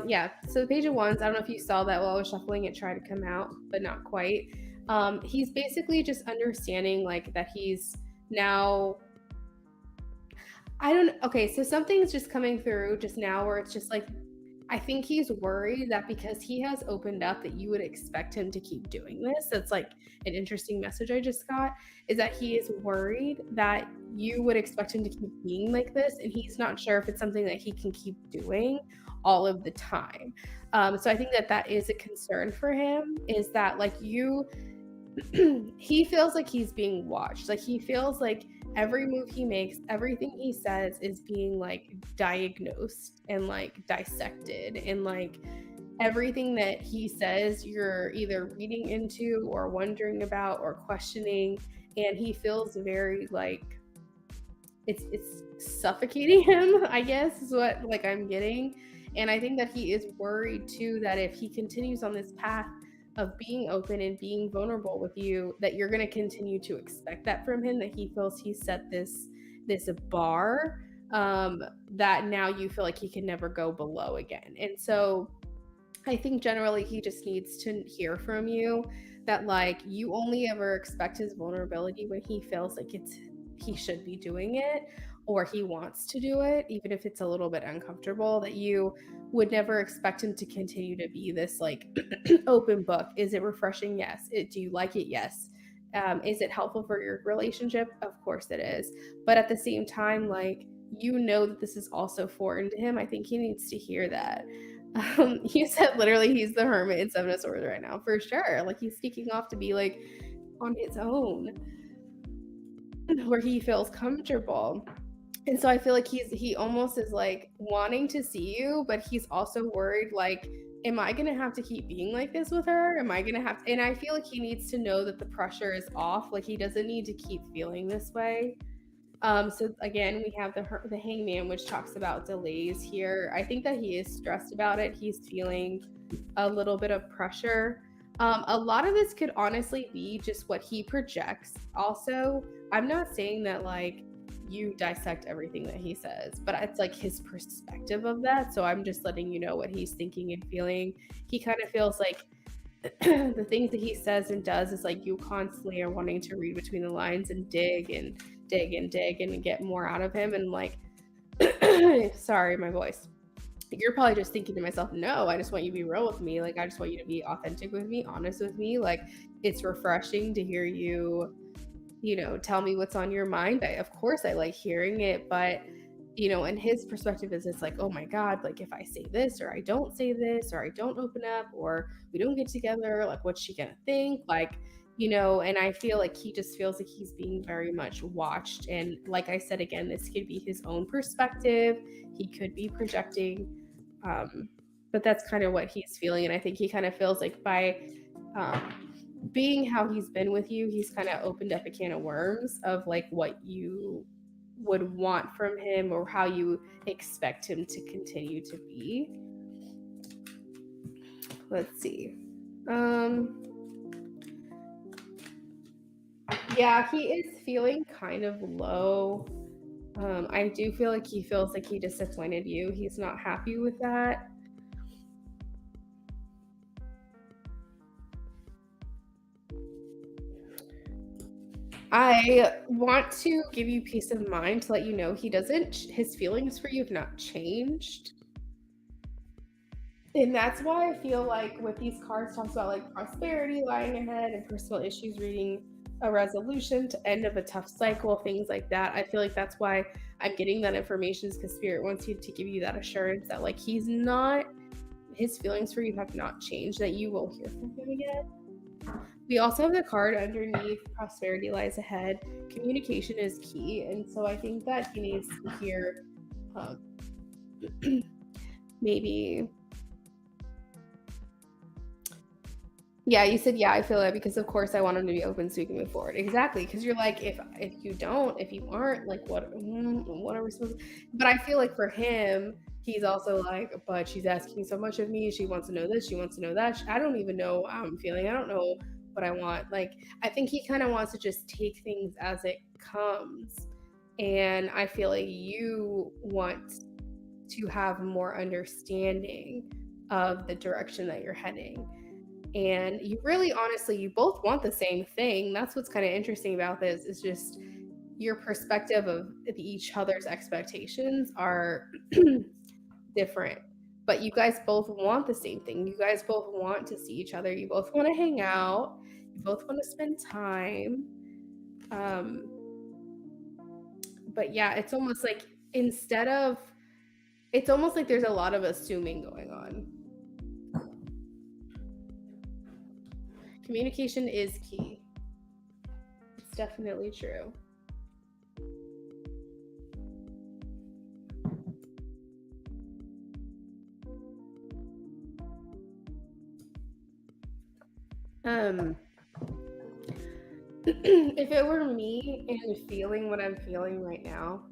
yeah, so the page of wands, I don't know if you saw that while I was shuffling, it tried to come out, but not quite. He's basically just understanding like that he's now, I don't, okay, so something's just coming through just now where it's just like, I think he's worried that because he has opened up that you would expect him to keep doing this. That's like an interesting message I just got, is that he is worried that you would expect him to keep being like this, and he's not sure if it's something that he can keep doing all of the time. So I think that that is a concern for him, is that like you he feels like he's being watched. Like he feels like every move he makes, everything he says is being like diagnosed and like dissected, and like everything that he says you're either reading into or wondering about or questioning, and he feels very like it's suffocating him, I guess is what like I'm getting. And I think that he is worried too that if he continues on this path of being open and being vulnerable with you, that you're going to continue to expect that from him, that he feels he set this bar, that now you feel like he can never go below again. And so I think generally he just needs to hear from you that like you only ever expect his vulnerability when he feels like it's he should be doing it or he wants to do it, even if it's a little bit uncomfortable, that you would never expect him to continue to be this like open book. Is it refreshing? Yes. Do you like it? Yes. Is it helpful for your relationship? Of course it is. But at the same time, like, you know that this is also foreign to him. I think he needs to hear that. You said literally he's the hermit in Seven of Swords right now, for sure. Like he's sneaking off to be like on his own, where he feels comfortable. And so I feel like he almost is like wanting to see you, but he's also worried like, am I gonna have to keep being like this with her? Am I gonna have to? And I feel like he needs to know that the pressure is off. Like he doesn't need to keep feeling this way. So again, we have the hangman, which talks about delays here. I think that he is stressed about it. He's feeling a little bit of pressure. A lot of this could honestly be just what he projects. Also, I'm not saying that like you dissect everything that he says, but it's like his perspective of that. So I'm just letting you know what he's thinking and feeling. He kind of feels like the things that he says and does is like you constantly are wanting to read between the lines and dig and dig and dig and get more out of him. And like, sorry, my voice. You're probably just thinking to myself, no, I just want you to be real with me. Like, I just want you to be authentic with me, honest with me. Like, it's refreshing to hear you, you know, tell me what's on your mind. Of course, I like hearing it, but you know, and his perspective is it's like, oh my God, like if I say this or I don't say this or I don't open up or we don't get together, like what's she gonna think? Like, you know, and I feel like he just feels like he's being very much watched. And like I said, again, this could be his own perspective. He could be projecting. But that's kind of what he's feeling. And I think he kind of feels like by being how he's been with you, he's kind of opened up a can of worms of like what you would want from him or how you expect him to continue to be. Let's see. Yeah, he is feeling kind of low. I do feel like he feels like he disappointed you. He's not happy with that. I want to give you peace of mind to let you know he doesn't, his feelings for you have not changed. And that's why I feel like with these cards talks about like prosperity lying ahead and personal issues reading a resolution to end of a tough cycle, things like that. I feel like that's why I'm getting that information, is because Spirit wants you to give you that assurance that like he's not, his feelings for you have not changed, that you will hear from him again. We also have the card underneath, prosperity lies ahead. Communication is key. And so I think that he needs to hear maybe Yeah, you said, yeah, I feel it because of course I want him to be open so we can move forward. Exactly, because you're like, if you aren't, like, what are we supposed to? But I feel like for him, he's also like, but she's asking so much of me. She wants to know this. She wants to know that. I don't even know how I'm feeling. I don't know what I want. Like, I think he kind of wants to just take things as it comes, and I feel like you want to have more understanding of the direction that you're heading. And you really honestly, you both want the same thing. That's what's kind of interesting about this, is just your perspective of each other's expectations are different, but you guys both want the same thing. You guys both want to see each other. You both want to hang out. You both want to spend time. um but yeah, it's almost like, instead of, it's almost like there's a lot of assuming going on. Communication is key. It's definitely true. Um, if it were me and feeling what I'm feeling right now,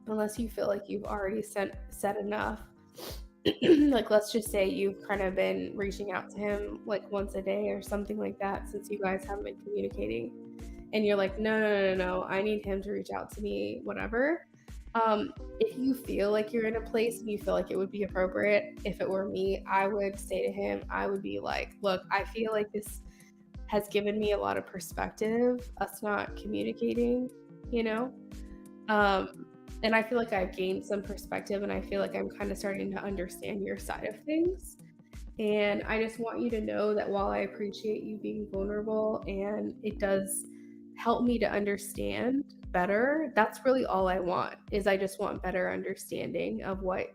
unless you feel like you've already said enough, like let's just say you've kind of been reaching out to him like once a day or something like that since you guys haven't been communicating, and you're like, no, I need him to reach out to me, whatever. If you feel like you're in a place and you feel like it would be appropriate, if it were me, I would say to him, I would be like, look, I feel like this has given me a lot of perspective, us not communicating, you know? Um, and I feel like I've gained some perspective, and I feel like I'm kind of starting to understand your side of things. And I just want you to know that while I appreciate you being vulnerable and it does help me to understand better, that's really all I want, is I just want better understanding of what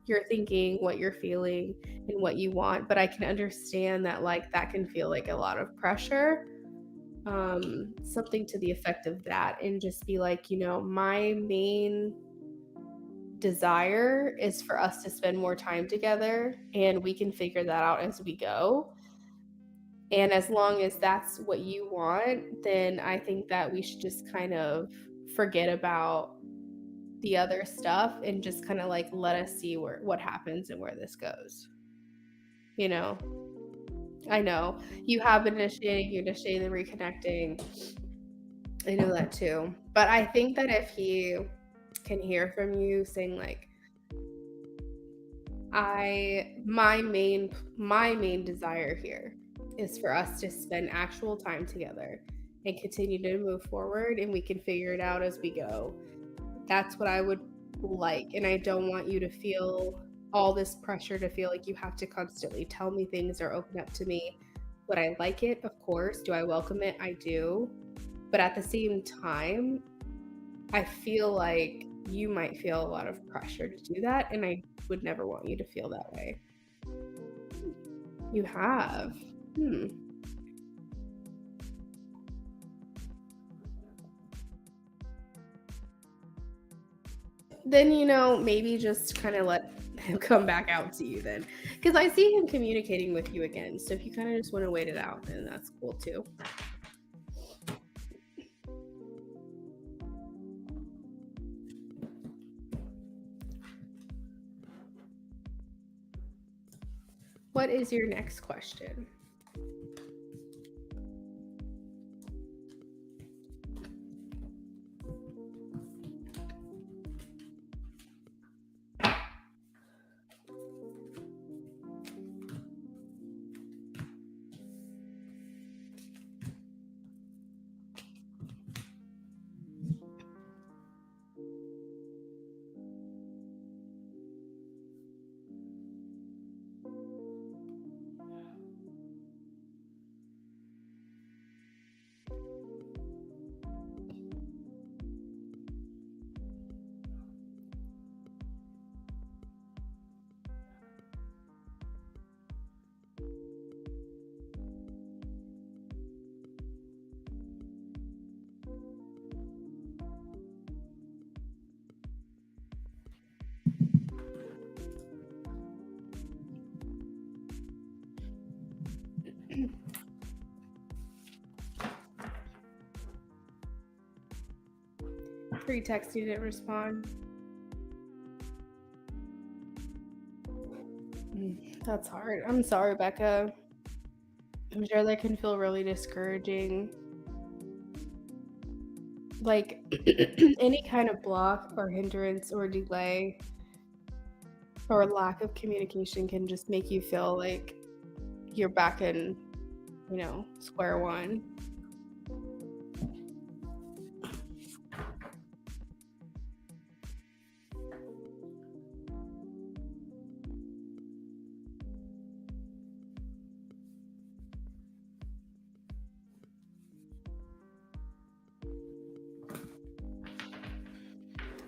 you're thinking, what you're feeling, and what you want. But I can understand that like that can feel like a lot of pressure, something to the effect of that, and just be like, my main desire is for us to spend more time together, and we can figure that out as we go. And as long as that's what you want, then I think that we should just kind of forget about the other stuff and just kind of like let us see what happens and where this goes. You know, I know you have been initiating, you initiated the reconnecting. I know that too. But I think that if he can hear from you saying like, my main desire here is for us to spend actual time together and continue to move forward, and we can figure it out as we go. That's what I would like, and I don't want you to feel all this pressure to feel like you have to constantly tell me things or open up to me. Would I like it? Of course. Do I welcome it? I do. But at the same time, I feel like you might feel a lot of pressure to do that, and I would never want you to feel that way. You have. Hmm. Then, maybe just kind of let him come back out to you then. Because I see him communicating with you again. So if you kind of just want to wait it out, then that's cool too. What is your next question? Pre-text, you didn't respond. That's hard. I'm sorry, Becca. I'm sure that can feel really discouraging. Like any kind of block or hindrance or delay or lack of communication can just make you feel like you're back in, square one.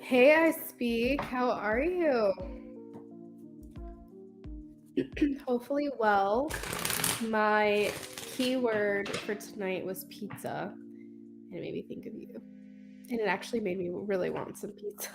Hey, I speak. How are you? Hopefully well. My keyword for tonight was pizza, and it made me think of you. And it actually made me really want some pizza.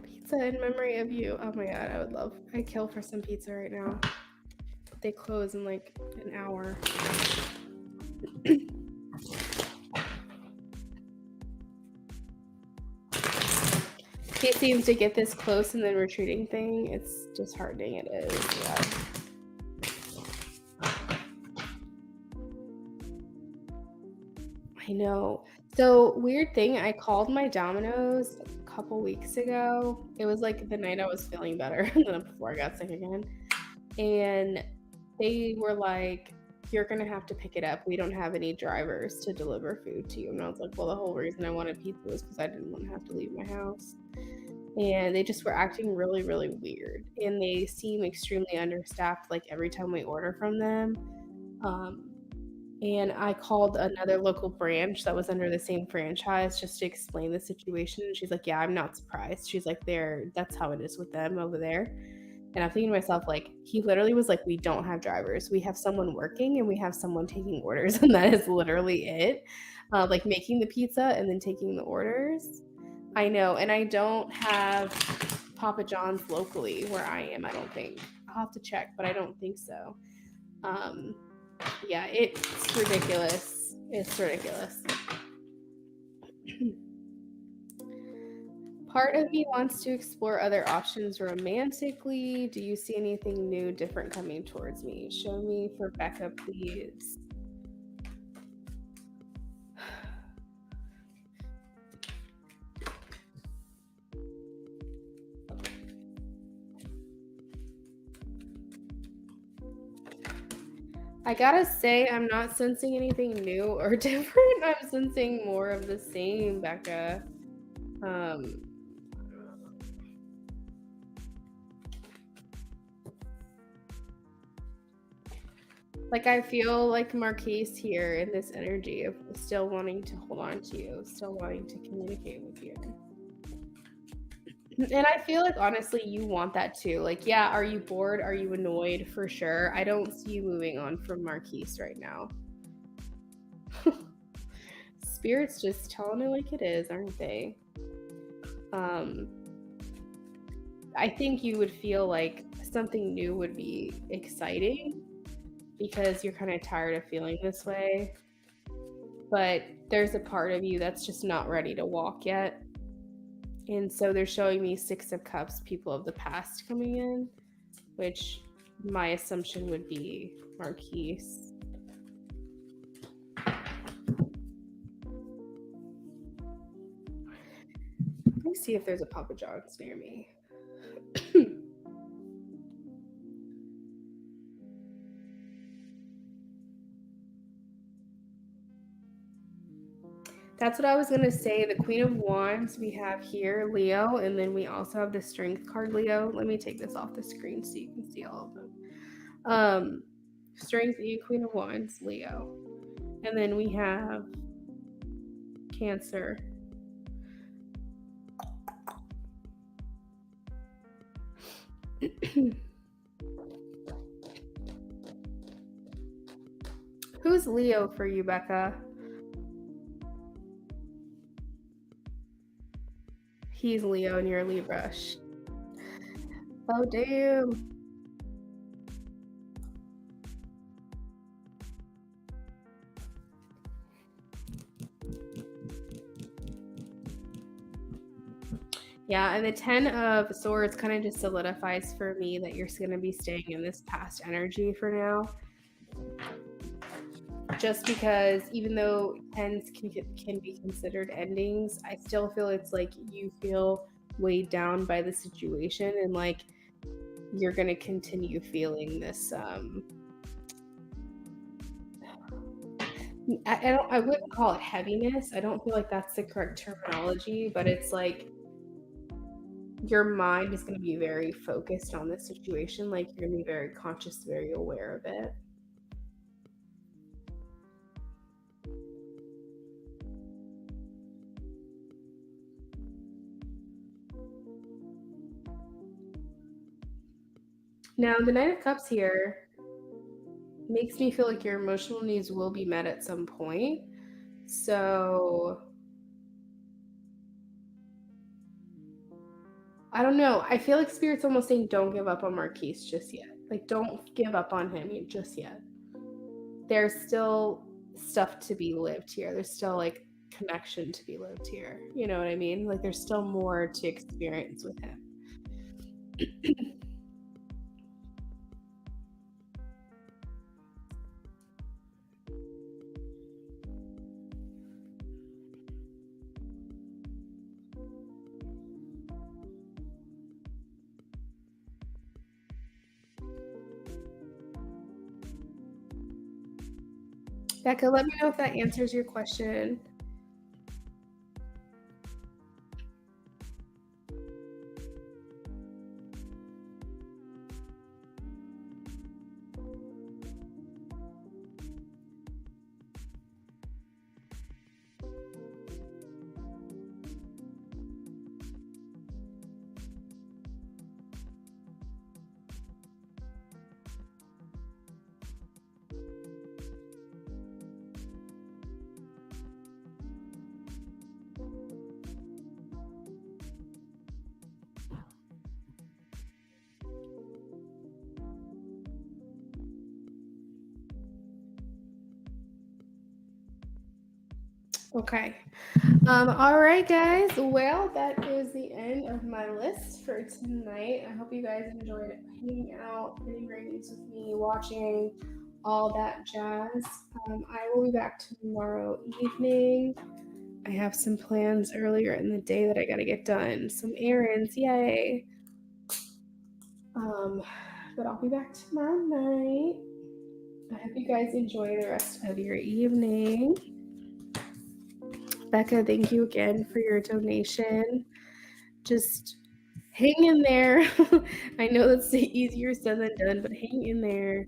Pizza in memory of you. Oh my god, I'd kill for some pizza right now. They close in like an hour. It seems to get this close and then retreating thing. It's disheartening. It is, yeah. I know. So, weird thing, I called my Domino's a couple weeks ago. It was like the night I was feeling better, and then before I got sick again. And they were like, you're going to have to pick it up. We don't have any drivers to deliver food to you. And I was like, well, the whole reason I wanted pizza was because I didn't want to have to leave my house. And they just were acting really, really weird. And they seem extremely understaffed, like every time we order from them. And I called another local branch that was under the same franchise just to explain the situation. And she's like, yeah, I'm not surprised. She's like, that's how it is with them over there. And I'm thinking to myself, like, he literally was like, we don't have drivers. We have someone working and we have someone taking orders. And that is literally it. Like making the pizza and then taking the orders. I know. And I don't have Papa John's locally where I am, I don't think. I'll have to check, but I don't think so. Yeah, it's ridiculous. It's ridiculous. Part of me wants to explore other options romantically. Do you see anything new, different coming towards me? Show me for Becca, please. I gotta say, I'm not sensing anything new or different. I'm sensing more of the same, Becca. Like, I feel like Marquise here in this energy of still wanting to hold on to you, still wanting to communicate with you. And I feel like, honestly, you want that too. Like, yeah, are you bored? Are you annoyed? For sure. I don't see you moving on from Marquise right now. Spirit's just telling it like it is, aren't they? I think you would feel like something new would be exciting because you're kind of tired of feeling this way. But there's a part of you that's just not ready to walk yet. And so they're showing me 6 of Cups, people of the past coming in, which my assumption would be Marquise. Let me see if there's a Papa John's near me. That's what I was going to say. The Queen of Wands we have here, Leo, and then we also have the Strength card, Leo. Let me take this off the screen so you can see all of them. Strength and Queen of Wands, Leo. And then we have Cancer. Who's Leo for you, Becca? He's Leo and you're Libra. Oh, damn. Yeah, and the 10 of Swords kind of just solidifies for me that you're going to be staying in this past energy for now. Just because even though 10s can be considered endings, I still feel it's like you feel weighed down by the situation and like you're going to continue feeling this I wouldn't call it heaviness. I don't feel like that's the correct terminology, but it's like your mind is going to be very focused on this situation. Like you're going to be very conscious, very aware of it. Now, the Knight of Cups here makes me feel like your emotional needs will be met at some point. So I don't know. I feel like Spirit's almost saying don't give up on Marquise just yet. Like don't give up on him just yet. There's still stuff to be lived here. There's still like connection to be lived here. You know what I mean? Like there's still more to experience with him. Becca, let me know if that answers your question. Okay. All right, guys. Well, that is the end of my list for tonight. I hope you guys enjoyed hanging out, getting ratings with me, watching all that jazz. I will be back tomorrow evening. I have some plans earlier in the day that I gotta get done. Some errands, yay. But I'll be back tomorrow night. I hope you guys enjoy the rest of your evening. Becca, thank you again for your donation. Just hang in there. I know that's easier said than done, but hang in there.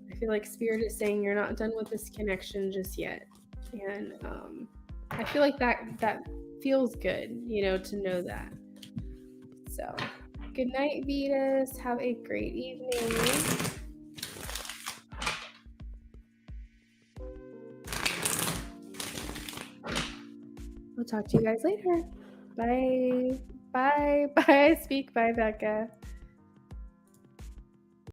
I feel like Spirit is saying you're not done with this connection just yet. And I feel like that feels good, you know, to know that. So, good night, Vetus. Have a great evening. We'll talk to you guys later. Bye. Bye. Bye. Speak. Bye, Becca.